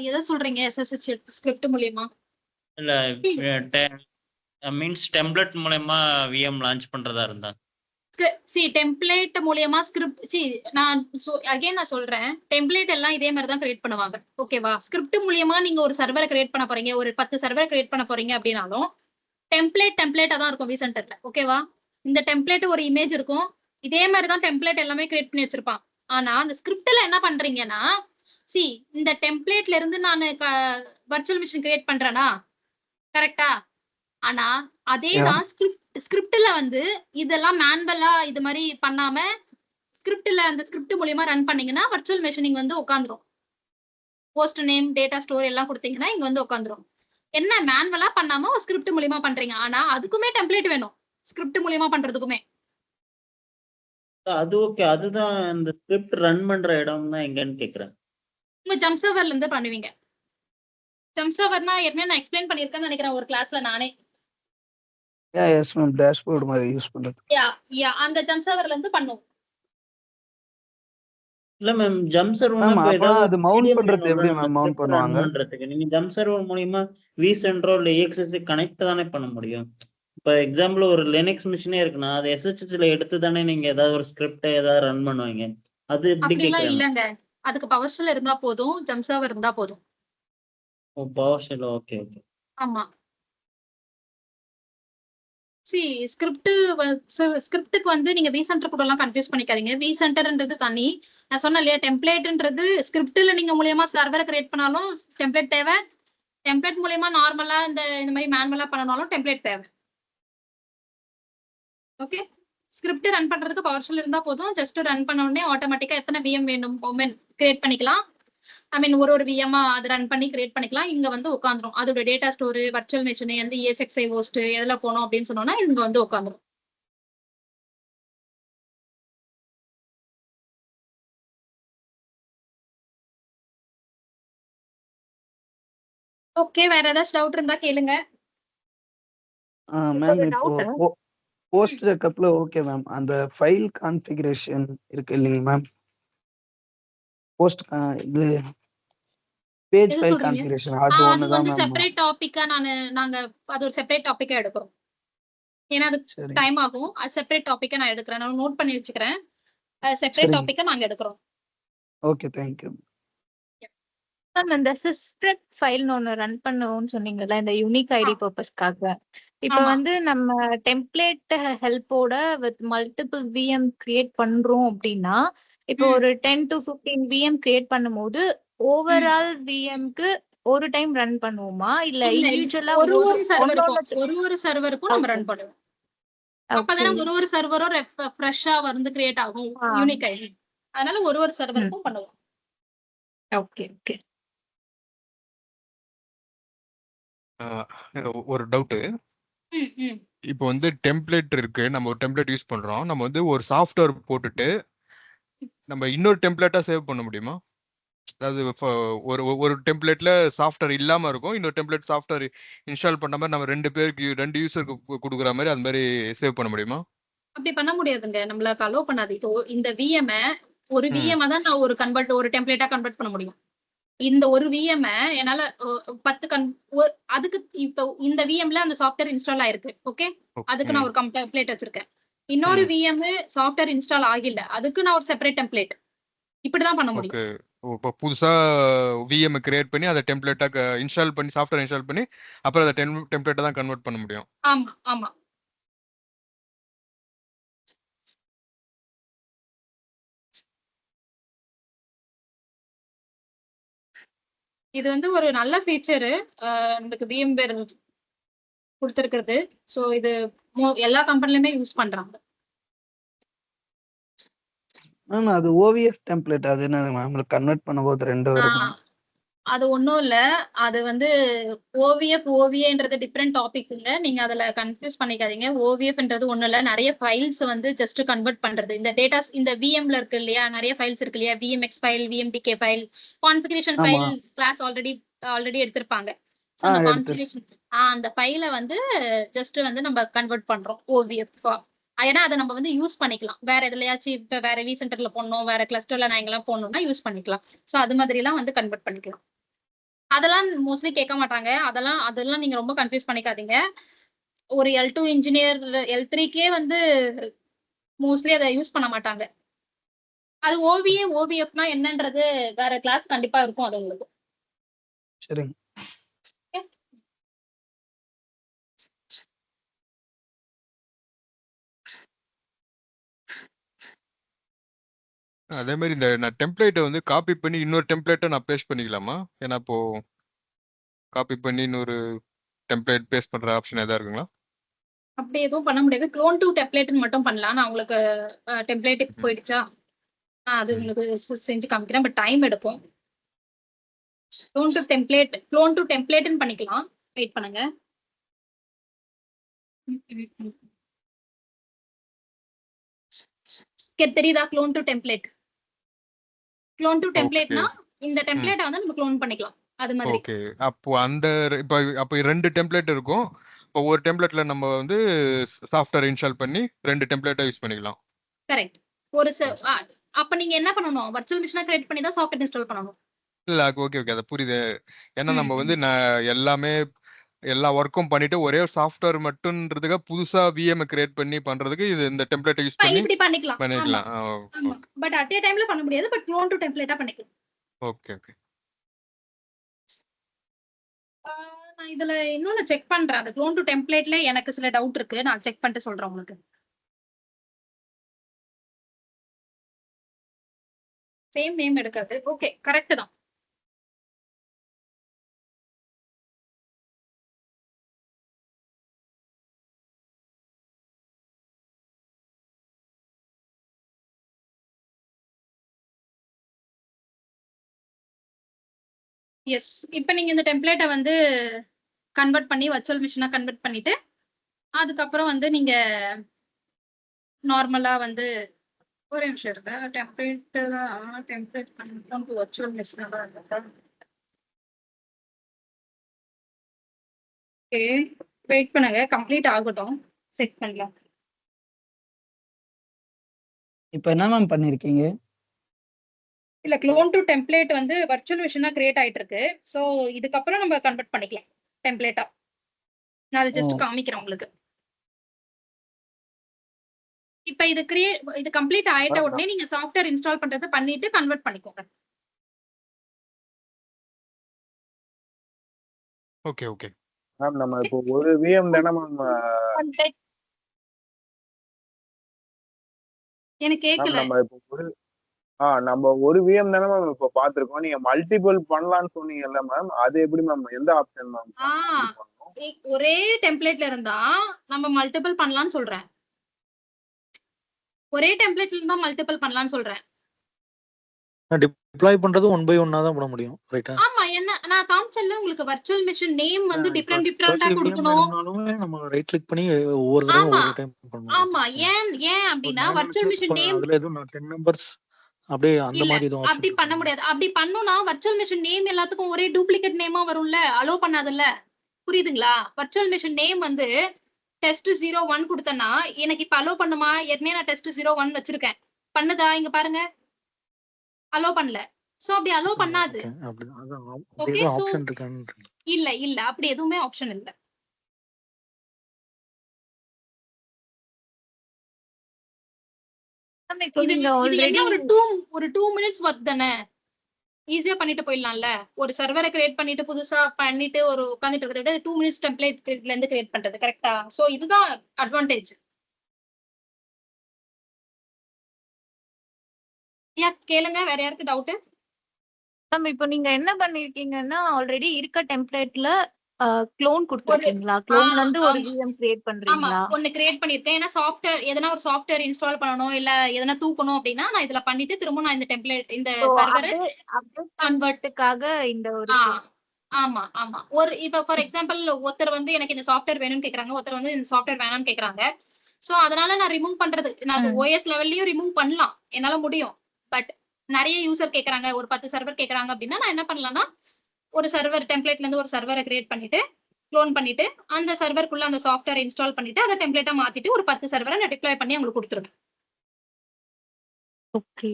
எதை சொல்றீங்க? SSH ஸ்கிரிப்ட் மூலமா? இல்ல மீன்ஸ் டெம்ப்ளேட் மூலமா VM லான்ச் பண்றதா இருந்தா சி டெம்ப்ளேட் மூலியமா ஸ்கிரிப்ட் சி நான் அகைன் நான் சொல்றேன், டெம்ப்ளேட் எல்லாம் இதே மாதிரி தான் கிரியேட் பண்ணுவாங்க. ஓகேவா? ஸ்கிரிப்ட் மூலியமா நீங்க ஒரு சர்வரை கிரியேட் பண்ண போறீங்க, ஒரு 10 சர்வரை கிரியேட் பண்ண போறீங்க அப்படின்னாலும் டெம்ப்ளேட்டா தான் இருக்கும் விசென்டர்ல. ஓகேவா? இந்த டெம்ப்ளேட் ஒரு இமேஜ் இருக்கும், இதே மாதிரி தான் டெம்ப்ளேட் எல்லாமே கிரியேட் பண்ணி வச்சிருப்பான். ஆனா அந்த ஸ்கிரிப்ட்ல என்ன பண்றீங்கன்னா, சி இந்த டெம்ப்ளேட்ல இருந்து நான் வர்ச்சுவல் மிஷின் கிரியேட் பண்றேனா, கரெக்டா? ஆனா அதேதான் ஸ்கிரிப்ட்ல வந்து இதெல்லாம் மேனுவலா இது மாதிரி பண்ணாம ஸ்கிரிப்ட்ல அந்த ஸ்கிரிப்ட் மூலியமா ரன் பண்ணீங்கன்னா வர்ச்சுவல் மெஷினிங் வந்து உட்காந்துரும். போஸ்ட் நேம், டேட்டா ஸ்டோர் எல்லாம் கொடுத்தீங்கன்னா இங்க வந்து உட்காந்துரும். என்ன மேனுவலா பண்ணாம ஒரு ஸ்கிரிப்ட் மூலியமா பண்றீங்க, ஆனா அதுக்குமே டெம்ப்ளேட் வேணும் ஸ்கிரிப்ட் மூலியமா பண்றதுக்குமே. அது ஓகே. அதுதான் இந்த ஸ்கிரிப்ட் ரன் பண்ற இடம் தான் எங்கன்னு கேக்குறேன். உங்க ஜம்ப் சர்வர்ல இருந்து பண்ணுவீங்க. ஜம்ப் சர்வர்னா ஏற்கனவே நான் எக்ஸ்பிளைன் பண்ணிருக்கேன்னு நினைக்கிறேன் ஒரு கிளாஸ்ல நானே. எஸ் மேம், டேஷ்போர்ட் மாதிரி யூஸ் பண்றது. அந்த ஜம்ப் சர்வர்ல இருந்து பண்ணுவோம். இல்ல மேம், ஜம்ப் சர்வர் மேம் இப்ப அப்ப ஏதாவது அது மவுண்ட் பண்றது எப்படி மேம் மவுண்ட் ரன் பண்ணுவாங்க? பண்றதுக்கு நீங்க ஜம்ப் சர்வர் மூலியமா vCentral இல்ல EXS கனெக்ட் தானே பண்ண முடியும். இப்ப எக்ஸாம்பிள் ஒரு லினக்ஸ் மிஷினே இருக்குன்னா அது SSHல எடுத்து தானே நீங்க ஏதாவது ஒரு ஸ்கிரிப்ட் ஏதாவது ரன் பண்ணுவீங்க. அது எப்படி அப்படிலாம் கேக்குறேன். இல்லங்க, அதுக்கு பவர் ஷெல் இருந்தா போதும், ஜம்ப் சர்வர் இருந்தா போதும். O power shell. Okay okay. ஆமா. சி ஸ்கிரிப்டுக்கு வந்து நீங்க vCenter கூட எல்லாம் கன்ஃபியூஸ் பண்ணிக்காதீங்க. vCenterன்றது தனி. நான் சொன்னேன் இல்லையா, டெம்ப்ளேட்ன்றது ஸ்கிரிப்ட்ல நீங்க மூலியமா சர்வரை கிரியேட் பண்ணாலும் டெம்ப்ளேட் தேவை, டெம்ப்ளேட் மூலியமா நார்மலா இந்த மாதிரி மேனுவலா பண்ணனாலும் டெம்ப்ளேட் தேவை. ஓகே, ஸ்கிரிப்ட் ரன் பண்றதுக்கு பவர் ஷெல் இருந்தா போதும். ஜஸ்ட் ரன் பண்ண உடனே ஆட்டோமேட்டிக்கா எத்தனை விஎம் வேணும் கிரியேட் பண்ணிக்கலாம். ஐ மீன் ஒரு விஎம்மா அது ரன் பண்ணி கிரியேட் பண்ணிக்கலாம். இங்க வந்து உட்காந்துரும் அதோட டேட்டா ஸ்டோர், வர்ச்சுவல் மெஷின், எந்த ESXi ஹோஸ்ட் எதுல போனோம் அப்படின்னு சொன்னோம்னா இங்க வந்து உட்காந்துரும். ஓகே, வேற ஏதாச்சும் டவுட் இருந்தா கேளுங்க. மேம் இப்போ போஸ்ட் பேக்கப்ல ஓகே மேம், அந்த ஃபைல் கான்ஃபிகரேஷன் இருக்கு இல்லைங்க மேம், போஸ்ட் இது பேஜ் எது ஃபைல் சொல்றீங்க? கான்ஃபிகரேஷன் அது அது ஒண்ணுதான் வந்து மேம். செப்பரேட் டாபிக்கா நாங்க அது ஒரு செப்பரேட் டாபிக்கா எடுக்கிறோம். ஏன்னா அது சரி டைம் ஆகும். அது செப்பரேட் டாபிக்கா நான் எடுக்கிறேன், நான் நோட் பண்ணி வச்சுக்கிறேன். செப்பரேட் சரிங்க. டாபிக்கா நாங்க எடுக்கிறோம். Okay thank you. இந்த சிஸ்ப்ரெட் ஃபைல்னு ஒன்று ரன் பண்ணுவோம்னு சொன்னீங்கல்ல, இந்த யூனிக் ஐடி பர்பஸ்க்காக. இப்போ ஆமா. வந்து நம்ம டெம்ப்ளேட் ஹெல்ப்போட வித் மல்டிபிள் விஎம் கிரியேட் பண்றோம் அப்படின்னா, இப்போ ஒரு 10 to 15 விஎம் கிரியேட் பண்ணும்போது ஓவரால் விஎம்க்கு ஒரு டைம் ரன் பண்ணுவோமா இல்ல இல்ல, இண்டிவிஜுவலா ஒரு சர்வருக்கும் நம்ம ரன் பண்ணுவோம். அப்பதானே ஒரு சர்வரும் ஃப்ரெஷ்ஷா வந்து கிரியேட் ஆகும் யூனிக் ஐடி. அதனால ஒரு சர்வருக்கும் பண்ணுவோம். Okay okay. ஒரு டவுட்டு. இப்போ வந்து டெம்ப்ளேட் இருக்கு, நம்ம ஒரு டெம்ப்ளேட் யூஸ் பண்றோம், நம்ம வந்து ஒரு சாஃப்ட்வேர் போட்டுட்டு நம்ம இன்னொரு டெம்ப்ளேட்டா சேவ் பண்ண முடியுமா? அதாவது ஒரு ஒரு டெம்ப்ளேட்ல சாஃப்ட்வேர் இல்லாம இருக்கும், இன்னொரு டெம்ப்ளேட் சாஃப்ட்வேர் இன்ஸ்டால் பண்ண மாதிரி நம்ம 2 பேருக்கு 2 யூசருக்கு கொடுக்குற மாதிரி அது மாதிரி சேவ் பண்ண முடியுமா? அப்படி பண்ண முடியாதுங்க, நம்மளுக்கு அலோவ் பண்ணாது. இப்போ இந்த விஎம் ஒரு விஎம் தான் நான் ஒரு டெம்ப்ளேட்டா கன்வெர்ட் பண்ண முடியும். இந்த ஒரு விஎம் என்னால 10 அதுக்கு இப்போ இந்த விஎம்ல அந்த சாஃப்ட்வேர் இன்ஸ்டால் ஆயிருக்கு. ஓகே, அதுக்கு நான் ஒரு டெம்ப்ளேட் வச்சிருக்கேன். இன்னொரு விஎம் சாஃப்ட்வேர் இன்ஸ்டால் ஆகல, அதுக்கு நான் ஒரு செப்பரேட் டெம்ப்ளேட். இப்படிதான் பண்ண முடியும். இப்போ புதுசா விஎம் கிரியேட் பண்ணி அதை டெம்ப்ளேட்டா இன்ஸ்டால் பண்ணி சாஃப்ட்வேர் இன்ஸ்டால் பண்ணி அப்புறம் அதை டெம்ப்ளேட்டா தான் கன்வெர்ட் பண்ண முடியும். ஆமா ஆமா. இது வந்து ஒரு நல்ல ஃபீச்சர் நமக்கு VMware கொடுத்திருக்கிறது. சோ இது எல்லா கம்பெனிலயுமே யூஸ் பண்றாங்க. மேம் அது OVF டெம்ப்ளேட், அது என்ன மேம் கன்வெர்ட் பண்ணும்போது 2 வரும்? அது ஒண்ணும் இல்ல, அது வந்து OVF OVAன்றது டிஃபரெண்ட் டாபிக்ங்க. நீங்க அதுல கன்ஃபியூஸ் பண்ணிக்காதீங்க. OVFன்றது ஒண்ணும் இல்ல, நிறைய ஃபைல்ஸ் வந்து ஜஸ்ட் கன்வெர்ட் பண்றது. இந்த டேட்டாஸ் இந்த VMல இருக்கு இல்லையா, நிறைய ஃபைல்ஸ் இருக்கு இல்லையா, VMX file, VMDK file, configuration file class already எடுத்திருப்பாங்க. அந்த கான்ஃபிகரேஷன் அந்த ஃபைலை வந்து ஜஸ்ட் வந்து நம்ம கன்வெர்ட் பண்றோம் OVF. ஏன்னா அதை நம்ம வந்து யூஸ் பண்ணிக்கலாம் வேற எதுலயாச்சும். இப்ப வேற vCenterல போடணும், வேற கிளஸ்டர்ல நான் எங்கெல்லாம் போடணும்னா யூஸ் பண்ணிக்கலாம். சோ அது மாதிரி எல்லாம் வந்து கன்வெர்ட் பண்ணிக்கலாம். அதெல்லாம் மோஸ்ட்லி கேட்க மாட்டாங்க. அதெல்லாம் நீங்க ரொம்ப கன்ஃபியூஸ் பண்ணிக்காதீங்க. ஒரு L2 இன்ஜினியர் L3கே வந்து மோஸ்ட்லி அதை யூஸ் பண்ண மாட்டாங்க. அது ஓவிஏ ஓவிஎஃப்னா என்னன்றது வேற கிளாஸ் கண்டிப்பா இருக்கும் அது உங்களுக்கு. சரிங்க. அதே மாதிரி இந்த நான் டெம்ப்ளேட்டை வந்து காப்பி பண்ணி இன்னொரு டெம்ப்ளேட்டை நான் பேஸ்ட் பண்ணிக்கலாமா? ஏன்னா இப்போ காப்பி பண்ணி இன்னொரு டெம்ப்ளேட் பேஸ்ட் பண்ற ஆப்ஷன் எதாவது இருக்குங்களா? அப்படி எதுவும் பண்ண முடியாது. க்ளோன் டு டெம்ப்ளேட்னு மட்டும் பண்ணலாம். நான் உங்களுக்கு டெம்ப்ளேட் போயிடுச்சா அது உங்களுக்கு செஞ்சு காமிக்கிறேன். பட் டைம் எடுக்கும். க்ளோன் டு டெம்ப்ளேட்னு பண்ணிக்கலாம். வெயிட் பண்ணுங்க. தெரியுதா? Clone to template. Clone to டெம்ப்ளேட்னா இந்த டெம்ப்ளேட்டை வந்து நம்ம க்ளோன் பண்ணிக்கலாம். அது மாதிரி. ஓகே. அப்போ அந்த அப்போ 2 டெம்ப்ளேட் இருக்கும். இப்போ ஒரு டெம்ப்ளேட்ல நம்ம வந்து சாஃப்ட்வேர் இன்ஸ்டால் பண்ணி 2 டெம்ப்ளேட்டை யூஸ் பண்ணிக்கலாம். கரெக்ட். ஒரு அப்ப நீங்க என்ன பண்ணணும்? வர்ச்சுவல் மிஷினை கிரியேட் பண்ணி தான் சாஃப்ட்வேர் இன்ஸ்டால் பண்ணணும். இல்ல ஓகே ஓகே, அது புரியுது. ஏன்னா நம்ம வந்து நான் எல்லா ஒர்க்கும் பண்ணிட்டு ஒரே ஒரு சாஃப்ட்வேர் மட்டும்ன்றதுக்கு புதுசா விஎம் கிரியேட் பண்ணி பண்றதுக்கு இது இந்த டெம்ப்ளேட்டை யூஸ் பண்ணி இப்படி பண்ணிக்கலாம். பட் அட் ஏ டைம்ல பண்ண முடியாது. பட் க்ளோன் டு டெம்ப்ளேட்டா பண்ணிக்கலாம். Okay okay. நான் இதுல இன்னொன்னு செக் பண்றேன். அந்த க்ளோன் டு டெம்ப்ளேட்ல எனக்கு சில டவுட் இருக்கு. நான் செக் பண்ணிட்டு சொல்றேன் உங்களுக்கு. சேம் நேம் எடுக்கிறது. ஓகே, கரெக்ட் தான். எஸ். இப்போ நீங்க இந்த டெம்ப்ளேட்டை வந்து கன்வெர்ட் பண்ணி வர்ச்சுவல் மிஷினா கன்வெர்ட் பண்ணிட்டு அதுக்கப்புறம் வந்து நீங்க நார்மலா வந்து ஒரு நிமிஷம் இருங்க. டெம்ப்ளேட் பண்ணிக்கலாம். வர்ச்சுவல் மிஷினா தான் இருக்கா? ஓகே, வெயிட் பண்ணுங்க. கம்ப்ளீட் ஆகட்டும், செக் பண்ணலாம். இப்போ என்ன மேம் பண்ணிருக்கீங்க? இல்ல, க்ளோன் டு டெம்ப்ளேட் வந்து வர்ச்சுவல் மிஷினா கிரியேட் ஆயிட்டு இருக்கு. சோ இதுக்கப்புறம் நம்ம கன்வெர்ட் பண்ணிக்கலாம் டெம்ப்ளேட்டா. நான் அதை ஜஸ்ட் காமிக்கிறேன் உங்களுக்கு. இப்ப இது கம்ப்ளீட் ஆயிட்ட உடனே நீங்க சாஃப்ட்வேர் இன்ஸ்டால் பண்றது பண்ணிட்டு கன்வெர்ட் பண்ணிக்கோங்க. Okay okay ma'am. நம்ம இப்போ ஒரு விஎம் தானே மேம்? எனக்கு கேக்கல. நம்ம இப்போ நம்ம ஒரு விஎம் தானே மேம் இப்போ பார்த்துருக்கோம். நீங்க மல்டிபிள் பண்ணலாம்னு சொன்னீங்கல்ல மேம், அது எப்படி மேம்? எந்த ஆப்ஷன் மேம்? ஒரே டெம்ப்ளேட்ல இருந்தா நம்ம மல்டிபிள் பண்ணலாம்னு சொல்றேன். ஒரே டெம்ப்ளேட்ல இருந்தா மல்டிபிள் பண்ணலாம்னு சொல்றேன். டிப்ளாய் பண்றது 1 by 1 தான் பண்ண முடியும், ரைட்டா? ஆமா. என்ன நான் காமிச்சல்ல உங்களுக்கு வர்ச்சுவல் மிஷின் நேம் வந்து டிஃபரண்டா கொடுக்கணும். நம்ம ரைட் கிளிக் பண்ணி ஒவ்வொரு தடவை ஒவ்வொரு டைம் பண்ணணும். ஆமா. ஏன் அப்படினா வர்ச்சுவல் மிஷின் நேம் அதுல எதுவும் 10 நம்பர்ஸ் அப்படியே அந்த மாதிரி எதுவும் அப்படி பண்ண முடியாது. அப்படி பண்ணனும்னா வர்ச்சுவல் மிஷின் நேம் எல்லாத்துக்கும் ஒரே டூப்ளிகேட் நேமா வரும்ல, அலோ பண்ணாதல்ல. புரியுதுங்களா? வர்ச்சுவல் மிஷின் நேம் வந்து டெஸ்ட் 01 கொடுத்தனா எனக்கு இப்ப அலோ பண்ணுமா? ஏற்கனவே நான் டெஸ்ட் 01 வச்சிருக்கேன். பண்ணுதா? இங்க பாருங்க, அலோ பண்ணல. சோ அப்படி அலோ பண்ணாது. ஓகே, ஆப்ஷன் இருக்கான்னு இல்ல அப்படி எதுவுமே ஆப்ஷன் இல்ல. இது என்ன ஒரு 2 மினிட்ஸ் வர்க் தானே, ஈஸியா பண்ணிட்டு போயிடலாம்ல. ஒரு சர்வரை கிரியேட் பண்ணிட்டு புதுசா பண்ணிட்டு ஒரு உட்கார்ந்துட்டு இருக்கிறத விட 2 மினிட்ஸ் டெம்ப்ளேட்ல இருந்து கிரியேட் பண்றது கரெக்ட்டா? சோ இதுதான் அட்வான்டேஜ். கேளுங்க, வேற யாருக்கு டவுட்? இப்போ நீங்க என்ன பண்ணிருக்கீங்கன்னா ஆல்ரெடி இருக்க டெம்ப்ளேட்ல க்ளோன் கொடுத்திருக்கீங்களா? க்ளோன்ல இருந்து ஒரு விஎம் கிரியேட் பண்றீங்களா? ஆமா, ஒன்னு கிரியேட் பண்ணிருக்கேன். ஏன்னா சாஃப்ட்வேர் எதனா ஒரு சாஃப்ட்வேர் இன்ஸ்டால் பண்ணனும் இல்ல எதனா தூக்கணும் அப்படினா நான் இதல பண்ணிட்டு திரும்ப நான் இந்த டெம்ப்ளேட் இந்த சர்வரை கன்வெர்ட்டுக்காக இந்த ஒரு ஆமா. ஒரு இப்ப ஃபார் எக்ஸாம்பிள் ஒருத்தர் வந்து எனக்கு இந்த சாஃப்ட்வேர் வேணும்னு கேக்குறாங்க, ஒருத்தர் வந்து இந்த சாஃப்ட்வேர் வேணாம்னு கேக்குறாங்க. சோ அதனால நான் ரிமூவ் பண்றது நான் ஓஎஸ் லெவல்லயும் ரிமூவ் பண்ணலாம், என்னால முடியும். பட் நிறைய யூசர் கேக்குறாங்க, ஒரு 10 சர்வர் கேக்குறாங்க அப்படின்னா நான் என்ன பண்ணலாம்னா ஒரு சர்வர் டெம்ப்ளேட்ல இருந்து ஒரு சர்வரை கிரியேட் பண்ணிட்டு க்ளோன் பண்ணிட்டு அந்த சர்வருக்குள்ள அந்த சாஃப்ட்வேர் இன்ஸ்டால் பண்ணிட்டு அதை டெம்ப்ளேட்டா மாத்திட்டு ஒரு 10 சர்வரை நான் டிப்ளாய் பண்ணி உங்களுக்கு கொடுத்துருவேன். ஓகே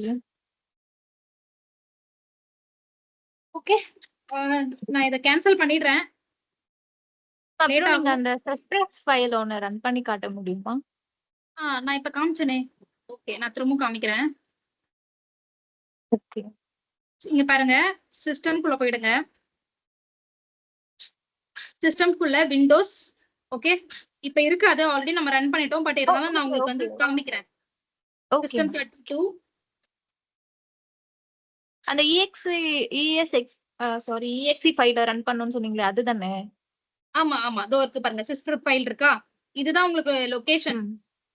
ஓகே, நான் இத கேன்சல் பண்ணிடுறேன். நீங்க அந்த சஸ்பென்ஸ் ஃபைல் ஒன்னு ரன் பண்ணி காட்ட முடியுமா? நான் இப்ப காமிச்சனே. ஓகே, நான் திரும்ப காமிக்கிறேன். ஓகே. இங்க பாருங்க, சிஸ்டம்குள்ள போயிடுங்க. சிஸ்டம்குள்ள விண்டோஸ். ஓகே, இப்ப இருக்காது, ஆல்ரெடி நம்ம ரன் பண்ணிட்டோம். பட் இருந்தாலும் நான் உங்களுக்கு வந்து காமிக்கிறேன். ஓகே. சிஸ்டம் 32 அந்த EXE ஃபைல ரன் பண்ணனும்னு சொன்னீங்களே அதுதானே? ஆமா ஆமா, இதோ இருக்கு பாருங்க, சிஸ்கிரிப்ட் ஃபைல் இருக்கா? இதுதான் உங்களுக்கு லொகேஷன்.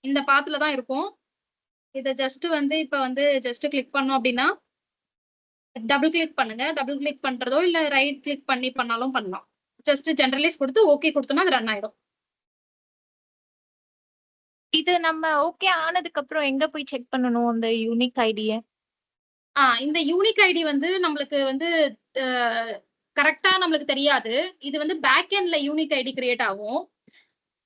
இந்த பாத்துல தான் இருக்கும். இத ஜஸ்ட் வந்து இப்ப வந்து ஜஸ்ட் கிளிக் பண்ணோம் அப்படின்னா டபுள் கிளிக் பண்ணுங்க. டபுள் கிளிக் பண்றதோ இல்ல ரைட் கிளிக் பண்ணி பண்ணாலும் பண்ணலாம். ஜஸ்ட் ஜெனரலைஸ் கொடுத்து ஓகே கொடுத்தோம்னா அது ரன் ஆயிடும். இது நம்ம ஓகே ஆனதுக்கு அப்புறம் எங்க போய் செக் பண்ணனும் அந்த யூனிக் ஐடிய? இந்த யூனிக் ஐடி வந்து நம்மளுக்கு வந்து கரெக்டா நம்மளுக்கு தெரியாது. இது வந்து பேக் எண்ட்ல யூனிக் ஐடி கிரியேட் ஆகும்.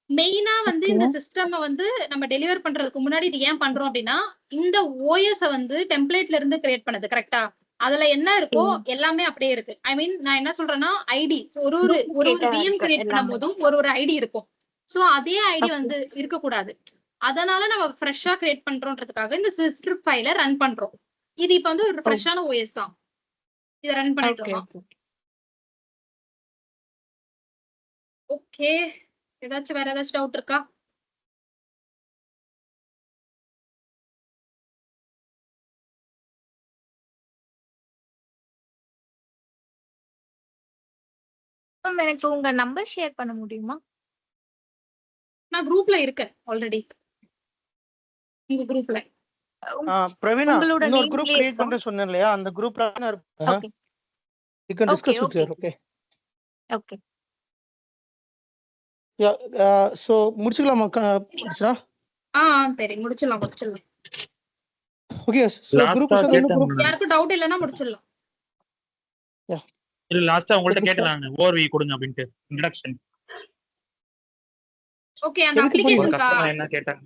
மெயினா வந்து இந்த சிஸ்டம் வந்து நம்ம டெலிவர் பண்றதுக்கு முன்னாடி இது ஏன் பண்றோம் அப்படின்னா, இந்த ஓஎஸ் வந்து டெம்ப்ளேட்ல இருந்து கிரியேட் பண்ணது கரெக்டா? அதுல என்ன இருக்கோ எல்லாமே அப்படியே இருக்கு. ஐ மீன் நான் என்ன சொல்றேன்னா, ஐடி ஒரு விஎம் கிரியேட் பண்ணும் போதும் ஒரு ஐடி இருக்கும். சோ அதே ஐடி வந்து இருக்க கூடாது. அதனால நம்ம ஃப்ரெஷ்ஷா கிரியேட் பண்றோம்ன்றதுக்காக இந்த ஸ்கிரிப்ட் ஃபைல ரன் பண்றோம். இது இப்ப வந்து ஒரு ஃப்ரெஷ்ஷான ஓஎஸ் தான். இத ரன் பண்ணிட்டு இருக்கோம். ஓகே, ஏதாச்சும் வேற ஏதாச்சும் டவுட் இருக்கா? எனக்கு உங்க நம்பர் ஷேர் பண்ண முடியுமா? நான் குரூப்ல இருக்கேன் ஆல்ரெடி. உங்க குரூப்ல. பிரவீனா, இன்னொரு குரூப் கிரியேட் பண்றேன்னு சொன்னேன் இல்லையா, அந்த குரூப்ல நான் இருப்பேன். Okay. You can discuss with her, okay? Okay. Yeah, so முடிச்சுக்கலாமா முடிச்சா? சரி, முடிச்சிடலாம். Okay, so group யாருக்கு டவுட் இல்லனா முடிச்சிடலாம். இல்ல லாஸ்டா உங்கள்ட்ட கேட்டேன் ஓவர்வியூ கொடுங்க அப்படினு இன்ட்ரோடக்ஷன். ஓகே, அந்த அப்ளிகேஷன் கஸ்டமர் என்ன கேட்டாங்க?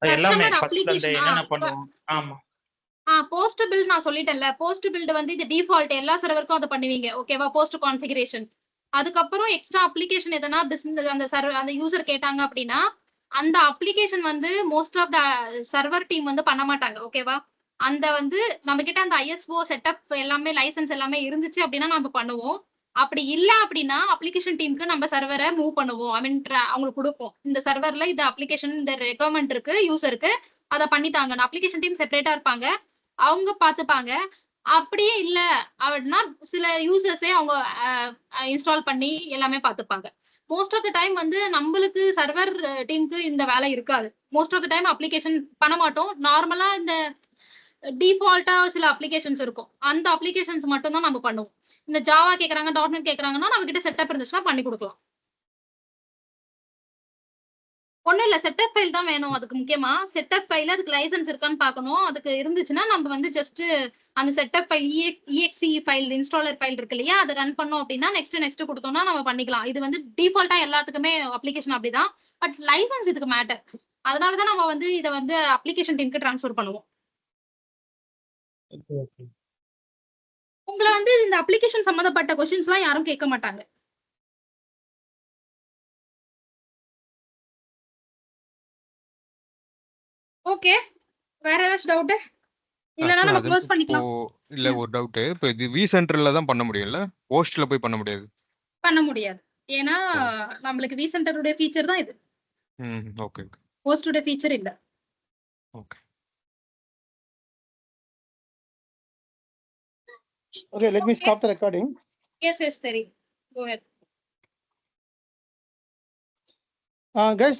எல்லாமே ஃபர்ஸ்ட்ல என்னென்ன பண்ணுவோம்? ஆமா. போஸ்ட் பில்ட் நான் சொல்லிட்டேன்ல. போஸ்ட் பில்ட் வந்து இது டிஃபால்ட் எல்லா சர்வருக்கும் அத பண்ணுவீங்க. ஓகேவா? Post configuration. அதுக்கு அப்புறம் எக்ஸ்ட்ரா அப்ளிகேஷன் எதனா பிசினஸ் அந்த சர்வர் அந்த யூசர் கேட்டாங்க அப்படின்னா அந்த அப்ளிகேஷன் வந்து most of the server team வந்து பண்ண மாட்டாங்க. ஓகேவா? அந்த வந்து நம்ம கிட்ட அந்த ஐஎஸ்ஓ செட்டப் எல்லாமே லைசன்ஸ் எல்லாமே இருந்துச்சு அப்படின்னா நம்ம பண்ணுவோம். அப்படி இல்ல அப்படின்னா அப்ளிகேஷன் டீமுக்கு நம்ம சர்வரை மூவ் பண்ணுவோம். ஐ மீன் அவங்களுக்கு கொடுப்போம். இந்த சர்வர்ல இந்த அப்ளிகேஷன் இந்த ரெக்வயர்மெண்ட் இருக்கு யூசருக்கு, அதை பண்ணித்தாங்க. அப்ளிகேஷன் டீம் செப்பரேட்டா இருப்பாங்க, அவங்க பாத்துப்பாங்க. அப்படியே இல்ல அப்படின்னா சில யூசர்ஸே அவங்க இன்ஸ்டால் பண்ணி எல்லாமே பாத்துப்பாங்க. மோஸ்ட் ஆஃப் த டைம் வந்து நம்மளுக்கு சர்வர் டீமுக்கு இந்த வேலை இருக்காது. Most of the time application பண்ண மாட்டோம். நார்மலா இந்த டிஃபால்ட்டா சில அப்ளிகேஷன்ஸ் இருக்கும், அந்த அப்ளிகேஷன்ஸ் மட்டும் தான் நம்ம பண்ணுவோம். இந்த ஜாவா கேக்குறாங்க, .NET கேக்குறாங்கன்னா நம்ம கிட்ட செட்டப் இருந்துச்சுன்னா பண்ணி கொடுக்கலாம். ஒண்ணும் இல்ல, செட்டப் ஃபைல் தான் வேணும். அதுக்கு முக்கியமா செட்டப் ஃபைல் அதுக்கு லைசன்ஸ் இருக்கான்னு பார்க்கணும். அதுக்கு இருந்துச்சுன்னா நம்ம வந்து ஜஸ்ட் அந்த setup file EXE file installer file இருக்கு இல்லையா, அதை ரன் பண்ணோம் அப்படின்னா நெக்ஸ்ட் கொடுத்தோம்னா நம்ம பண்ணிக்கலாம். இது வந்து டிஃபால்ட்டா எல்லாத்துக்குமே அப்ளிகேஷன் அப்படிதான். பட் லைசன்ஸ் இதுக்கு மேட்டர். அதனாலதான் நம்ம வந்து இதை வந்து அப்ளிகேஷன் டீமுக்கு ட்ரான்ஸ்ஃபர் பண்ணுவோம். உங்களை வந்து இந்த அப்ளிகேஷன் சம்பந்தப்பட்ட क्वेश्चंस எல்லாம் யாரும் கேட்க மாட்டாங்க. ஓகே, வேற ஏதாச்சும் டவுட் இல்லனா நம்ம க்ளோஸ் பண்ணிக்கலாம். இல்ல ஒரு டவுட். இப்போ இது வி சென்டர்ல தான் பண்ண முடியும்ல, போஸ்ட்ல போய் பண்ண முடியாது? பண்ண முடியாது. ஏனா நமக்கு வி சென்டரோட ஃபீச்சர் தான் இது. ஓகே. போஸ்டோட ஃபீச்சர் இல்ல. Okay. Okay, let me stop the recording. Yes, Teri. Go ahead. Guys,